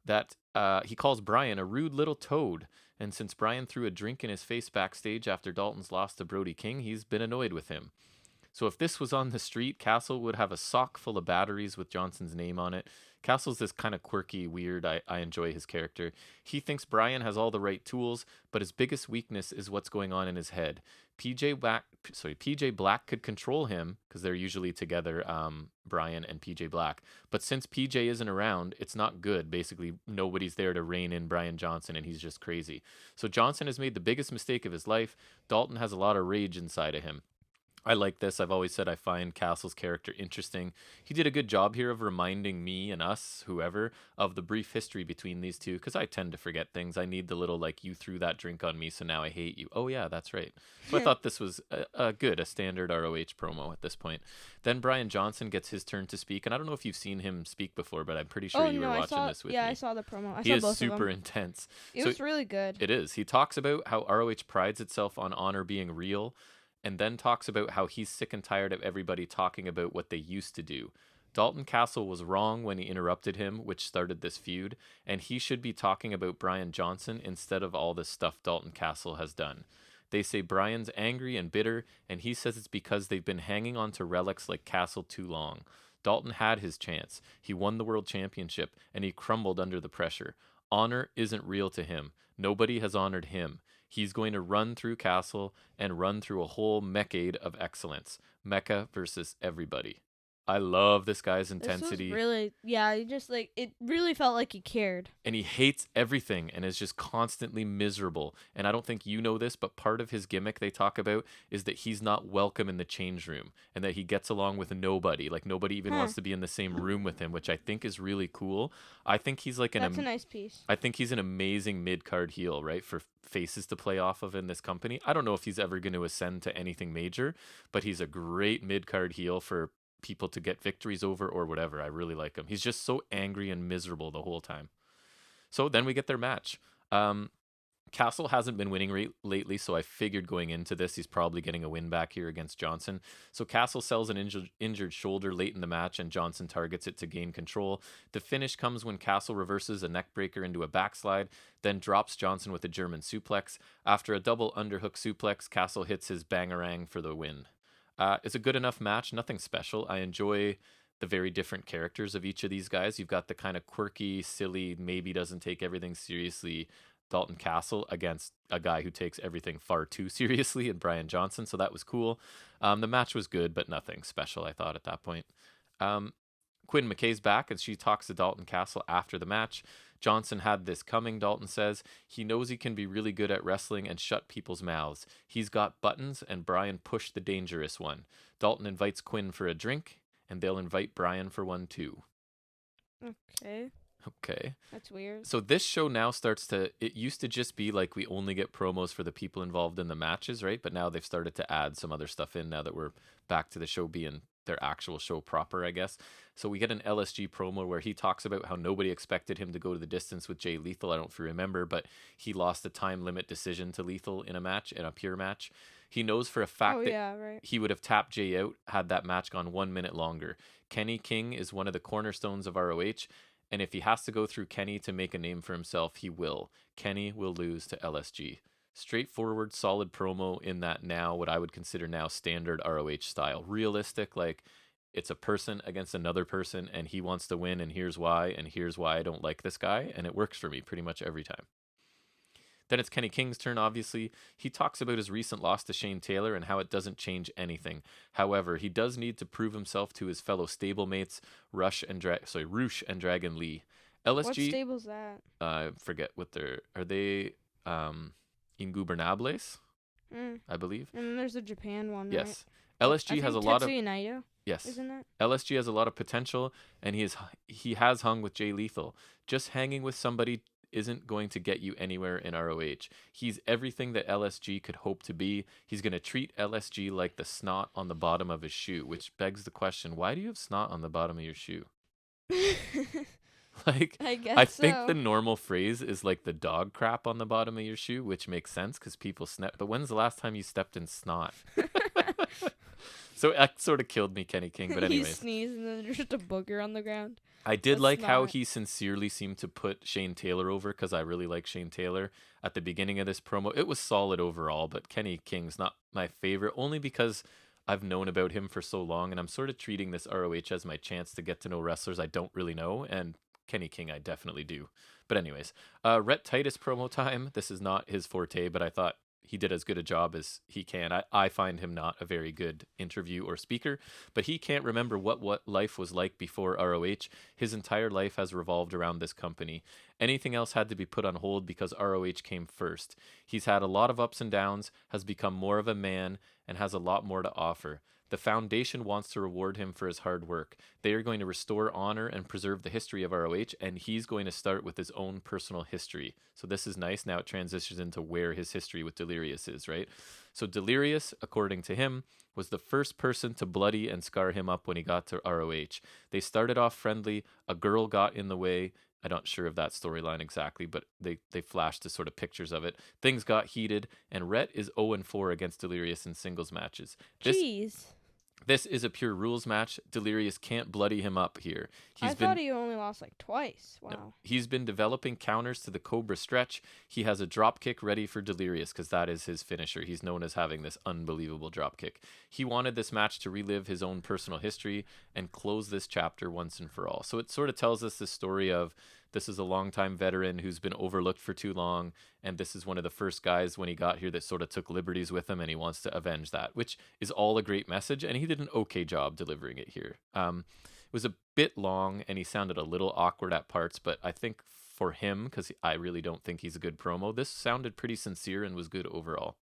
that he calls Brian a rude little toad. And since Brian threw a drink in his face backstage after Dalton's loss to Brody King, he's been annoyed with him. So if this was on the street, Castle would have a sock full of batteries with Johnson's name on it. Castle's this kind of quirky, weird. I enjoy his character. He thinks Brian has all the right tools, but his biggest weakness is what's going on in his head. PJ Black could control him because they're usually together, Brian and PJ Black. But since PJ isn't around, it's not good. Basically, nobody's there to rein in Brian Johnson, and he's just crazy. So Johnson has made the biggest mistake of his life. Dalton has a lot of rage inside of him. I like this. I've always said I find Castle's character interesting. He did a good job here of reminding me and us, whoever, of the brief history between these two, because I tend to forget things. I need the little, like, you threw that drink on me, so now I hate you. Oh, yeah, that's right. So I thought this was a standard ROH promo at this point. Then Brian Johnson gets his turn to speak, and I don't know if you've seen him speak before, but I'm pretty sure you were watching this with me. Yeah, I saw the promo. He is super intense. It was really good. It is. He talks about how ROH prides itself on honor being real, and then talks about how he's sick and tired of everybody talking about what they used to do. Dalton Castle was wrong when he interrupted him, which started this feud, and he should be talking about Brian Johnson instead of all this stuff Dalton Castle has done. They say Brian's angry and bitter, and he says it's because they've been hanging on to relics like Castle too long. Dalton had his chance. He won the world championship, and he crumbled under the pressure. Honor isn't real to him. Nobody has honored him. He's going to run through Castle and run through a whole mechade of excellence. Mecha versus everybody. I love this guy's intensity. This was really, he just it really felt like he cared. And he hates everything and is just constantly miserable. And I don't think you know this, but part of his gimmick they talk about is that he's not welcome in the change room and that he gets along with nobody. Like nobody even wants to be in the same room with him, which I think is really cool. I think he's like That's a nice piece. I think he's an amazing mid-card heel, right, for faces to play off of in this company. I don't know if he's ever going to ascend to anything major, but he's a great mid-card heel for people to get victories over or whatever. I really like him. He's just so angry and miserable the whole time. So then we get their match. Castle hasn't been winning lately, so I figured going into this he's probably getting a win back here against Johnson. So Castle sells an injured shoulder late in the match, and Johnson targets it to gain control. The finish comes when Castle reverses a neckbreaker into a backslide, then drops Johnson with a German suplex. After a double underhook suplex, Castle hits his bangarang for the win. It's a good enough match, nothing special. I enjoy the very different characters of each of these guys. You've got the kind of quirky, silly, maybe doesn't take everything seriously Dalton Castle against a guy who takes everything far too seriously, and Brian Johnson, so that was cool. The match was good, but nothing special, I thought, at that point. Quinn McKay's back, and she talks to Dalton Castle after the match. Johnson had this coming, Dalton says. He knows he can be really good at wrestling and shut people's mouths. He's got buttons, and Brian pushed the dangerous one. Dalton invites Quinn for a drink, and they'll invite Brian for one too. Okay. That's weird. So this show now starts to, it used to just be like we only get promos for the people involved in the matches, right? But now they've started to add some other stuff in now that we're back to the show being their actual show proper, I guess. So we get an LSG promo where he talks about how nobody expected him to go to the distance with Jay Lethal. I don't know if you remember, but he lost a time limit decision to Lethal in a pure match. He knows for a fact that he would have tapped Jay out had that match gone 1 minute longer. Kenny King is one of the cornerstones of ROH, and if he has to go through Kenny to make a name for himself, he will. Kenny will lose to LSG. Straightforward, solid promo in that now, what I would consider now standard ROH style. Realistic, like it's a person against another person, and he wants to win, and here's why I don't like this guy, and it works for me pretty much every time. Then it's Kenny King's turn, obviously. He talks about his recent loss to Shane Taylor and how it doesn't change anything. However, he does need to prove himself to his fellow stablemates, Rush and Dragon Lee. LSG. What stable's that? I forget what are they Ingubernables? I believe. And then there's the Japan one, yes. Right? LSG has a lot of Naito, yes. Isn't that? LSG has a lot of potential, and he has hung with Jay Lethal. Just hanging with somebody isn't going to get you anywhere in ROH. He's everything that LSG could hope to be. He's going to treat LSG like the snot on the bottom of his shoe, which begs the question, why do you have snot on the bottom of your shoe? Like, I think the normal phrase is like the dog crap on the bottom of your shoe, which makes sense because people snap. But when's the last time you stepped in snot? So that sort of killed me, Kenny King. But anyways, he sneezed and then there's just a booger on the ground. I did like how he sincerely seemed to put Shane Taylor over, because I really like Shane Taylor at the beginning of this promo. It was solid overall, but Kenny King's not my favorite, only because I've known about him for so long, and I'm sort of treating this ROH as my chance to get to know wrestlers I don't really know, and Kenny King I definitely do. But anyways, Rhett Titus promo time. This is not his forte, but I thought he did as good a job as he can. I find him not a very good interview or speaker, but he can't remember what life was like before ROH. His entire life has revolved around this company. Anything else had to be put on hold because ROH came first. He's had a lot of ups and downs, has become more of a man, and has a lot more to offer. The foundation wants to reward him for his hard work. They are going to restore honor and preserve the history of ROH, and he's going to start with his own personal history. So this is nice. Now it transitions into where his history with Delirious is, right? So Delirious, according to him, was the first person to bloody and scar him up when he got to ROH. They started off friendly. A girl got in the way. I'm not sure of that storyline exactly, but they flashed the sort of pictures of it. Things got heated, and Rhett is 0-4 against Delirious in singles matches. This is a pure rules match. Delirious can't bloody him up here. I thought he only lost like twice. Wow. No, he's been developing counters to the Cobra stretch. He has a drop kick ready for Delirious because that is his finisher. He's known as having this unbelievable drop kick. He wanted this match to relive his own personal history and close this chapter once and for all. So it sort of tells us the story of this is a longtime veteran who's been overlooked for too long, and this is one of the first guys when he got here that sort of took liberties with him, and he wants to avenge that, which is all a great message, and he did an okay job delivering it here. It was a bit long, and he sounded a little awkward at parts, but I think for him, because I really don't think he's a good promo, this sounded pretty sincere and was good overall.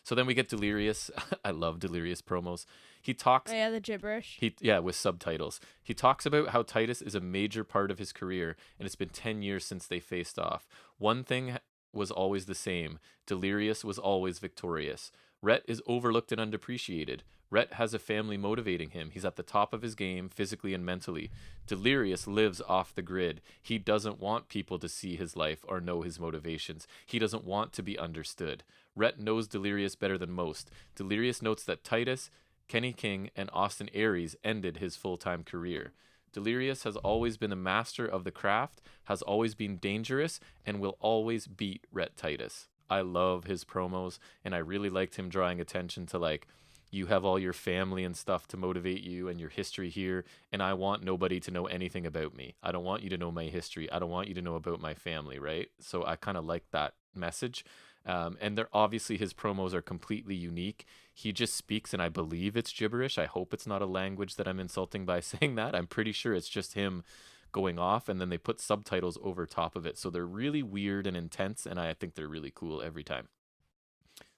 So then we get Delirious. I love Delirious promos. He talks... Oh, yeah, the gibberish. With subtitles. He talks about how Titus is a major part of his career, and it's been 10 years since they faced off. One thing was always the same. Delirious was always victorious. Rhett is overlooked and underappreciated. Rhett has a family motivating him. He's at the top of his game, physically and mentally. Delirious lives off the grid. He doesn't want people to see his life or know his motivations. He doesn't want to be understood. Rhett knows Delirious better than most. Delirious notes that Titus, Kenny King, and Austin Aries ended his full-time career. Delirious has always been a master of the craft, has always been dangerous, and will always beat Rhett Titus. I love his promos, and I really liked him drawing attention to, like, you have all your family and stuff to motivate you and your history here, and I want nobody to know anything about me. I don't want you to know my history. I don't want you to know about my family, right? So I kind of like that message. And they're obviously his promos are completely unique. He just speaks, and I believe it's gibberish. I hope it's not a language that I'm insulting by saying that. I'm pretty sure it's just him going off, and then they put subtitles over top of it. So they're really weird and intense, and I think they're really cool every time.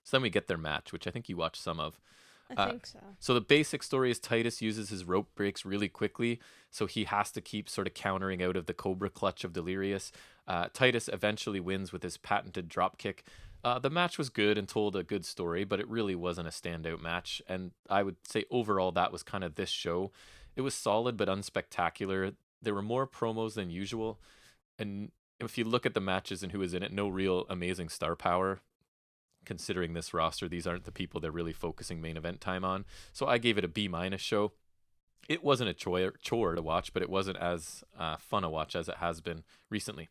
So then we get their match, which I think you watched some of. I think so. So the basic story is Titus uses his rope breaks really quickly, so he has to keep sort of countering out of the Cobra clutch of Delirious. Titus eventually wins with his patented drop kick. The match was good and told a good story, but it really wasn't a standout match. And I would say overall that was kind of this show. It was solid but unspectacular. There were more promos than usual. And if you look at the matches and who was in it, no real amazing star power. Considering this roster, these aren't the people they're really focusing main event time on. So I gave it a B- show. It wasn't a chore to watch, but it wasn't as fun a watch as it has been recently.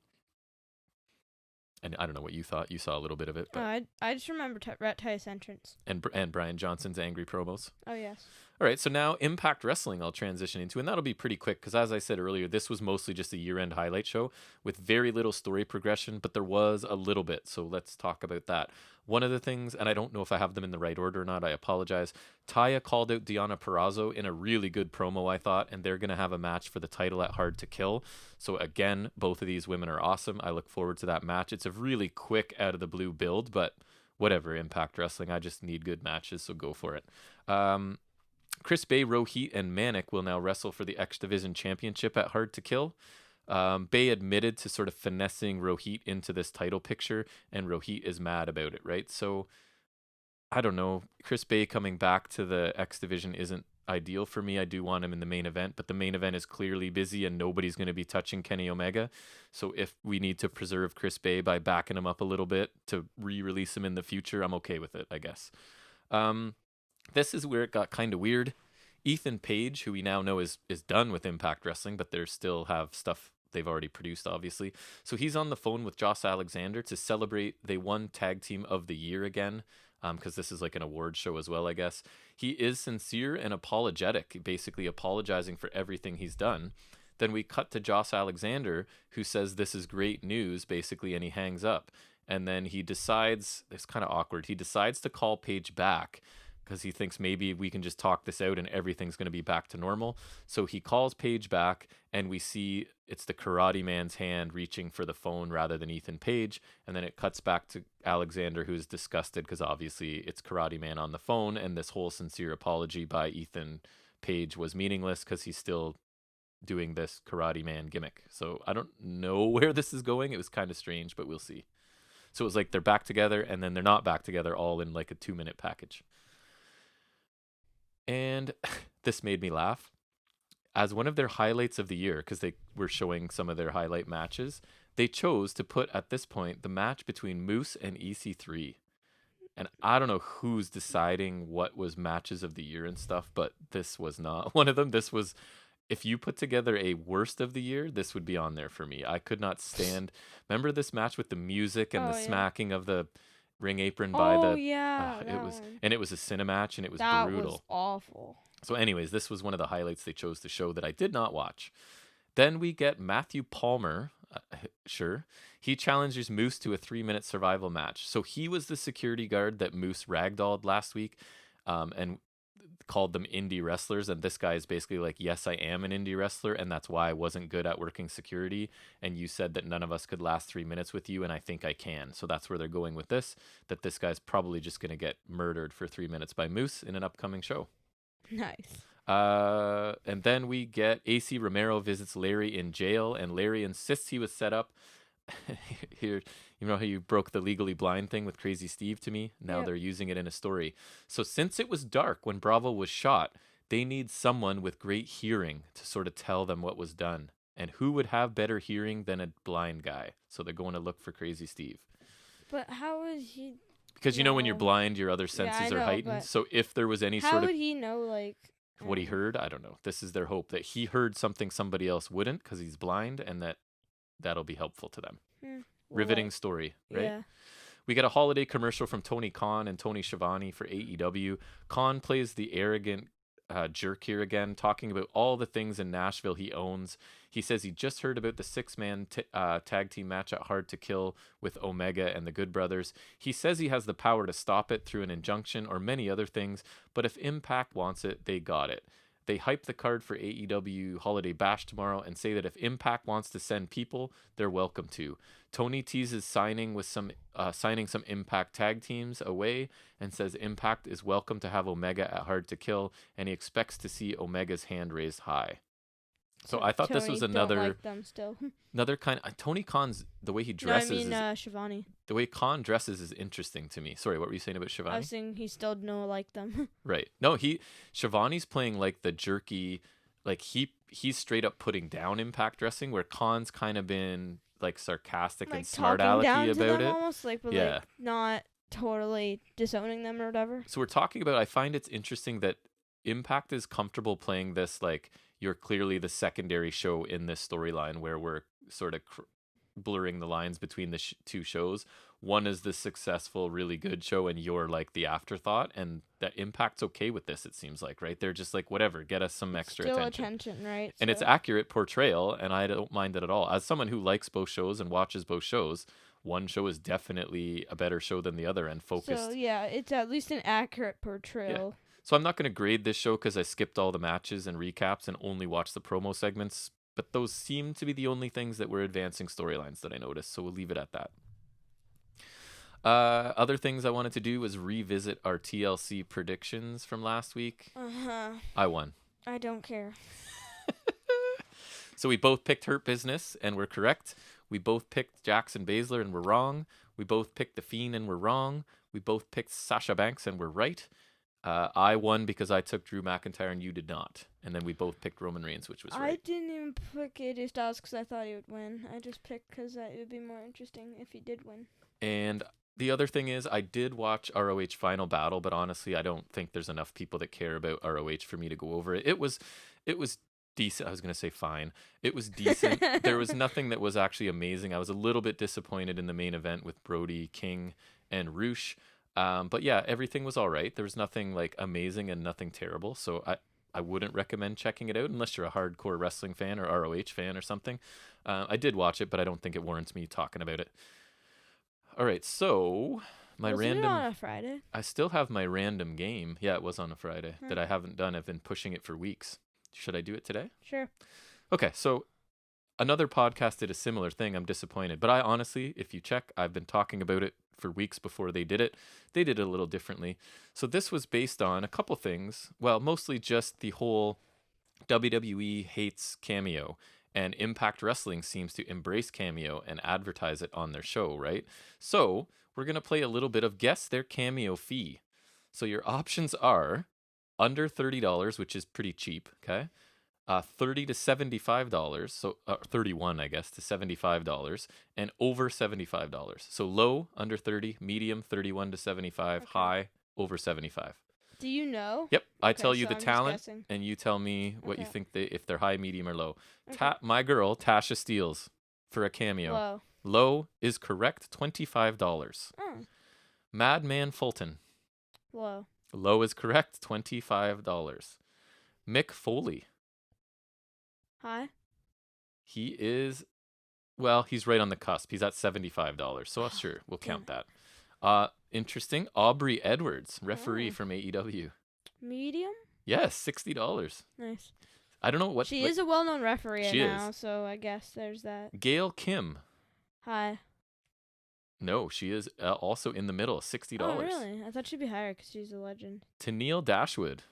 And I don't know what you thought. You saw a little bit of it. But... I just remember Rhett Titus' entrance. And Brian Johnson's angry promos. Oh, yes. All right, so now Impact Wrestling I'll transition into, and that'll be pretty quick because, as I said earlier, this was mostly just a year-end highlight show with very little story progression, but there was a little bit, so let's talk about that. One of the things, and I don't know if I have them in the right order or not, I apologize, Taya called out Deonna Purrazzo in a really good promo, I thought, and they're going to have a match for the title at Hard to Kill. So again, both of these women are awesome. I look forward to that match. It's a really quick, out-of-the-blue build, but whatever, Impact Wrestling, I just need good matches, so go for it. Chris Bay, Rohit, and Manik will now wrestle for the X Division Championship at Hard to Kill. Bay admitted to sort of finessing Rohit into this title picture, and Rohit is mad about it, right? So I don't know. Chris Bay coming back to the X division isn't ideal for me. I do want him in the main event, but the main event is clearly busy and nobody's going to be touching Kenny Omega. So if we need to preserve Chris Bay by backing him up a little bit to re-release him in the future, I'm okay with it, I guess. This is where it got kind of weird. Ethan Page, who we now know is done with Impact Wrestling, but they still have stuff they've already produced, obviously. So he's on the phone with Josh Alexander to celebrate they won Tag Team of the Year again, because this is like an award show as well, I guess. He is sincere and apologetic, basically apologizing for everything he's done. Then we cut to Josh Alexander, who says this is great news, basically, and he hangs up. And then he decides, it's kind of awkward, he decides to call Page back because he thinks maybe we can just talk this out and everything's going to be back to normal. So he calls Page back, and we see it's the Karate Man's hand reaching for the phone rather than Ethan Page. And then it cuts back to Alexander, who's disgusted because obviously it's Karate Man on the phone, and this whole sincere apology by Ethan Page was meaningless because he's still doing this Karate Man gimmick. So I don't know where this is going. It was kind of strange, but we'll see. So it was like they're back together and then they're not back together, all in like a 2-minute package. And this made me laugh. As one of their highlights of the year, because they were showing some of their highlight matches, they chose to put at this point the match between Moose and EC3. And I don't know who's deciding what was matches of the year and stuff, but this was not one of them. This was, if you put together a worst of the year, this would be on there for me. I could not stand. Remember this match with the music and the smacking of the ring apron by the it was one. And it was a Cinematch, and it was brutal. That was awful. So anyways, this was one of the highlights they chose to show that I did not watch. Then we get Matthew Palmer. Sure. He challenges Moose to a 3-minute survival match. So he was the security guard that Moose ragdolled last week, and called them indie wrestlers. And this guy is basically like, yes, I am an indie wrestler, and that's why I wasn't good at working security. And you said that none of us could last 3 minutes with you, and I think I can. So that's where they're going with this, that this guy's probably just going to get murdered for 3 minutes by Moose in an upcoming show. Nice. And then we get AC Romero visits Larry in jail, and Larry insists he was set up. Here, you know how you broke the Legally Blind thing with Crazy Steve to me? Now they're using it in a story. So since it was dark when Bravo was shot, they need someone with great hearing to sort of tell them what was done. And who would have better hearing than a blind guy? So they're going to look for Crazy Steve. But how would he... Because you know when you're blind, your other senses are heightened. So if there was any sort of... How would he know, like... What he heard? I don't know. This is their hope, that he heard something somebody else wouldn't because he's blind, and that'll be helpful to them. Riveting story, right? Yeah. We get a holiday commercial from Tony Khan and Tony Schiavone for AEW. Khan plays the arrogant jerk here again, talking about all the things in Nashville he owns. He says he just heard about the 6-man tag team match at Hard to Kill with Omega and the Good Brothers. He says he has the power to stop it through an injunction or many other things, but if Impact wants it, they got it. They hype the card for AEW Holiday Bash tomorrow and say that if Impact wants to send people, they're welcome to. Tony teases signing some Impact tag teams away and says Impact is welcome to have Omega at Hard to Kill, and he expects to see Omega's hand raised high. So I thought this was another like them still. another kind of Tony Khan's, the way he dresses. No, I mean Schiavone. The way Khan dresses is interesting to me. Sorry, what were you saying about Schiavone? I was saying he still don't like them. Right. No, Schiavone's playing like the jerky, like he's straight up putting down Impact Wrestling, where Khan's kind of been like sarcastic like and smart alecky about it. Almost like, but like not totally disowning them or whatever. So we're talking about, I find it's interesting that Impact is comfortable playing this like, you're clearly the secondary show in this storyline, where we're sort of blurring the lines between the two shows. One is the successful, really good show, and you're like the afterthought. And that Impact's okay with this, it seems like, right? They're just like, whatever, get us some extra attention. Right? And it's accurate portrayal, and I don't mind it at all. As someone who likes both shows and watches both shows, one show is definitely a better show than the other and focused. So, yeah, it's at least an accurate portrayal. Yeah. So I'm not going to grade this show because I skipped all the matches and recaps and only watched the promo segments. But those seem to be the only things that were advancing storylines that I noticed. So we'll leave it at that. Other things I wanted to do was revisit our TLC predictions from last week. Uh-huh. I won. I don't care. So we both picked Hurt Business and we're correct. We both picked Jackson Baszler and we're wrong. We both picked The Fiend and we're wrong. We both picked Sasha Banks and we're right. I won because I took Drew McIntyre and you did not. And then we both picked Roman Reigns, which was right. I didn't even pick AJ Styles because I thought he would win. I just picked because it would be more interesting if he did win. And the other thing is, I did watch ROH Final Battle, but honestly, I don't think there's enough people that care about ROH for me to go over it. It was decent. I was going to say fine. It was decent. There was nothing that was actually amazing. I was a little bit disappointed in the main event with Brody King and Roosh. But yeah, everything was all right. There was nothing like amazing and nothing terrible. So I wouldn't recommend checking it out unless you're a hardcore wrestling fan or ROH fan or something. I did watch it, but I don't think it warrants me talking about it. All right, so Wasn't it on a Friday? I still have my random game. Yeah, it was on a Friday that I haven't done. I've been pushing it for weeks. Should I do it today? Sure. Okay, so another podcast did a similar thing. I'm disappointed. But I honestly, if you check, I've been talking about it for weeks before they did it. They did it a little differently. So this was based on a couple things. Well, mostly just the whole WWE hates Cameo. And Impact Wrestling seems to embrace Cameo and advertise it on their show, right? So we're going to play a little bit of Guess Their Cameo Fee. So your options are under $30, which is pretty cheap, okay? $30 to $75, so 31, I guess, to $75, and over $75. So low, under 30, medium, 31 to 75, high, over 75. Do you know? Yep. I Okay, tell you so the I'm just talent, guessing. and you tell me what you Okay. think if they're high, medium, or low. Okay. My girl, Tasha Steeles, for a cameo. Low. Low is correct, $25. Oh, Madman Fulton. low. Low is correct, $25. Mick Foley. High. He is, well, he's right on the cusp. He's at $75. So sure, we'll count that. Interesting. Aubrey Edwards, referee from AEW. Medium. Yes, $60. Nice. I don't know what. She is a well-known referee She now, is. so I guess there's that. Gail Kim. High. No, she is also in the middle, $60. Oh, really? I thought she'd be higher because she's a legend. Tennille Dashwood.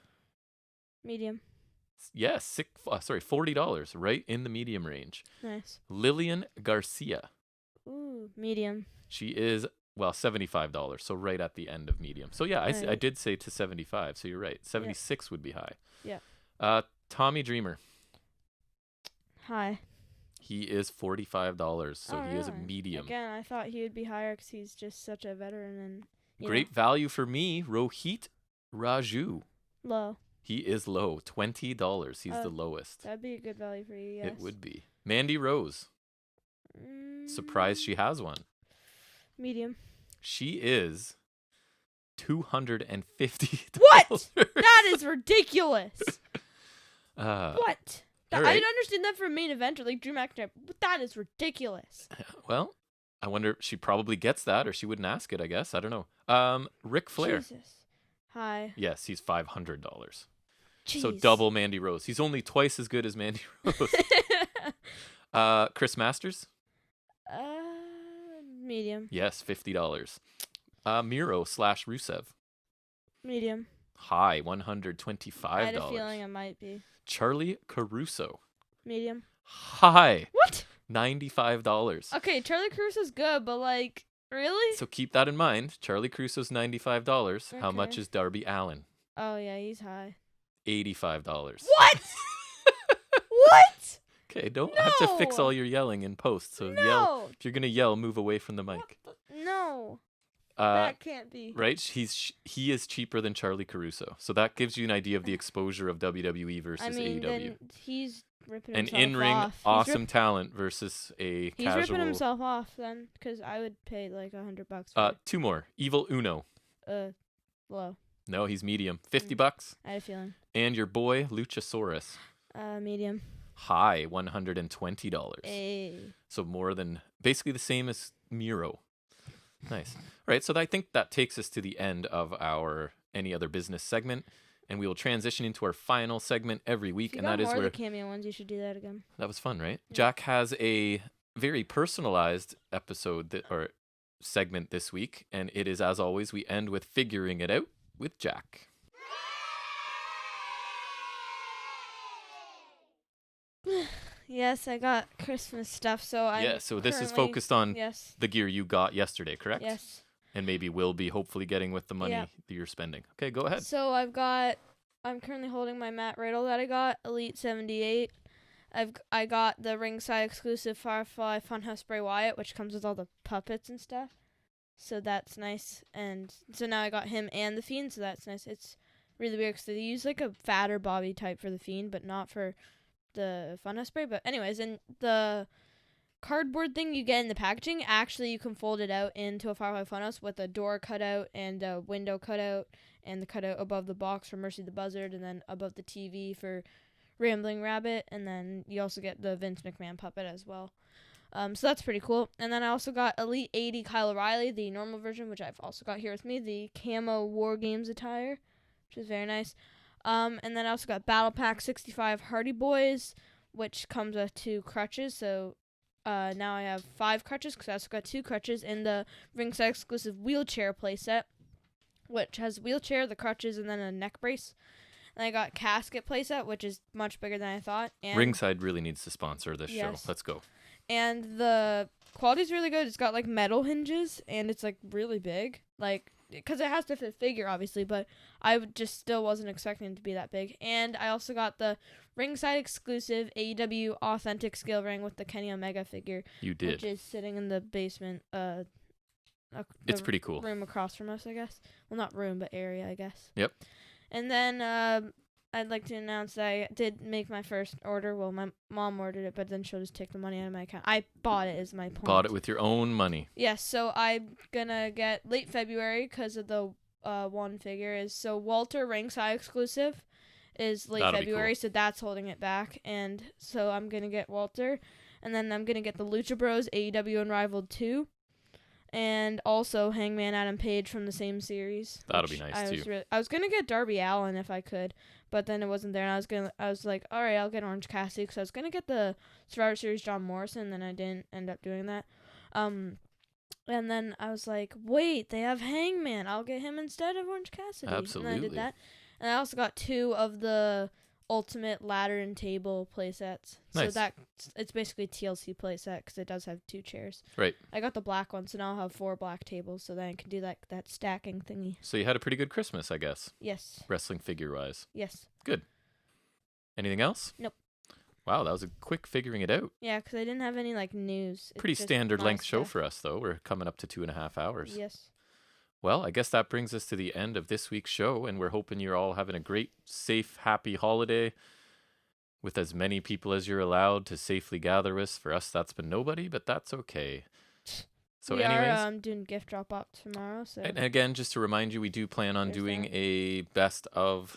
Medium. Yes, $40, right in the medium range. Nice. Lillian Garcia. Ooh, medium. She is, well, $75, so right at the end of medium. So yeah, I Right. did say to 75, so you're right. 76 would be high. Yeah. Tommy Dreamer. High. He is $45, so Oh, he is a really? medium. Again, I thought he would be higher because he's just such a veteran and Great value for me, Rohit Raju. low. He is low, $20. He's the lowest. That'd be a good value for you. Yes. It would be. Mandy Rose. Surprised she has one. Medium. She is $250. What? That is ridiculous. What? all I right. didn't understand that for a main eventer like Drew McIntyre. But that is ridiculous. Well, I wonder, she probably gets that, or she wouldn't ask it, I guess. I don't know. Ric Flair. Jesus. High. Yes, he's $500. Jeez. So double Mandy Rose. He's only twice as good as Mandy Rose. Chris Masters? Medium. Yes, $50. Miro / Rusev. Medium. High, $125. I had a feeling it might be. Charlie Caruso. Medium. High, What? $95. Okay, Charlie Cruz is good, but like, really? So keep that in mind. Charlie Caruso's $95. How much Okay. is Darby Allin? Oh yeah, he's high. $85. What? What? Okay, don't have to fix No. all your yelling in post. So yell. No. If you're gonna yell, move away from the mic. No. Uh, That can't be. right? He is cheaper than Charlie Caruso. So that gives you an idea of the exposure of WWE versus I mean, AEW. then he's ripping An himself in-ring off. awesome talent versus a He's casual. ripping himself off then, because I would pay like $100 for Two more. Evil Uno. low. No, he's medium. $50. I had a feeling. And your boy Luchasaurus. Medium. High, $120. A. So more than, basically the same as Miro. Nice. All right, so I think that takes us to the end of our Any Other Business segment, and we will transition into our final segment every week, If you and got that is more where of the cameo ones, you should do that again. that was fun, right? Yeah. Jack has a very personalized episode or segment this week, and it is, as always, we end with Figuring It Out with Jack. Yes, I got Christmas stuff, so so this is focused on yes. the gear you got yesterday, correct? Yes. And maybe will be hopefully getting with the money that you're spending. Okay, go ahead. So I'm currently holding my Matt Riddle that I got, Elite 78. I got the ringside exclusive Firefly Funhouse Bray Wyatt, which comes with all the puppets and stuff. So that's nice. And so now I got him and the Fiend, so that's nice. It's really weird because they use like a fatter Bobby type for the Fiend, but not for the Funhouse Bray. But anyways, and the cardboard thing you get in the packaging, actually you can fold it out into a Firefly Funhouse with a door cutout and a window cutout and the cutout above the box for Mercy the Buzzard and then above the TV for Rambling Rabbit, and then you also get the Vince McMahon puppet as well. So that's pretty cool. And then I also got Elite 80 Kyle O'Reilly, the normal version, which I've also got here with me, the camo War Games attire, which is very nice. And then I also got Battle Pack 65 Hardy Boys, which comes with 2 crutches. So now I have 5 crutches because I also got 2 crutches in the ringside exclusive wheelchair playset, which has wheelchair, the crutches, and then a neck brace. And I got casket playset, which is much bigger than I thought. And Ringside really needs to sponsor this show. Let's go. And the quality's really good. It's got like metal hinges, and it's like really big. Like, because it has to fit figure, obviously, but I just still wasn't expecting it to be that big. And I also got the ringside exclusive AEW Authentic Scale Ring with the Kenny Omega figure. You did. Which is sitting in the basement. It's pretty cool. Room across from us, I guess. Well, not room, but area, I guess. Yep. And then I'd like to announce that I did make my first order. Well, my mom ordered it, but then she'll just take the money out of my account. I bought it, is my point. Bought it with your own money. Yes, so I'm going to get late February because of the one figure. So Walter ringside exclusive is late February, so that's holding it back. And so I'm going to get Walter. And then I'm going to get the Lucha Bros AEW Unrivaled 2. And also Hangman Adam Page from the same series. That'll be nice too. I was gonna get Darby Allin if I could, but then it wasn't there, and I was like, all right, I'll get Orange Cassidy because I was gonna get the Survivor Series John Morrison, and then I didn't end up doing that. And then I was like, wait, they have Hangman. I'll get him instead of Orange Cassidy. Absolutely. And I did that, and I also got 2 of the Ultimate Ladder and Table playsets. Nice. So it's basically a TLC playset because it does have 2 chairs. Right. I got the black one, so now I'll have 4 black tables, so then I can do that stacking thingy. So you had a pretty good Christmas, I guess. Yes. Wrestling figure-wise. Yes. Good. Anything else? Nope. Wow, that was a quick figuring it out. Yeah, because I didn't have any, news. Pretty standard length show for us, though. We're coming up to 2.5 hours. Yes. Well, I guess that brings us to the end of this week's show, and we're hoping you're all having a great, safe, happy holiday with as many people as you're allowed to safely gather with. For us, that's been nobody, but that's okay. So we anyways, are doing gift drop-off tomorrow. So. And again, just to remind you, we do plan on doing a best of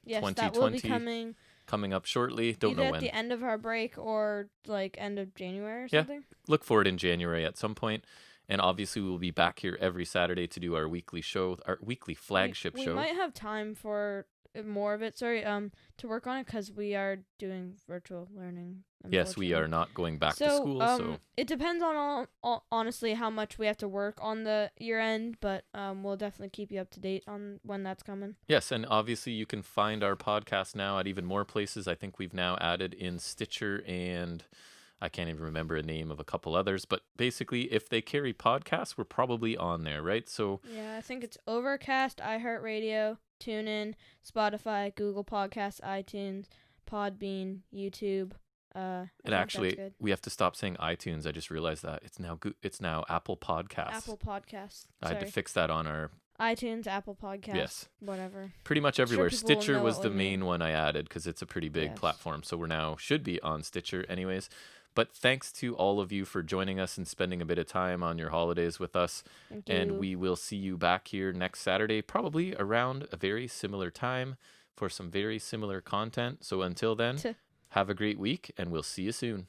2020 that will be coming up shortly. Don't know when. Either at the end of our break or end of January or something. Look for it in January at some point. And obviously, we'll be back here every Saturday to do our weekly show, our weekly flagship show. We might have time for more of it, to work on it because we are doing virtual learning. Yes, we are not going back to school. So it depends on honestly how much we have to work on the year end, but we'll definitely keep you up to date on when that's coming. Yes, and obviously you can find our podcast now at even more places. I think we've now added in Stitcher and I can't even remember a name of a couple others, but basically if they carry podcasts, we're probably on there, right? So yeah, I think it's Overcast, iHeart Radio, TuneIn, Spotify, Google Podcasts, iTunes, Podbean, YouTube. And actually, we have to stop saying iTunes. I just realized that it's now Apple Podcasts. Apple Podcasts. I had to fix that on our iTunes, Apple Podcasts. Yes. Whatever. Pretty much everywhere. Stitcher was the main one I added because it's a pretty big platform. So we're now should be on Stitcher anyways. But thanks to all of you for joining us and spending a bit of time on your holidays with us. Thank you. And we will see you back here next Saturday, probably around a very similar time for some very similar content. So until then, have a great week and we'll see you soon.